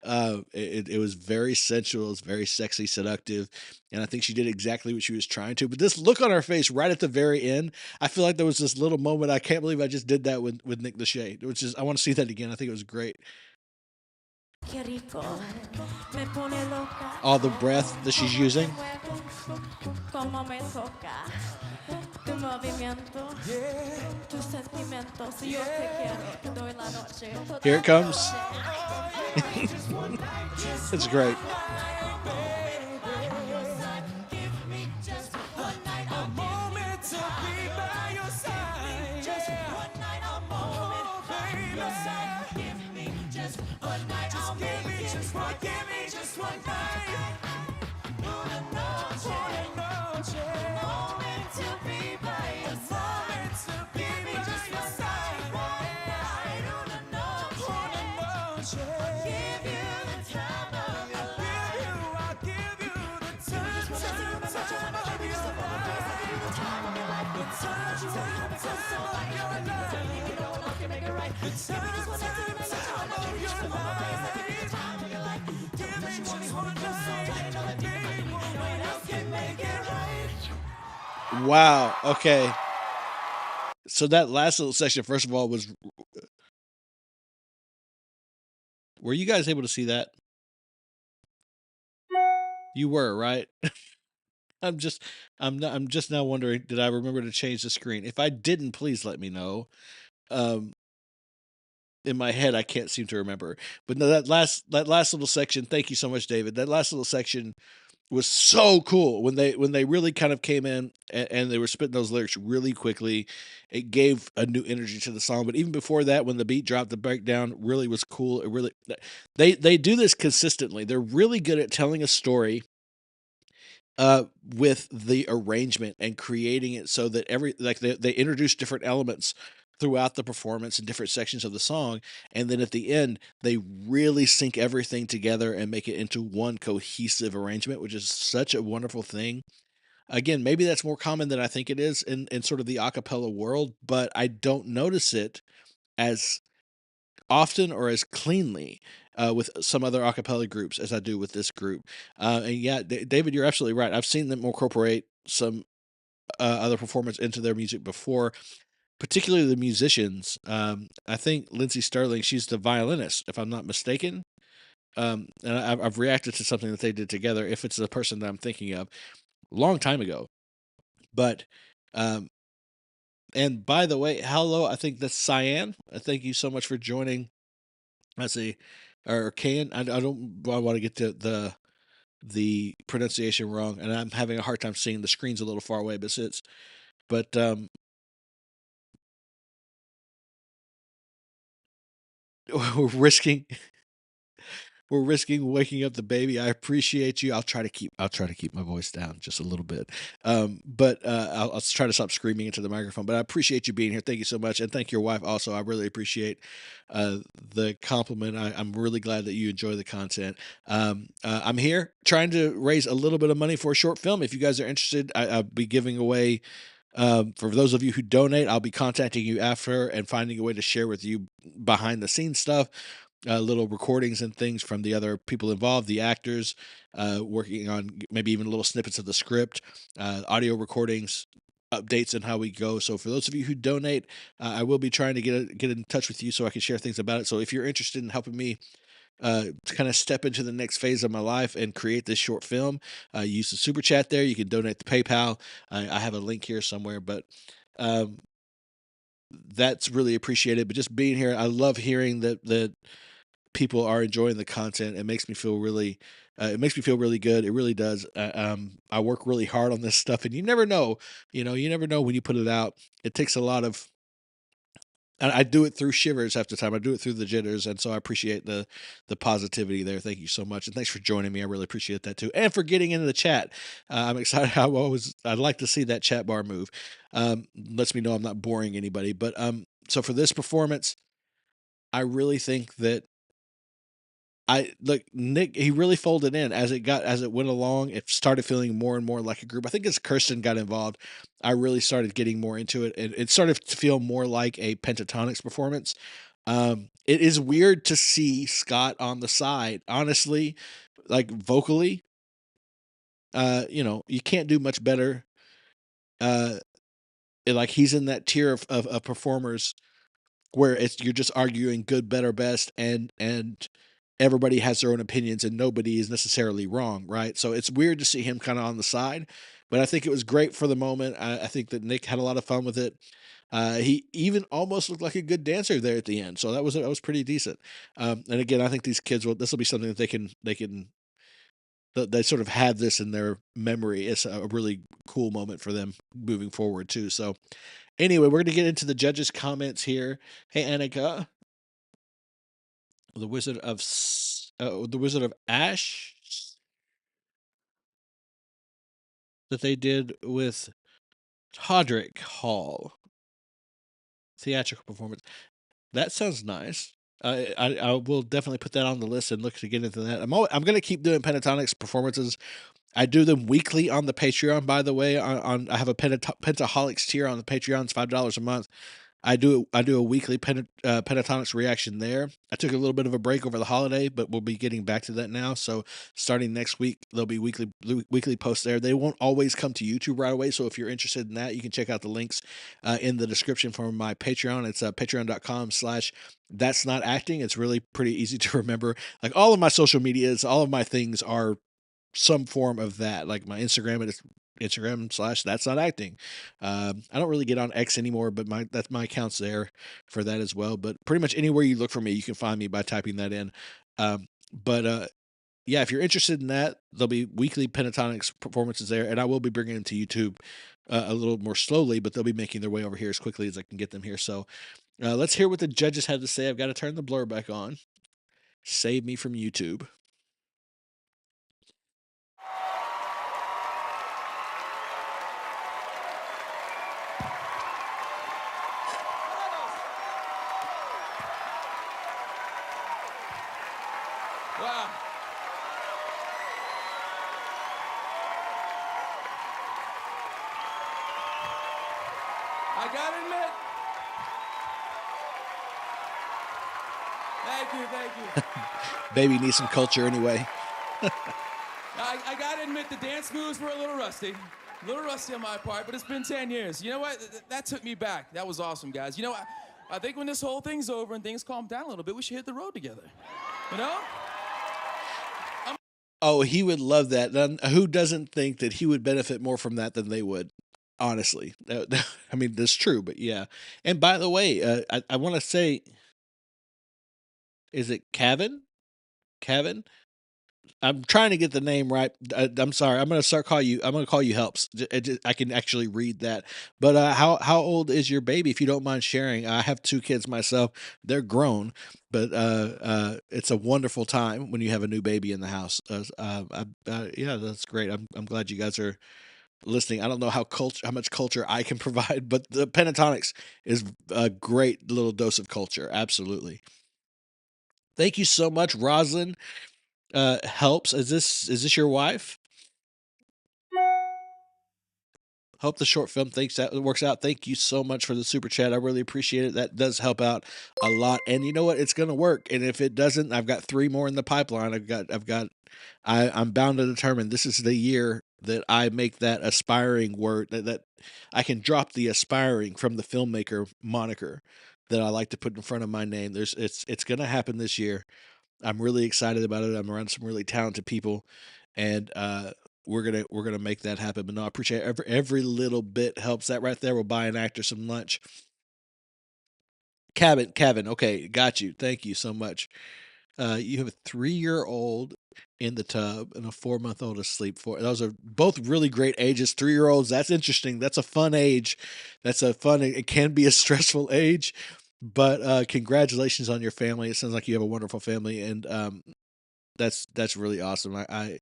S1: It was very sensual. It was very sexy, seductive, and I think she did exactly what she was trying to. But this look on her face right at the very end, I feel like there was this little moment. I can't believe I just did that with Nick Lachey. Which is, I want to see that again. I think it was great.
S15: Qué rico. Me pone loca.
S1: All the breath that she's using.
S15: Cómo me toca. Tu movimiento, tus sentimientos. Yo te quiero, te doy la noche.
S1: Here it comes. It's great. Wow. Okay. So that last little section, first of all, was. Were you guys able to see that? You were, right? I'm just now wondering, did I remember to change the screen? If I didn't, please let me know. In my head, I can't seem to remember. But no, that last little section, thank you so much, David. That last little section was so cool when they really kind of came in and they were spitting those lyrics really quickly. It gave a new energy to the song. But even before that, when the beat dropped, the breakdown really was cool. It really, they do this consistently. They're really good at telling a story with the arrangement and creating it so that they introduce different elements throughout the performance in different sections of the song, and then at the end they really sync everything together and make it into one cohesive arrangement, which is such a wonderful thing. Again, maybe that's more common than I think it is in sort of the a cappella world, but I don't notice it as often or as cleanly with some other a cappella groups as I do with this group. And yeah, David, you're absolutely right. I've seen them incorporate some other performance into their music before, particularly the musicians. I think Lindsay Sterling, she's the violinist, if I'm not mistaken. And I've reacted to something that they did together, if it's the person that I'm thinking of, a long time ago. But, um, and by the way, hello, I think that's Cyan. Thank you so much for joining. Let's see, or Can. I don't want to get the pronunciation wrong, and I'm having a hard time seeing the screen's a little far away, but we're risking we're risking waking up the baby. I appreciate you. I'll try to keep my voice down just a little bit. But I'll try to stop screaming into the microphone. But I appreciate you being here. Thank you so much, and thank your wife also. I really appreciate the compliment. I'm really glad that you enjoy the content. I'm here trying to raise a little bit of money for a short film. If you guys are interested, I'll be giving away. For those of you who donate, I'll be contacting you after and finding a way to share with you behind the scenes stuff, little recordings and things from the other people involved, the actors, working on maybe even little snippets of the script, audio recordings, updates on how we go. So for those of you who donate, I will be trying to get in touch with you so I can share things about it. So if you're interested in helping me to kind of step into the next phase of my life and create this short film, use the super chat there. You can donate the PayPal. I have a link here somewhere, but um, that's really appreciated. But just being here, I love hearing that people are enjoying the content. It makes me feel really, it makes me feel really good. It really does. I work really hard on this stuff, and you never know, you never know when you put it out. It takes a lot of, and I do it through shivers half the time. I do it through the jitters, and so I appreciate the positivity there. Thank you so much, and thanks for joining me. I really appreciate that too, and for getting into the chat. I'm excited. I'd like to see that chat bar move. Lets me know I'm not boring anybody. But so for this performance, I really think that I look Nick. He really folded in as it went along. It started feeling more and more like a group. I think as Kirsten got involved, I really started getting more into it, and it started to feel more like a Pentatonix performance. It is weird to see Scott on the side, honestly, like vocally. You can't do much better. Uh, like he's in that tier of performers where you're just arguing good, better, best, and everybody has their own opinions and nobody is necessarily wrong, right? So it's weird to see him kind of on the side, but I think it was great for the moment. I think that Nick had a lot of fun with it. He even almost looked like a good dancer there at the end, so that was pretty decent. And again, I think these kids this will be something that they sort of have this in their memory. It's a really cool moment for them moving forward too. So anyway, we're gonna get into the judges' comments here. Hey, Annika, the Wizard of Ash that they did with Todrick Hall theatrical performance. That sounds nice. I will definitely put that on the list and look to get into that. I'm going to keep doing Pentatonix performances. I do them weekly on the Patreon, by the way. I have a Pentaholics tier on the Patreon. It's $5 a month. I do a weekly Pentatonix reaction there. I took a little bit of a break over the holiday, but we'll be getting back to that now. So starting next week, there'll be weekly posts there. They won't always come to YouTube right away. So if you're interested in that, you can check out the links in the description for my Patreon. It's patreon.com/that's not acting. It's really pretty easy to remember. Like all of my social medias, all of my things are some form of that. Like my Instagram, it's Instagram/that's not acting. I don't really get on X anymore, but my account's there for that as well. But pretty much anywhere you look for me, you can find me by typing that in. But yeah, if you're interested in that, there'll be weekly Pentatonix performances there, and I will be bringing them to YouTube a little more slowly, but they'll be making their way over here as quickly as I can get them here. So let's hear what the judges had to say. I've got to turn the blur back on. Save me from YouTube.
S2: Wow. I gotta admit, Thank you, thank you.
S1: Baby needs some culture anyway.
S2: I gotta admit, the dance moves were a little rusty. A little rusty on my part, but it's been 10 years. You know what? That took me back. That was awesome, guys. You know, I think when this whole thing's over and things calm down a little bit, we should hit the road together. You know?
S1: Oh, he would love that. Who doesn't think that he would benefit more from that than they would? Honestly. I mean, that's true, but yeah. And by the way, I want to say, is it Kevin? Kevin? I'm trying to get the name right. I'm sorry. I'm going to call you Helps. I can actually read that. But how old is your baby, if you don't mind sharing? I have 2 kids myself. They're grown, but it's a wonderful time when you have a new baby in the house. Yeah, that's great. I'm glad you guys are listening. I don't know how much culture I can provide, but the Pentatonix is a great little dose of culture. Absolutely. Thank you so much, Roslyn. Helps. Is this your wife? Hope the short film works out. Thank you so much for the super chat. I really appreciate it. That does help out a lot. And you know what? It's gonna work. And if it doesn't, I've got 3 more in the pipeline. I'm bound to determine this is the year that I make that aspiring word, that I can drop the aspiring from the filmmaker moniker that I like to put in front of my name. It's gonna happen this year. I'm really excited about it. I'm around some really talented people, and we're gonna make that happen. But no, I appreciate every little bit helps. That right there will buy an actor some lunch. Kevin, okay, got you. Thank you so much. You have a 3-year-old in the tub and a 4-month-old asleep. Those are both really great ages. 3-year-olds, that's interesting. That's a fun age. It can be a stressful age, but congratulations on your family. It sounds like you have a wonderful family, and that's really awesome. I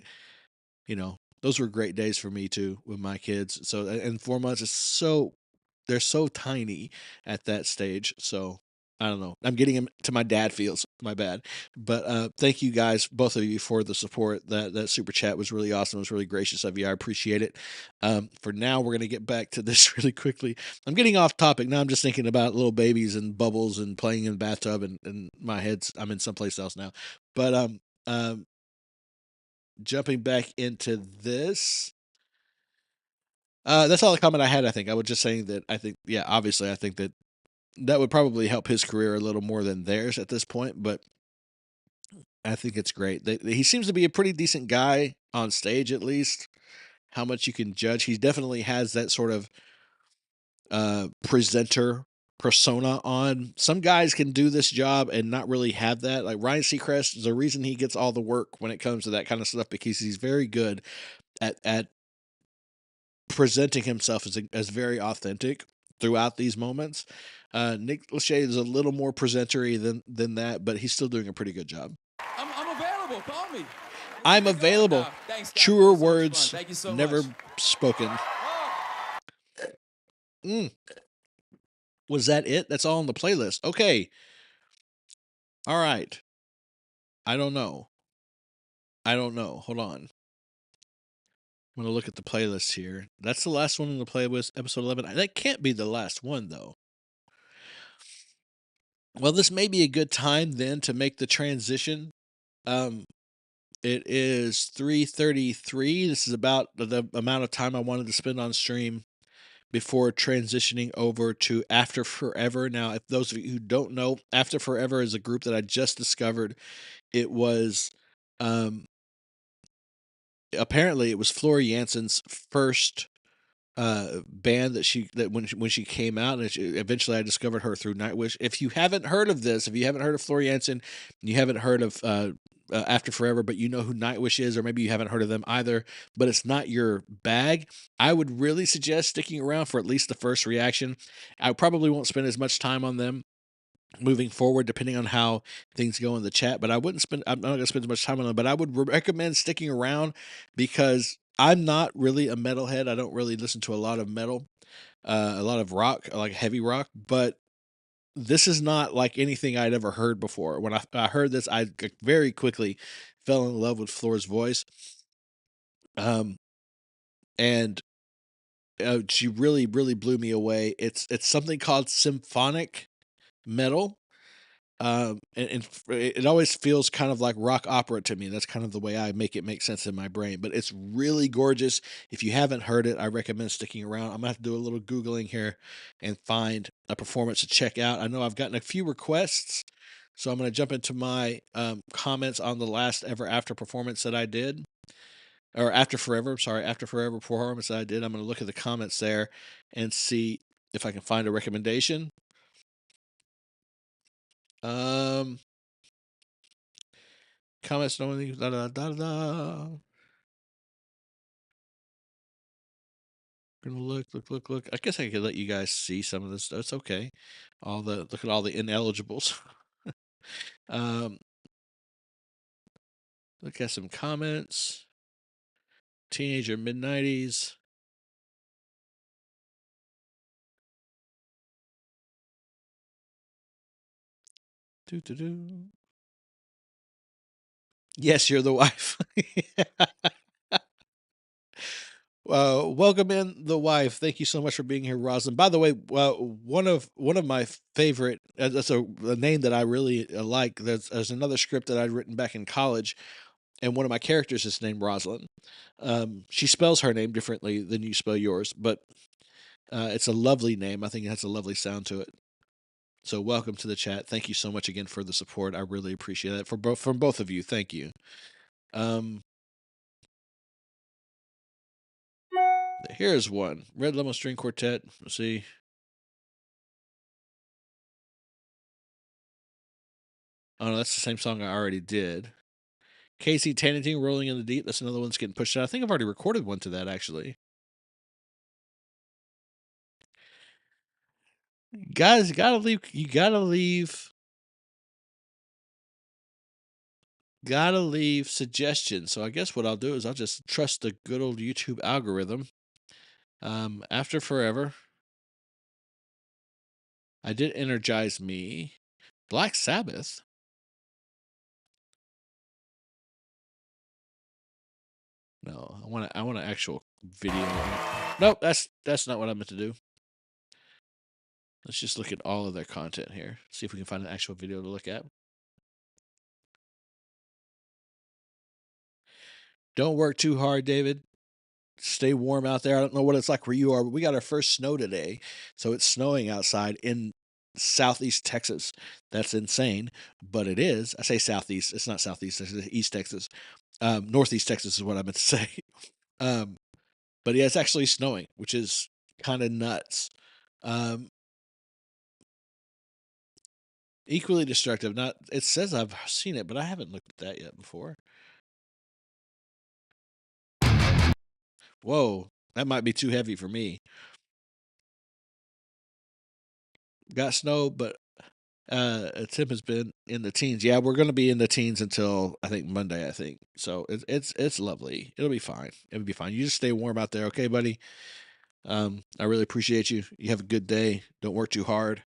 S1: those were great days for me too with my kids. So, and 4 months is they're so tiny at that stage. So I don't know. I'm getting him to my dad feels. My bad. But thank you guys, both of you, for the support. That super chat was really awesome. It was really gracious of you. I appreciate it. For now, we're gonna get back to this really quickly. I'm getting off topic now. I'm just thinking about little babies and bubbles and playing in the bathtub, and I'm in someplace else now. But jumping back into this. That's all the comment I had. I think I was just saying that obviously I think that would probably help his career a little more than theirs at this point, but I think it's great. He seems to be a pretty decent guy on stage, at least. How much you can judge, he definitely has that sort of presenter persona on. Some guys can do this job and not really have that. Like Ryan Seacrest is the reason he gets all the work when it comes to that kind of stuff, because he's very good at presenting himself as very authentic throughout these moments. Nick Lachey is a little more presentery than that, but he's still doing a pretty good job.
S2: I'm available. Call me.
S1: I'm available.
S2: Thanks,
S1: Truer
S2: so
S1: words
S2: Thank you so
S1: never
S2: much.
S1: spoken. Was that it? That's all on the playlist. Okay. All right. I don't know. Hold on. I'm going to look at the playlist here. That's the last one on the playlist, episode 11. That can't be the last one, though. Well, this may be a good time then to make the transition. It is 3:33. This is about the amount of time I wanted to spend on stream before transitioning over to After Forever. Now, if those of you who don't know, After Forever is a group that I just discovered. It was apparently it was Floor Jansen's first band that when she came out, and eventually I discovered her through Nightwish. If you haven't heard of this, if you haven't heard of Floor Jansen, you haven't heard of After Forever, but you know who Nightwish is, or maybe you haven't heard of them either, but it's not your bag, I would really suggest sticking around for at least the first reaction. I probably won't spend as much time on them moving forward, depending on how things go in the chat, but I'm not going to spend as much time on them, but I would recommend sticking around, because I'm not really a metalhead. I don't really listen to a lot of metal, a lot of rock, like heavy rock, but this is not like anything I'd ever heard before. When I heard this, I very quickly fell in love with Floor's voice. And she really, really blew me away. It's something called symphonic metal. And it always feels kind of like rock opera to me. That's kind of the way I make it make sense in my brain. But it's really gorgeous. If you haven't heard it, I recommend sticking around. I'm gonna have to do a little Googling here and find a performance to check out. I know I've gotten a few requests, so I'm gonna jump into my comments on the last ever After performance that I did. Or After Forever, sorry, After Forever performance that I did. I'm gonna look at the comments there and see if I can find a recommendation. Comments, no one, da da da da. Gonna look. I guess I could let you guys see some of this stuff. It's okay. Look at all the ineligibles. Look at some comments. Teenager mid-90s. Do. Yes, you're the wife. Welcome in the wife. Thank you so much for being here, Rosalind. By the way, one of my favorite. That's a name that I really like. There's another script that I'd written back in college, and one of my characters is named Rosalind. She spells her name differently than you spell yours, but it's a lovely name. I think it has a lovely sound to it. So welcome to the chat. Thank you so much again for the support. I really appreciate it from both of you. Thank you. Here's one. Red Lemon String Quartet. Let's see. Oh no, that's the same song I already did. Casey Tannington, Rolling in the Deep. That's another one that's getting pushed out. I think I've already recorded one to that, actually. Guys, you gotta leave suggestions. So I guess what I'll do is I'll just trust the good old YouTube algorithm. After Forever. I did Energize Me. Black Sabbath. No, I want an actual video. Nope, that's not what I meant to do. Let's just look at all of their content here. See if we can find an actual video to look at. Don't work too hard, David. Stay warm out there. I don't know what it's like where you are, but we got our first snow today. So it's snowing outside in Southeast Texas. That's insane, but it is. I say Southeast. It's not Southeast. It's East Texas. Northeast Texas is what I meant to say. But yeah, it's actually snowing, which is kind of nuts. Equally destructive. Not. It says I've seen it, but I haven't looked at that yet before. Whoa, that might be too heavy for me. Got snow, but temp has been in the teens. Yeah, we're gonna be in the teens until I think Monday. I think so. It's lovely. It'll be fine. It'll be fine. You just stay warm out there, okay, buddy? I really appreciate you. You have a good day. Don't work too hard.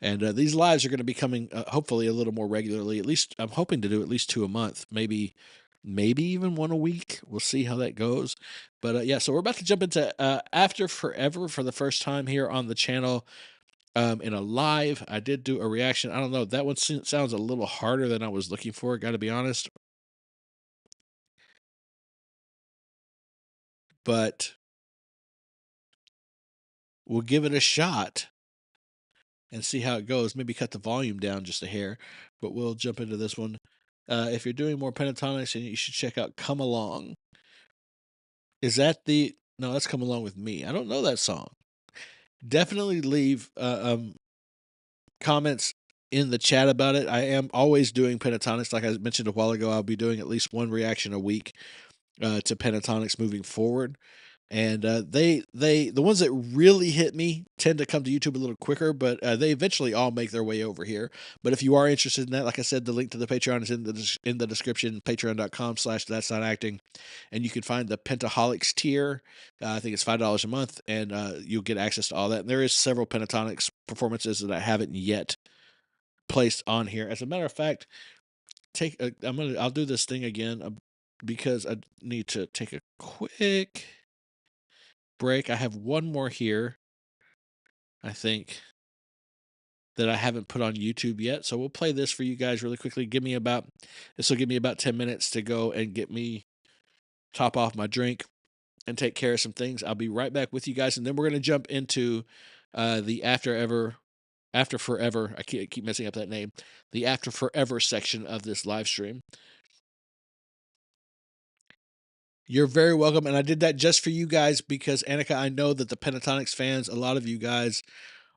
S1: And these lives are going to be coming hopefully a little more regularly. At least I'm hoping to do at least 2 a month, maybe even 1 a week. We'll see how that goes. But yeah, so we're about to jump into After Forever for the first time here on the channel in a live. I did do a reaction. I don't know. That one sounds a little harder than I was looking for. Got to be honest. But we'll give it a shot and see how it goes. Maybe cut the volume down just a hair, but we'll jump into this one. If you're doing more Pentatonix, you should check out Come Along. Is that the... No, that's Come Along with Me. I don't know that song. Definitely leave comments in the chat about it. I am always doing Pentatonix. Like I mentioned a while ago, I'll be doing at least 1 reaction a week to Pentatonix moving forward. And the ones that really hit me tend to come to YouTube a little quicker, but they eventually all make their way over here. But if you are interested in that, like I said, the link to the Patreon is in the description, patreon.com/that'snotacting. And you can find the Pentaholics tier. I think it's $5 a month, and you'll get access to all that. And there is several Pentatonix performances that I haven't yet placed on here. As a matter of fact, I'll do this thing again because I need to take a quick break. I have one more here, I think, that I haven't put on YouTube yet. So we'll play this for you guys really quickly. This will give me about 10 minutes to go and get me top off my drink and take care of some things. I'll be right back with you guys, and then we're going to jump into the After Forever. I keep messing up that name. The After Forever section of this live stream. You're very welcome, and I did that just for you guys because, Annika, I know that the Pentatonix fans, a lot of you guys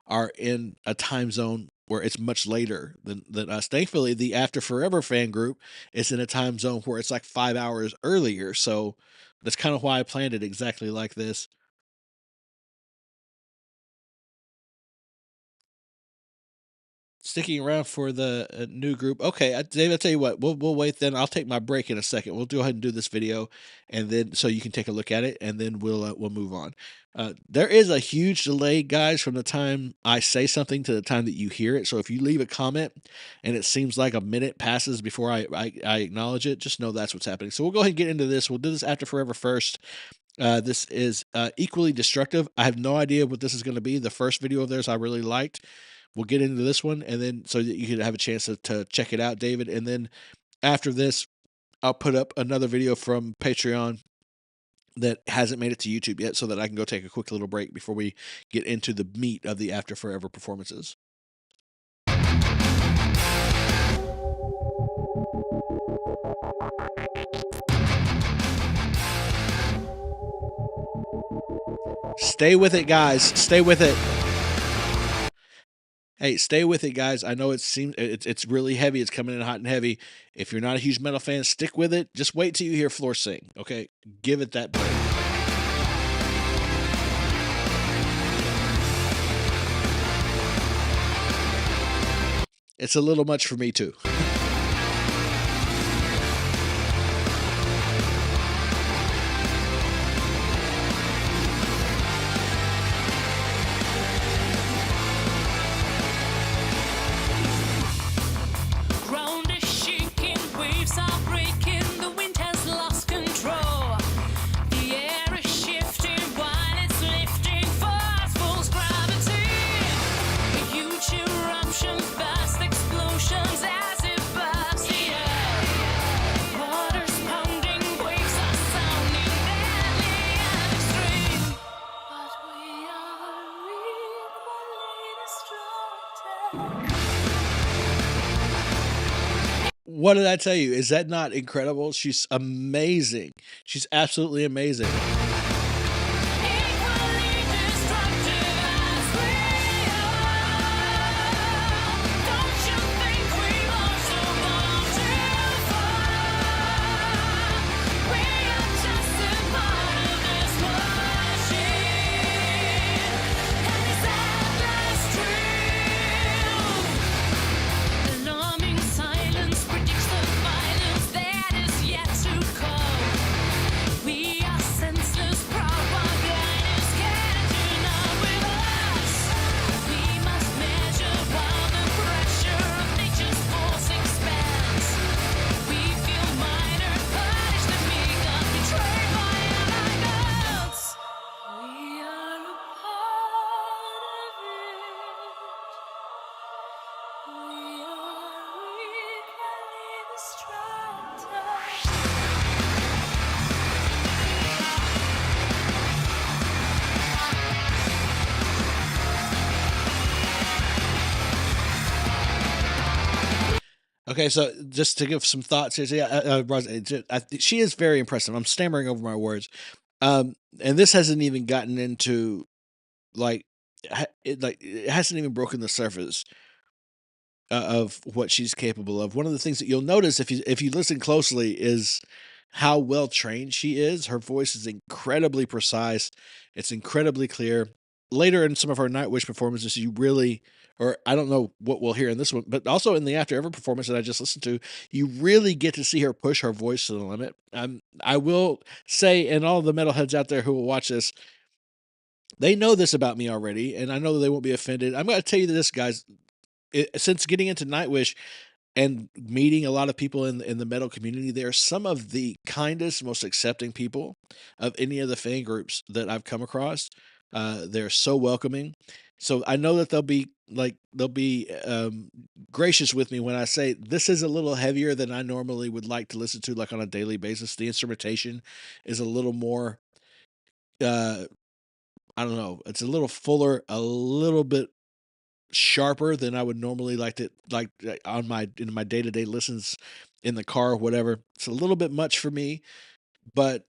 S1: are in a time zone where it's much later than us. Thankfully, the After Forever fan group is in a time zone where it's like 5 hours earlier, so that's kind of why I planned it exactly like this. Sticking around for the new group. Okay, Dave, I'll tell you what, we'll wait then. I'll take my break in a second. We'll go ahead and do this video, and then so you can take a look at it, and then we'll move on. There is a huge delay, guys, from the time I say something to the time that you hear it. So if you leave a comment and it seems like a minute passes before I acknowledge it, just know that's what's happening. So we'll go ahead and get into this. We'll do this After Forever first. This is Equally Destructive. I have no idea what this is going to be. The first video of theirs I really liked. We'll get into this one, and then so that you can have a chance to check it out, David. And then after this, I'll put up another video from Patreon that hasn't made it to YouTube yet, so that I can go take a quick little break before we get into the meat of the After Forever performances. Stay with it, guys. Stay with it. Hey, stay with it, guys. I know it's really heavy. It's coming in hot and heavy. If you're not a huge metal fan, stick with it. Just wait till you hear Floor sing, okay? Give it that break. It's a little much for me, too. What did I tell you? Is that not incredible? She's amazing. She's absolutely amazing. Okay, so just to give some thoughts here, she is very impressive. I'm stammering over my words, and this hasn't even gotten into it hasn't even broken the surface of what she's capable of. One of the things that you'll notice if you listen closely is how well trained she is. Her voice is incredibly precise. It's incredibly clear. Later in some of her Nightwish performances, you really, or I don't know what we'll hear in this one, but also in the After Ever performance that I just listened to, you really get to see her push her voice to the limit. I will say, and all the metalheads out there who will watch this, they know this about me already, and I know that they won't be offended. I'm going to tell you this, guys. Since getting into Nightwish and meeting a lot of people in the metal community, they're some of the kindest, most accepting people of any of the fan groups that I've come across. They're so welcoming. So I know that they'll be gracious with me when I say this is a little heavier than I normally would like to listen to, like on a daily basis. The instrumentation is a little more, I don't know, it's a little fuller, a little bit sharper than I would normally on my day-to-day listens in the car or whatever. It's a little bit much for me, but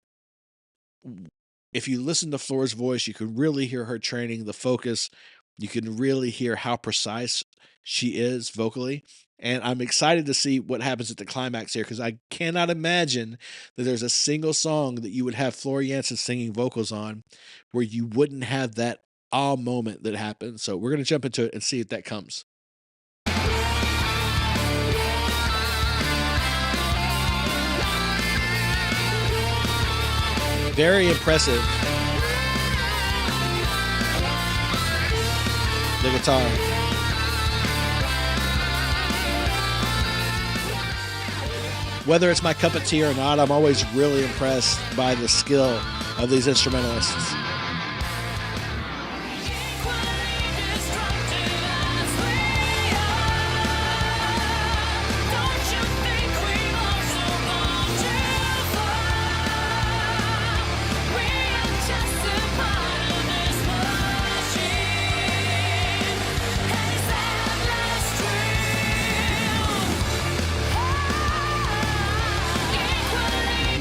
S1: if you listen to Floor's voice, you can really hear her training, the focus. You can really hear how precise she is vocally. And I'm excited to see what happens at the climax here, because I cannot imagine that there's a single song that you would have Floor Jansen singing vocals on where you wouldn't have that ah moment that happens. So we're going to jump into it and see if that comes. Very impressive. The guitar. Whether it's my cup of tea or not, I'm always really impressed by the skill of these instrumentalists.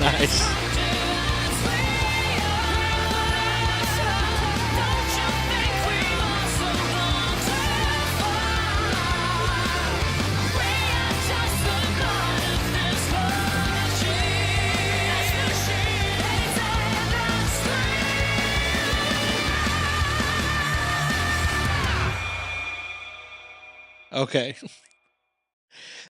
S1: Nice. Okay.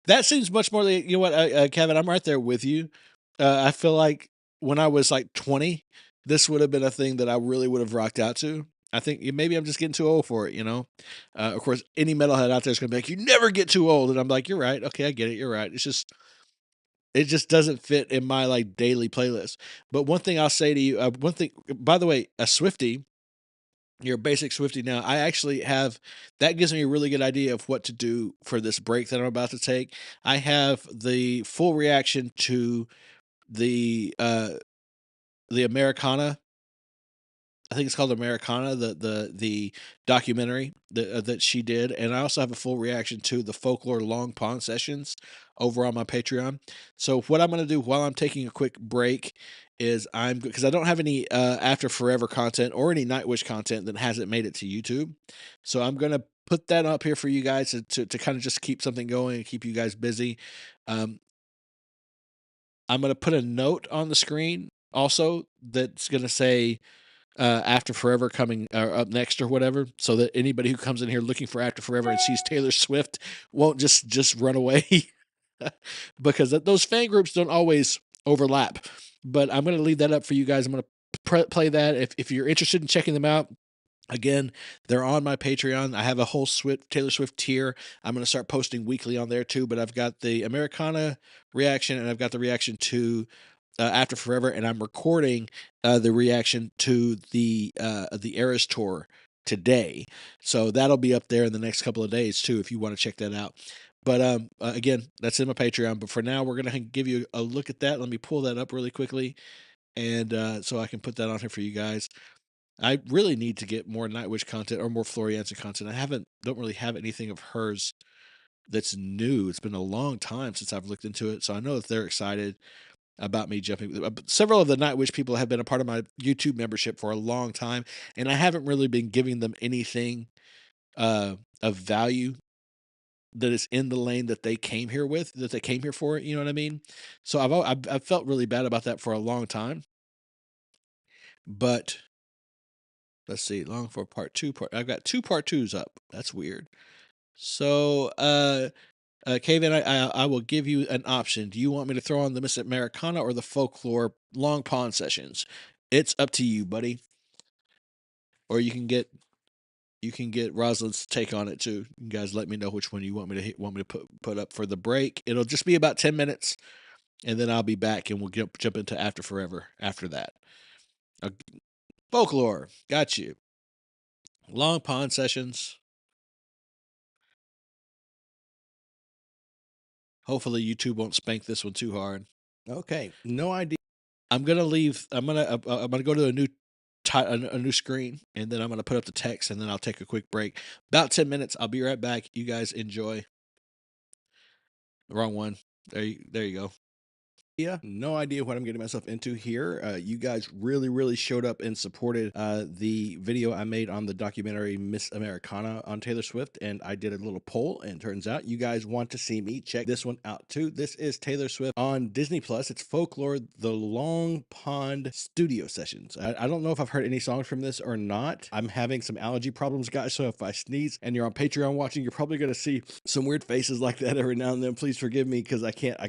S1: That seems much more like, you know what, Kevin, I'm right there with you. I feel like when I was like 20, this would have been a thing that I really would have rocked out to. I think maybe I'm just getting too old for it, you know? Of course, any metalhead out there is going to be like, you never get too old. And I'm like, you're right. Okay, I get it. You're right. It just doesn't fit in my like daily playlist. But one thing I'll say to you, by the way, a Swiftie, you're a basic Swiftie now. I actually have, that gives me a really good idea of what to do for this break that I'm about to take. I have the full reaction to the Americana. I think it's called Americana, the documentary that she did, and I also have a full reaction to the Folklore Long Pond sessions over on my Patreon. So what I'm going to do while I'm taking a quick break is because I don't have any After Forever content or any Nightwish content that hasn't made it to YouTube, so I'm going to put that up here for you guys to kind of just keep something going and keep you guys busy. I'm going to put a note on the screen also that's going to say After Forever coming up next or whatever, so that anybody who comes in here looking for After Forever and sees Taylor Swift won't just run away. Because those fan groups don't always overlap. But I'm going to leave that up for you guys. I'm going to play that. If you're interested in checking them out, again, they're on my Patreon. I have a whole Taylor Swift tier. I'm going to start posting weekly on there too, but I've got the Americana reaction and I've got the reaction to After Forever, and I'm recording the reaction to the Eras tour today. So that'll be up there in the next couple of days too, if you want to check that out. But again, that's in my Patreon. But for now, we're going to give you a look at that. Let me pull that up really quickly, and so I can put that on here for you guys. I really need to get more Nightwish content or more Floor Jansen content. Don't really have anything of hers that's new. It's been a long time since I've looked into it, so I know that they're excited about me jumping. Several of the Nightwish people have been a part of my YouTube membership for a long time, and I haven't really been giving them anything of value that is in the lane that they came here for. You know what I mean? So I've felt really bad about that for a long time. But let's see, long for part two. I've got 2 part 2s up. That's weird. So Kevin, I will give you an option. Do you want me to throw on the Miss Americana or the Folklore Long Pond sessions? It's up to you, buddy. Or you can get Rosalind's take on it too. You guys let me know which one you want me to put up for the break. It'll just be about 10 minutes, and then I'll be back and we'll jump into After Forever after that. Folklore, got you. Long Pond Sessions. Hopefully YouTube won't spank this one too hard. Okay, no idea. I'm gonna leave. I'm gonna go to a new screen, and then I'm gonna put up the text, and then I'll take a quick break. About 10 minutes. I'll be right back. You guys enjoy. Wrong one. There you go. Yeah, no idea what I'm getting myself into here. You guys really showed up and supported the video I made on the documentary Miss Americana on Taylor Swift, and I did a little poll, and turns out you guys want to see me. Check this one out too. This is Taylor Swift on Disney Plus. It's Folklore, the Long Pond Studio Sessions. I don't know if I've heard any songs from this or not. I'm having some allergy problems, guys, so if I sneeze and you're on Patreon watching, you're probably going to see some weird faces like that every now and then. Please forgive me, because I get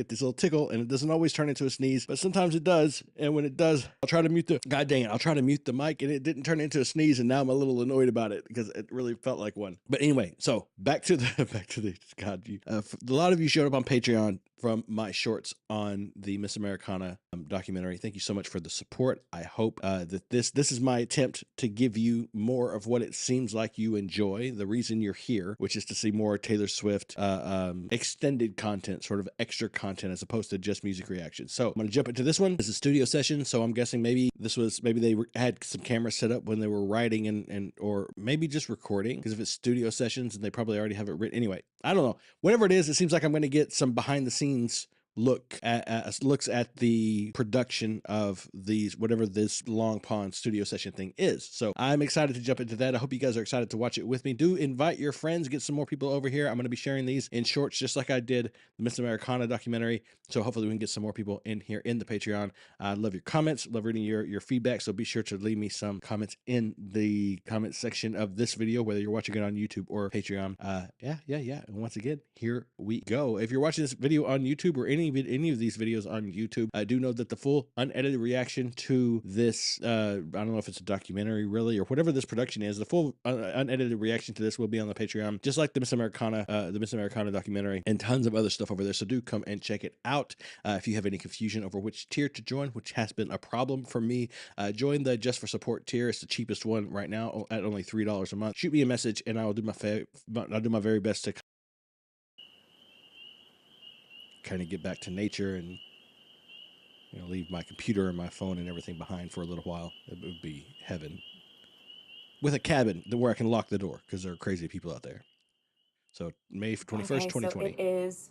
S1: this little tickle, and it doesn't always turn into a sneeze, but sometimes it does. And when it does, I'll try to mute the mic, and it didn't turn into a sneeze, and now I'm a little annoyed about it because it really felt like one. But anyway, so back to the God, a lot of you showed up on Patreon from my shorts on the Miss Americana documentary. Thank you so much for the support. I hope that this is my attempt to give you more of what it seems like you enjoy, the reason you're here, which is to see more Taylor Swift extended content, sort of extra content, as opposed to just music reactions. So I'm going to jump into this one. It's a studio session, so I'm guessing maybe they had some cameras set up when they were writing and or maybe just recording, because if it's studio sessions, and they probably already have it written. Anyway, I don't know. Whatever it is, it seems like I'm going to get some behind the scenes looks at the production of these, whatever this Long Pond studio session thing is. So I'm excited to jump into that. I hope you guys are excited to watch it with me. Do invite your friends, get some more people over here. I'm going to be sharing these in shorts, just like I did the Miss Americana documentary. So hopefully we can get some more people in here in the Patreon. I love your comments, love reading your feedback. So be sure to leave me some comments in the comment section of this video, whether you're watching it on YouTube or Patreon. Yeah. And once again, here we go. If you're watching this video on YouTube or any of these videos on YouTube, I do know that the full unedited reaction to this, I don't know if it's a documentary really or whatever this production is, the full unedited reaction to this will be on the Patreon, just like the Miss Americana documentary, and tons of other stuff over there. So do come and check it out. If you have any confusion over which tier to join, which has been a problem for me, join the Just for Support tier. It's the cheapest one right now at only $3 a month. Shoot me a message, and I will do my very best to kind of get back to nature and leave my computer and my phone and everything behind for a little while. It would be heaven, with a cabin where I can lock the door, because there are crazy people out there. So May 21st, 2020.
S16: So it is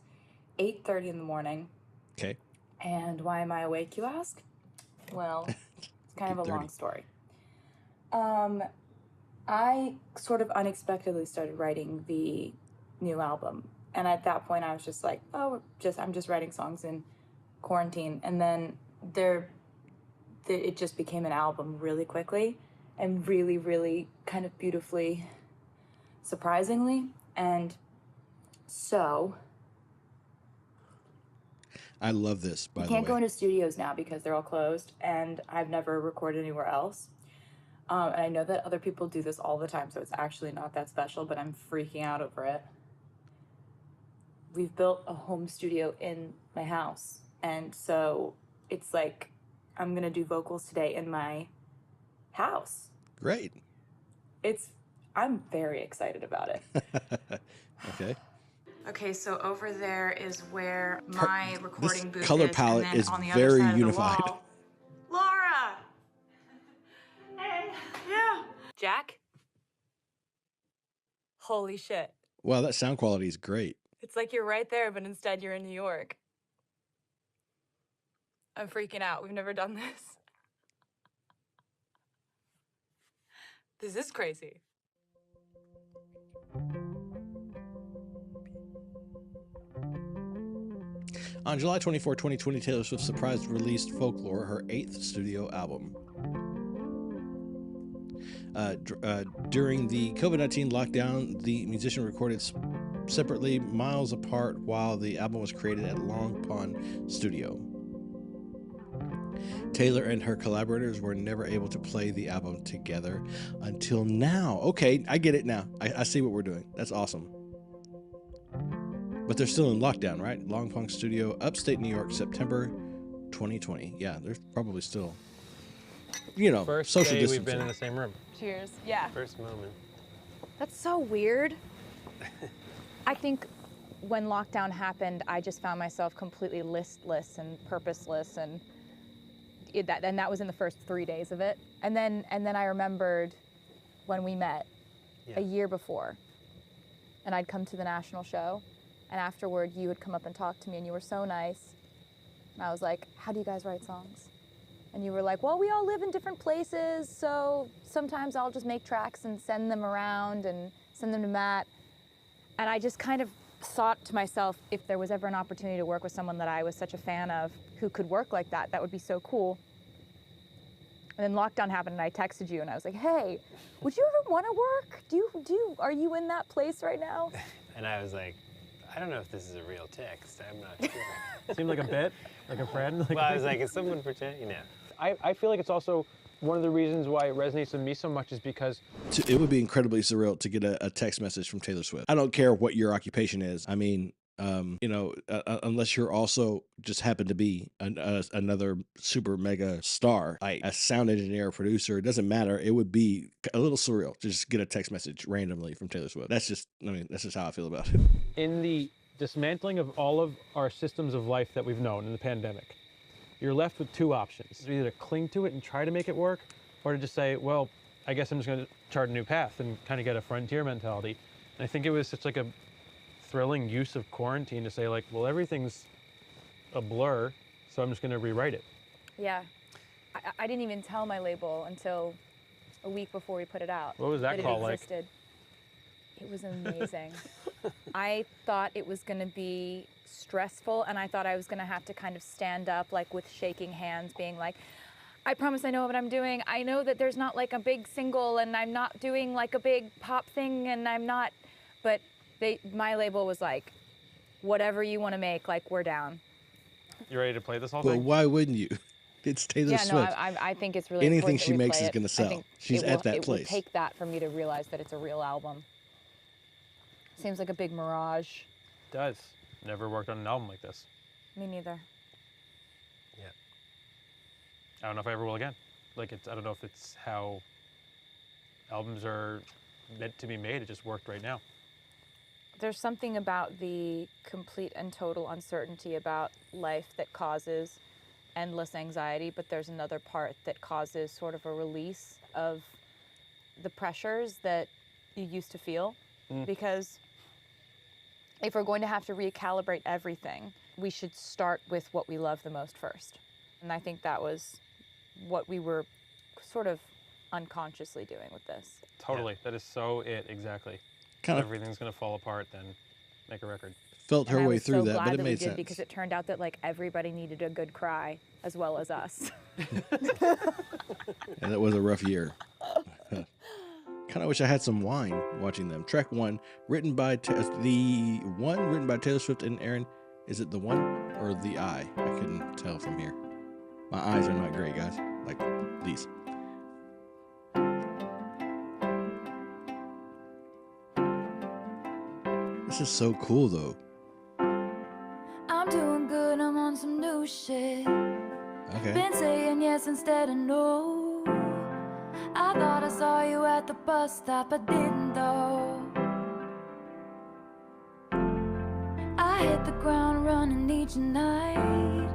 S16: 8:30 in the morning.
S1: Okay.
S16: And why am I awake, you ask? Well, it's kind of a long story. I sort of unexpectedly started writing the new album. And at that point, I was just like, I'm just writing songs in quarantine. And then it just became an album really quickly and really, really kind of beautifully, surprisingly. And so
S1: I love this, by the way.
S16: You can't go into studios now because they're all closed, and I've never recorded anywhere else. And I know that other people do this all the time, so it's actually not that special, but I'm freaking out over it. We've built a home studio in my house, and so it's like I'm gonna do vocals today in my house.
S1: Great.
S16: I'm very excited about it.
S1: Okay.
S16: Okay, so over there is where my recording booth is.
S1: This color palette
S16: and then
S1: is
S16: on the other
S1: very
S16: side
S1: unified.
S16: Of the wall, Laura! Hey, yeah. Jack? Holy shit.
S1: Wow, that sound quality is great.
S16: It's like you're right there, but instead you're in New York. I'm freaking out. We've never done this. This is crazy.
S1: On July 24, 2020, Taylor Swift surprise released Folklore, her 8th studio album. During the COVID-19 lockdown, the musician recorded separately, miles apart, while the album was created at Long Pond Studio. Taylor and her collaborators were never able to play the album together until now. Okay, I get it now. I see what we're doing. That's awesome. But they're still in lockdown, right? Long Pond Studio, upstate New York, September 2020. Yeah, they're probably still
S13: you know,
S17: First
S13: social
S17: day
S13: distancing.
S17: we've been in the same room.
S9: Cheers. Yeah.
S17: First moment.
S18: That's so weird. I think when lockdown happened, I just found myself completely listless and purposeless, and that was in the first 3 days of it. And then I remembered when we met a year before, and I'd come to the national show, and afterward you would come up and talk to me, and you were so nice. And I was like, how do you guys write songs? And you were like, well, we all live in different places, so sometimes I'll just make tracks and send them around and send them to Matt. And I just kind of thought to myself, if there was ever an opportunity to work with someone that I was such a fan of who could work like that, that would be so cool. And then lockdown happened and I texted you and I was like, hey, would you ever want to work? Are you in that place right now?
S17: And I was like, I don't know if this is a real text. I'm not sure.
S19: Seemed like a bit, like a friend. Like
S17: Well, I was like, is someone pretending? You know.
S19: I feel like it's also one of the reasons why it resonates with me so much is because
S13: It would be incredibly surreal to get a text message from Taylor Swift. I don't care what your occupation is. I mean, you know, unless you're also just happen to be another super mega star, like a sound engineer or producer, it doesn't matter. It would be a little surreal to just get a text message randomly from Taylor Swift. That's just how I feel about it.
S19: in the dismantling of all of our systems of life that we've known in the pandemic, you're left with two options. Either to cling to it and try to make it work, or to just say, well, I guess I'm just going to chart a new path and kind of get a frontier mentality. And I think it was such like a thrilling use of quarantine to say like, well, everything's a blur, so I'm just going to rewrite it.
S18: Yeah. I didn't even tell my label until a week before we put it out.
S19: What was that call like?
S18: It was amazing. I thought it was going to be stressful, and I thought I was going to have to kind of stand up like with shaking hands being like, I promise I know what I'm doing. I know that there's not like a big single and I'm not doing like a big pop thing and I'm not, but my label was like, whatever you want to make, like we're down.
S19: You ready to play this whole
S13: But
S19: thing?
S13: why wouldn't you? It's Taylor Swift.
S18: No, I think it's really
S13: Anything
S18: important that
S13: she
S18: we
S13: makes
S18: play
S13: is
S18: it.
S13: gonna
S18: I
S13: sell.
S18: think
S13: She's
S18: it
S13: at
S18: will-
S13: that
S18: It
S13: place.
S18: will take that for me to realize that it's a real album. Seems like a big mirage.
S19: It does. Never worked on an album like this.
S18: Me neither.
S19: Yeah. I don't know if I ever will again. Like I don't know if it's how albums are meant to be made. It just worked right now.
S18: There's something about the complete and total uncertainty about life that causes endless anxiety, but there's another part that causes sort of a release of the pressures that you used to feel. Because if we're going to have to recalibrate everything, we should start with what we love the most first. And I think that was what we were sort of unconsciously doing with this.
S19: Totally. That is so it, exactly.
S13: Kind of-
S19: Everything's going to fall apart, then make a record.
S13: Felt her
S18: And I
S13: way
S18: was
S13: through
S18: so
S13: that,
S18: glad
S13: but it
S18: that
S13: made
S18: we did
S13: sense.
S18: because it turned out that like everybody needed a good cry as well as us.
S13: And it was a rough year. Kind of wish I had some wine watching them. Track one, written by Taylor Swift and Aaron. Is it the one or the I? I couldn't tell from here. My eyes are not great, guys. Like these. This is so cool, though.
S20: I'm doing good, I'm on some new shit.
S13: Okay.
S20: Been saying yes instead of no. I thought I saw you at the bus stop, I didn't though. I hit the ground running each night.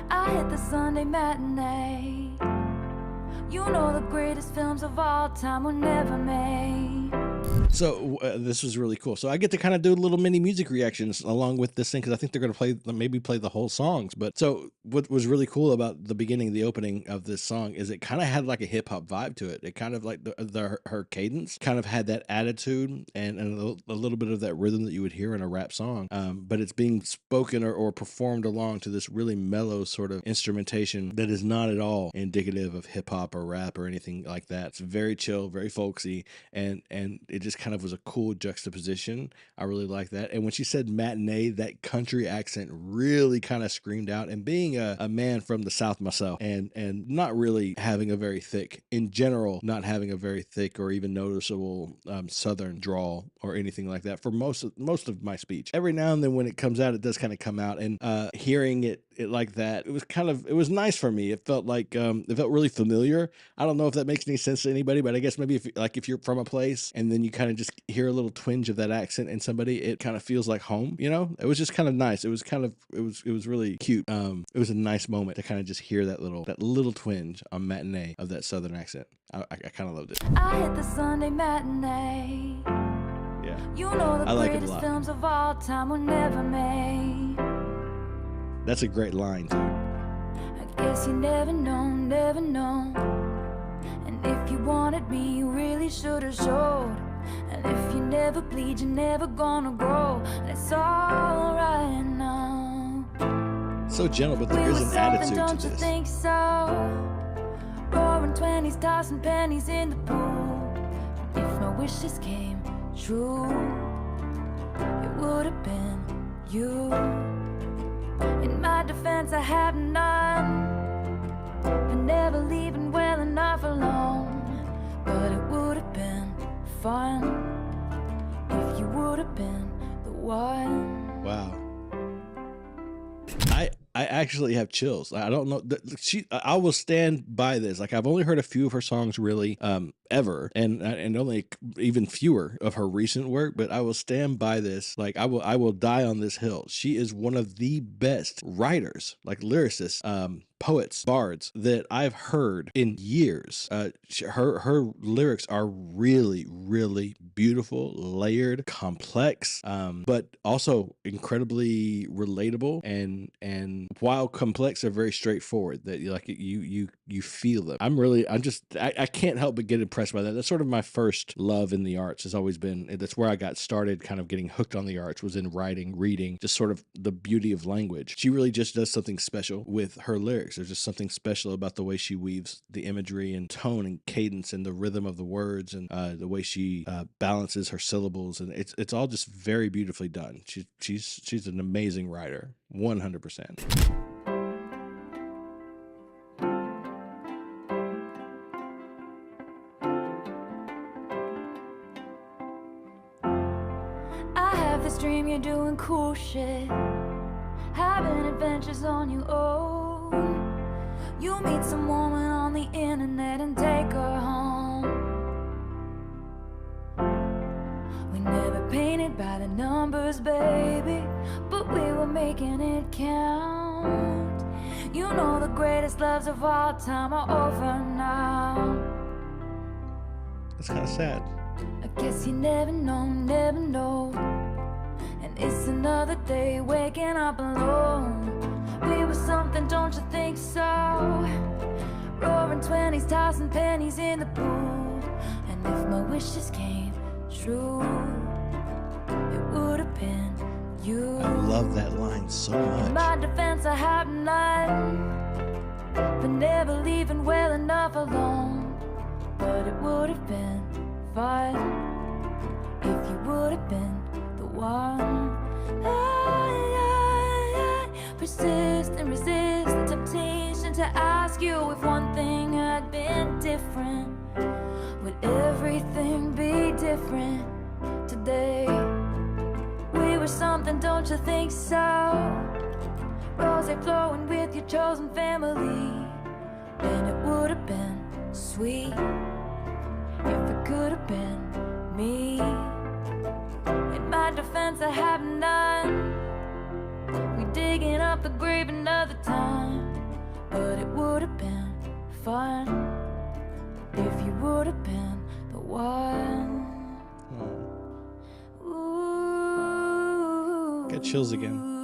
S20: I hit the Sunday matinee. You know the greatest films of all time were never made.
S13: So this was really cool. So I get to kind of do little mini music reactions along with this thing because I think they're going to maybe play the whole songs. But so what was really cool about the beginning, the opening of this song is it kind of had like a hip hop vibe to it. It kind of like her cadence kind of had that attitude and a little bit of that rhythm that you would hear in a rap song. But it's being spoken or performed along to this really mellow sort of instrumentation that is not at all indicative of hip hop or rap or anything like that. It's very chill, very folksy, and it just kind of was a cool juxtaposition. I really like that. And when she said matinee, that country accent really kind of screamed out. And being a man from the South myself and not really having a very thick, in general, not having a very thick or even noticeable Southern drawl or anything like that for most of my speech. Every now and then when it comes out, it does kind of come out. And hearing it it like that. It was nice for me. It felt like it felt really familiar. I don't know if that makes any sense to anybody, but I guess maybe if you're from a place and then you kind of just hear a little twinge of that accent in somebody, it kind of feels like home, you know? It was just kind of nice. It was really cute. It was a nice moment to kind of just hear that little twinge on Matinee of that southern accent. I kind of loved it.
S20: I hit the Sunday matinee.
S13: Yeah.
S20: You know the
S13: I like it a
S20: greatest
S13: lot.
S20: films of all time were never made.
S13: That's a great line too.
S20: I guess you never know, never know. And if you wanted me, you really should have showed. And if you never bleed, you're never gonna grow. And it's all right now.
S13: So gentle, but there
S20: We
S13: is
S20: were
S13: an
S20: something,
S13: attitude
S20: don't
S13: to
S20: you
S13: this.
S20: think so? Roaring 20s, tossing pennies in the pool. If my wishes came true, it would have been you. In my defense, I have none, for never leaving well enough alone. But it would have been fun if you would have been the one.
S13: Wow. I actually have chills. I don't know. I will stand by this. Like, I've only heard a few of her songs really ever, and only even fewer of her recent work. But I will stand by this. Like, I will die on this hill. She is one of the best writers, like lyricists, poets, bards that I've heard in years. Her lyrics are really, really beautiful, layered, complex, but also incredibly relatable and while complex, are very straightforward. That you feel them. I can't help but get impressed by that. That's sort of my first love in the arts. Has always been. That's where I got started, kind of getting hooked on the arts. Was in writing, reading, just sort of the beauty of language. She really just does something special with her lyrics. There's just something special about the way she weaves the imagery and tone and cadence and the rhythm of the words and the way she balances her syllables, and it's all just very beautifully done. She's an amazing writer, 100%.
S20: I have this dream you're doing cool shit, having adventures on your own. You meet some woman on the internet and take her home. We never painted by the numbers, baby, but we were making it count. You know the greatest loves of all time are over now.
S13: That's kind of sad.
S20: I guess you never know, never know. And it's another day waking up alone. We were something, don't you think so? Roaring 20s, tossing pennies in the pool. And if my wishes came true, it would have been you.
S13: I love that line so
S20: In
S13: much.
S20: my defense, I have none, for never leaving well enough alone. But it would have been fun if you would have been the one. I persist and resist the temptation to ask you if one thing had been different. Would everything be different today? We were something, don't you think so? Rosé flowing with your chosen family, and it would have been sweet if it could have been me. In my defense, I have none. We digging up the grave another time, but it would have been fun if you would have been the one.
S13: Got chills again.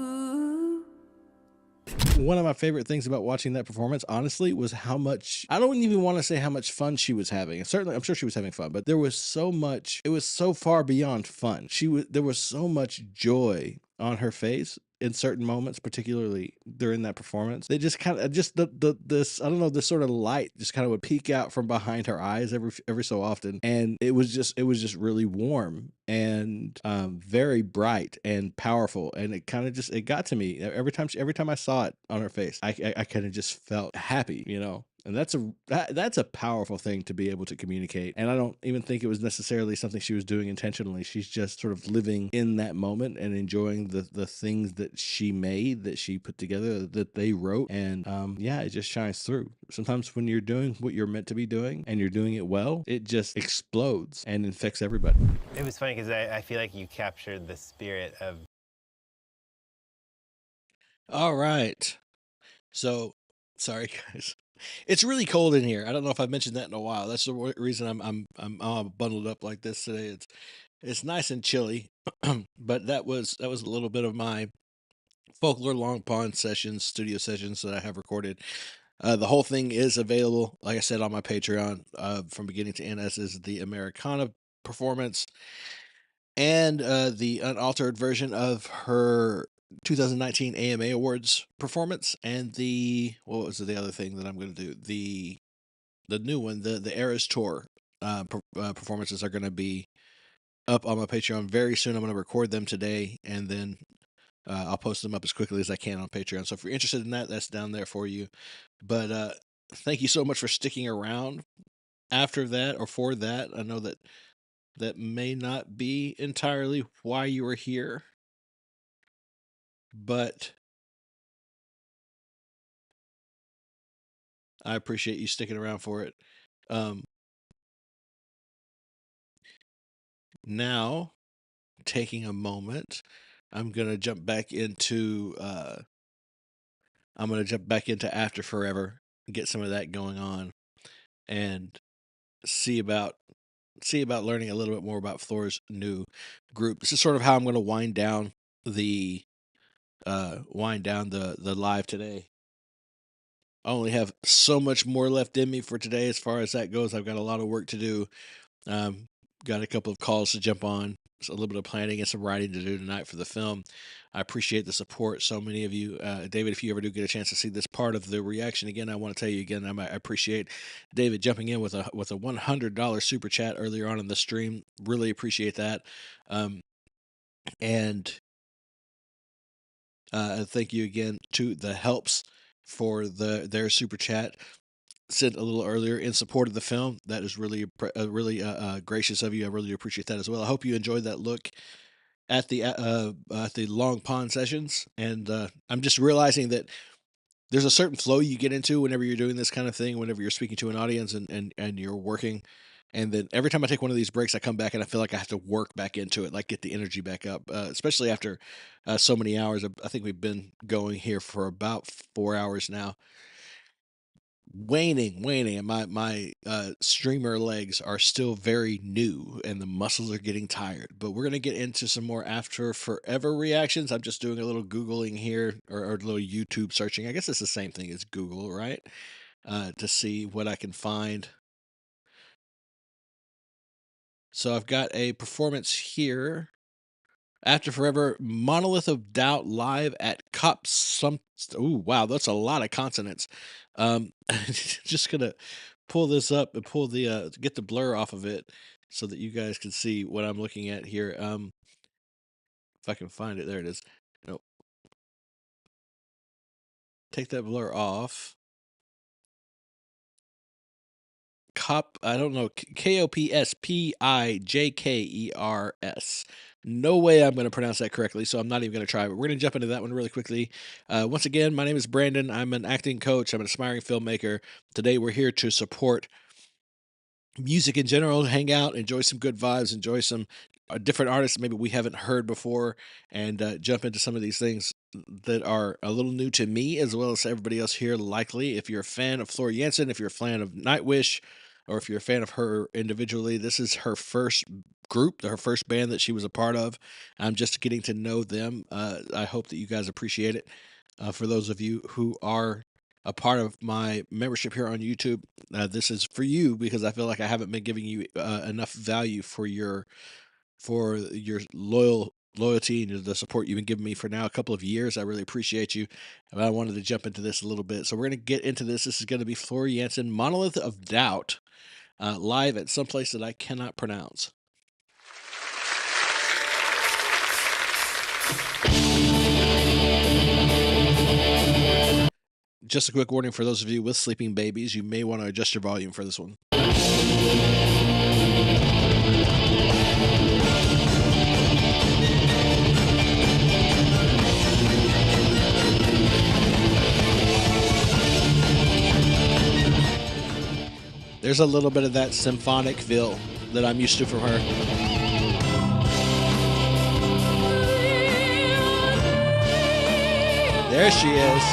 S13: One of my favorite things about watching that performance, honestly, was how much, I don't even want to say how much fun she was having. And certainly, I'm sure she was having fun, but there was so much, it was so far beyond fun. There was so much joy on her face in certain moments, particularly during that performance. They just kind of, just this, I don't know, this sort of light just kind of would peek out from behind her eyes every so often. And it was just really warm and very bright and powerful. And it kind of just, it got to me every time I saw it on her face. I kind of just felt happy, you know? And that's a powerful thing to be able to communicate. And I don't even think it was necessarily something she was doing intentionally. She's just sort of living in that moment and enjoying the things that she made, that she put together, that they wrote. And yeah, it just shines through. Sometimes when you're doing what you're meant to be doing and you're doing it well, it just explodes and infects everybody.
S17: It was funny because I feel like you captured the spirit of.
S1: All right. So, sorry guys. It's really cold in here. I don't know if I've mentioned that in a while. That's the reason I'm all bundled up like this today. It's nice and chilly, but that was a little bit of my Folklore Long Pond sessions, studio sessions that I have recorded. The whole thing is available, like I said, on my Patreon from beginning to end, as is the Americana performance and the unaltered version of her 2019 AMA Awards performance, and what was the other thing that I'm going to do? The new one, the Eras Tour performances are going to be up on my Patreon very soon. I'm going to record them today, and then I'll post them up as quickly as I can on Patreon. So if you're interested in that, that's down there for you. But thank you so much for sticking around after that or for that. I know that may not be entirely why you were here, but I appreciate you sticking around for it. Now, taking a moment, I'm gonna jump back into After Forever, get some of that going on, and see about learning a little bit more about Floor's new group. This is sort of how I'm going to wind down the live today. I only have so much more left in me for today as far as that goes. I've got a lot of work to do. Got a couple of calls to jump on, a little bit of planning and some writing to do tonight for the film. I appreciate the support. So many of you, David, if you ever do get a chance to see this part of the reaction again, I want to tell you again, I appreciate David jumping in with a $100 super chat earlier on in the stream. Really appreciate that. And thank you again to the Helps for their super chat sent a little earlier in support of the film. That is really gracious of you. I really appreciate that as well. I hope you enjoyed that look at the Long Pond sessions, and I'm just realizing that there's a certain flow you get into whenever you're doing this kind of thing, whenever you're speaking to an audience and you're working. And then every time I take one of these breaks, I come back and I feel like I have to work back into it, like get the energy back up, especially after so many hours. I think we've been going here for about 4 hours now. Waning, and my streamer legs are still very new, and the muscles are getting tired. But we're gonna get into some more After Forever reactions. I'm just doing a little Googling here, or a little YouTube searching. I guess it's the same thing as Google, right? To see what I can find. So I've got a performance here. After Forever, Monolith of Doubt live at Cop some. Ooh, wow, that's a lot of consonants. Just gonna pull this up and pull the get the blur off of it so that you guys can see what I'm looking at here. If I can find it, there it is. Nope. Take that blur off. I don't know, KOPSPIJKERS. No way I'm going to pronounce that correctly, so I'm not even going to try, but we're going to jump into that one really quickly. Once again, my name is Brandon. I'm an acting coach. I'm an aspiring filmmaker. Today, we're here to support music in general, hang out, enjoy some good vibes, enjoy some different artists maybe we haven't heard before, and jump into some of these things that are a little new to me as well as everybody else here likely. If you're a fan of Floor Jansen, if you're a fan of Nightwish, or if you're a fan of her individually, this is her first group, her first band that she was a part of. I'm just getting to know them. I hope that you guys appreciate it. For those of you who are a part of my membership here on YouTube, this is for you because I feel like I haven't been giving you enough value for your loyalty and the support you've been giving me for now a couple of years. I really appreciate you. I wanted to jump into this a little bit. So we're going to get into this. This is going to be Floor Jansen, Monolith of Doubt, live at some place that I cannot pronounce. Just a quick warning for those of you with sleeping babies, you may want to adjust your volume for this one. There's a little bit of that symphonic feel that I'm used to from her. There she is.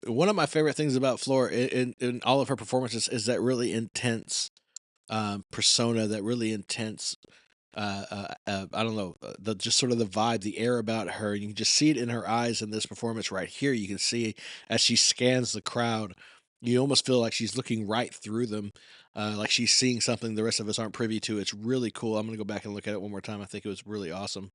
S1: One of my favorite things about Floor in all of her performances is that really intense persona, that really intense, I don't know, the just sort of the vibe, the air about her. You can just see it in her eyes in this performance right here. You can see as she scans the crowd, you almost feel like she's looking right through them, like she's seeing something the rest of us aren't privy to. It's really cool. I'm going to go back and look at it one more time. I think it was really awesome.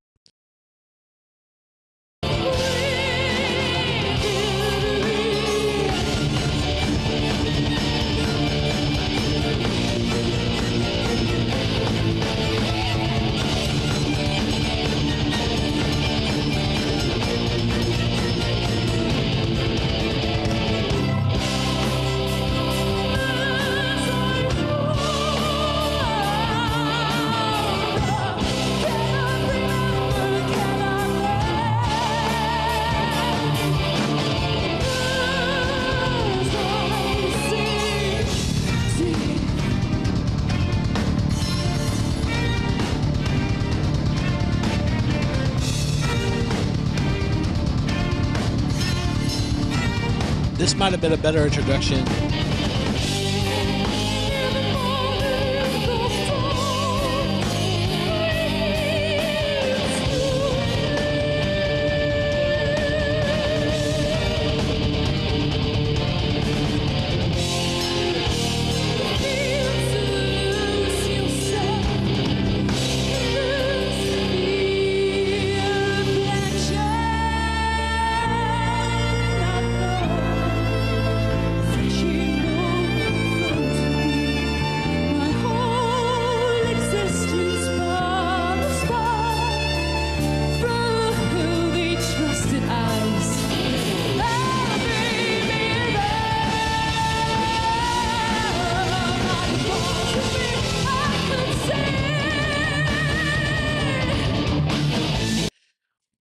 S1: This might have been a better introduction.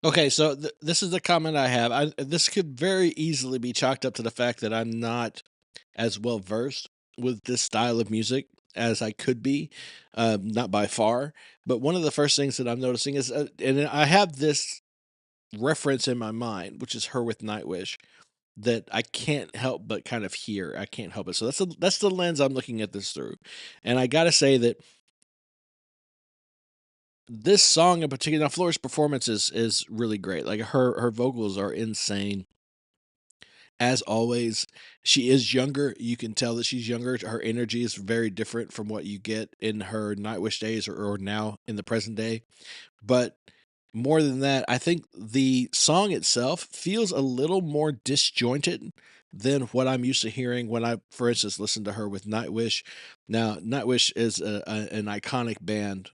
S1: Okay, so this is the comment I have. This could very easily be chalked up to the fact that I'm not as well versed with this style of music as I could be, not by far. But one of the first things that I'm noticing is, and I have this reference in my mind, which is her with Nightwish, that I can't help but kind of hear. I can't help it. So that's the lens I'm looking at this through, and I got to say that this song in particular, now Floor's performance is really great. Like her vocals are insane. As always, she is younger. You can tell that she's younger. Her energy is very different from what you get in her Nightwish days or now in the present day. But more than that, I think the song itself feels a little more disjointed than what I'm used to hearing when I, for instance, listen to her with Nightwish. Now, Nightwish is an iconic band,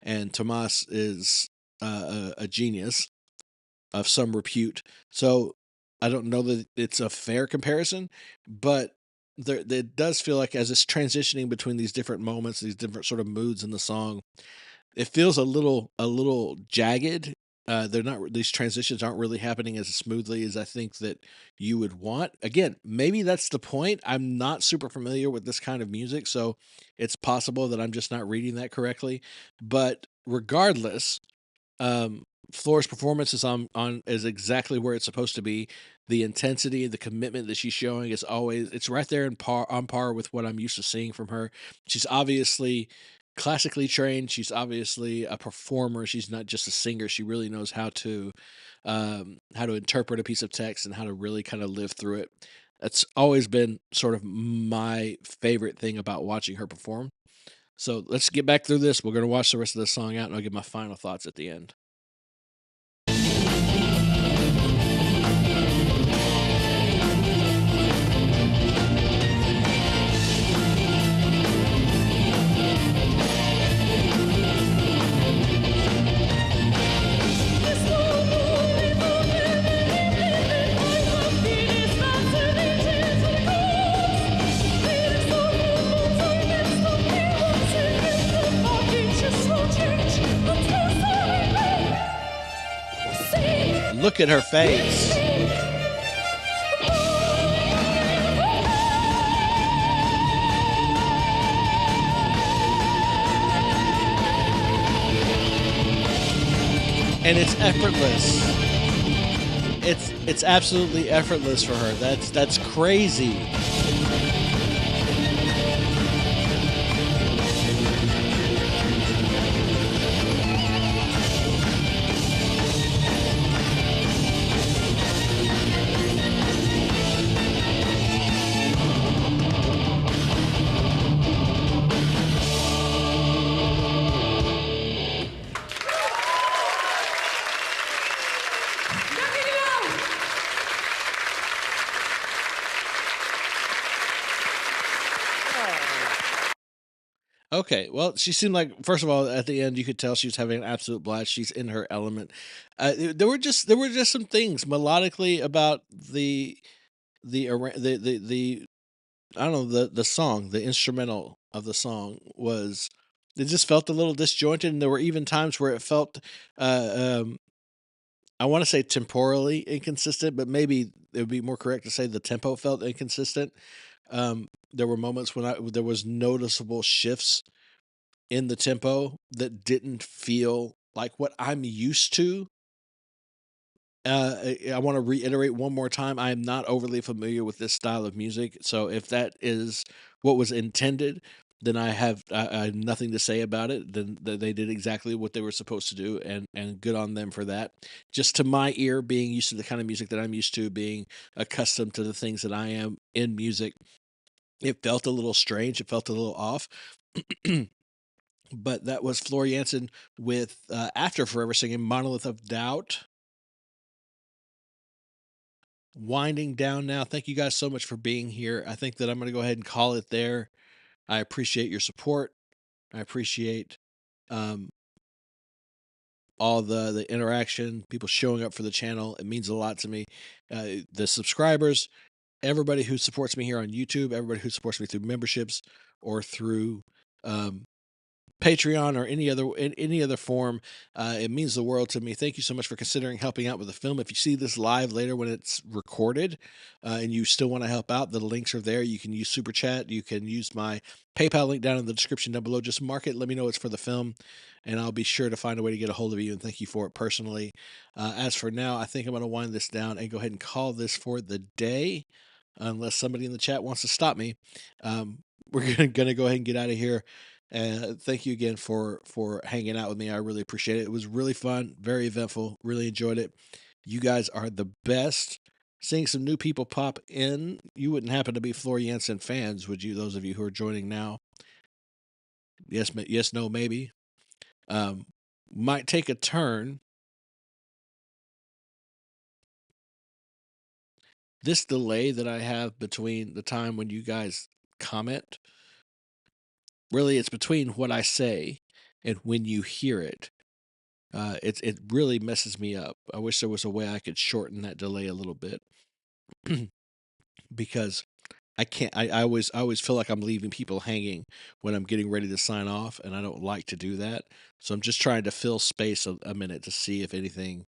S1: and Tomas is a genius of some repute. So I don't know that it's a fair comparison, but it does feel like as it's transitioning between these different moments, these different sort of moods in the song, it feels a little jagged. These transitions aren't really happening as smoothly as I think that you would want. Again, maybe that's the point. I'm not super familiar with this kind of music, so it's possible that I'm just not reading that correctly. But regardless, Floor's performance is exactly where it's supposed to be. The intensity, the commitment that she's showing is always, it's right there on par with what I'm used to seeing from her. She's obviously classically trained. She's obviously a performer. She's not just a singer. She really knows how to interpret a piece of text and how to really kind of live through it. That's always been sort of my favorite thing about watching her perform. So let's get back through this. We're going to watch the rest of the song out, and I'll give my final thoughts at the end. Look at her face. And it's effortless. It's absolutely effortless for her. That's crazy. Okay, well, she seemed like, first of all, at the end you could tell she was having an absolute blast. She's in her element. There were just some things melodically about the I don't know, the song, the instrumental of the song was, it just felt a little disjointed, and there were even times where it felt I want to say temporally inconsistent, but maybe it would be more correct to say the tempo felt inconsistent. There were moments when there was noticeable shifts in the tempo that didn't feel like what I'm used to. I want to reiterate one more time, I am not overly familiar with this style of music, so if that is what was intended, then I have nothing to say about it. Then they did exactly what they were supposed to do, and good on them for that. Just to my ear, being used to the kind of music that I'm used to, being accustomed to the things that I am in music, it felt a little strange. It felt a little off. But that was Floor Jansen with After Forever singing Monolith of Doubt. Winding down now. Thank you guys so much for being here. I think that I'm going to go ahead and call it there. I appreciate your support. I appreciate all the interaction, people showing up for the channel. It means a lot to me. The subscribers, everybody who supports me here on YouTube, everybody who supports me through memberships or through Patreon or any other form, it means the world to me. Thank you so much for considering helping out with the film. If you see this live later when it's recorded, and you still want to help out, the links are there. You can use Super Chat. You can use my PayPal link down in the description down below. Just mark it. Let me know it's for the film, and I'll be sure to find a way to get a hold of you and thank you for it personally. As for now, I think I'm going to wind this down and go ahead and call this for the day, unless somebody in the chat wants to stop me. We're going to go ahead and get out of here. Thank you again for hanging out with me. I really appreciate it. It was really fun, very eventful, really enjoyed it. You guys are the best. Seeing some new people pop in. You wouldn't happen to be Floor Jansen fans, would you? Those of you who are joining now. Yes, no, maybe. Might take a turn. This delay that I have between the time when you guys comment, really, it's between what I say and when you hear it. It really messes me up. I wish there was a way I could shorten that delay a little bit, because I can't. I always feel like I'm leaving people hanging when I'm getting ready to sign off, and I don't like to do that. So I'm just trying to fill space a minute to see if anything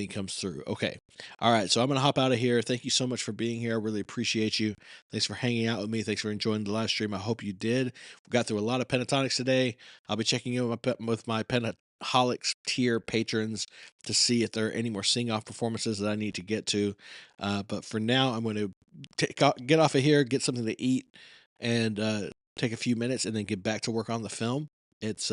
S1: comes through. Okay. All right. So I'm going to hop out of here. Thank you so much for being here. I really appreciate you. Thanks for hanging out with me. Thanks for enjoying the live stream. I hope you did. We got through a lot of Pentatonix today. I'll be checking in with my Pentatonics tier patrons to see if there are any more sing-off performances that I need to get to. But for now, I'm going to get off of here, get something to eat, and take a few minutes and then get back to work on the film. It's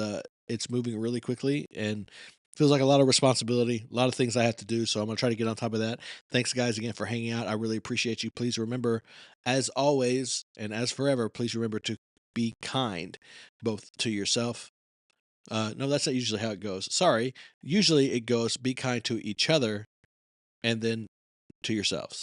S1: moving really quickly, and feels like a lot of responsibility, a lot of things I have to do, so I'm going to try to get on top of that. Thanks, guys, again for hanging out. I really appreciate you. Please remember, as always, and as forever, please remember to be kind, both to yourself. No, that's not usually how it goes. Sorry. Usually it goes, be kind to each other, and then to yourselves.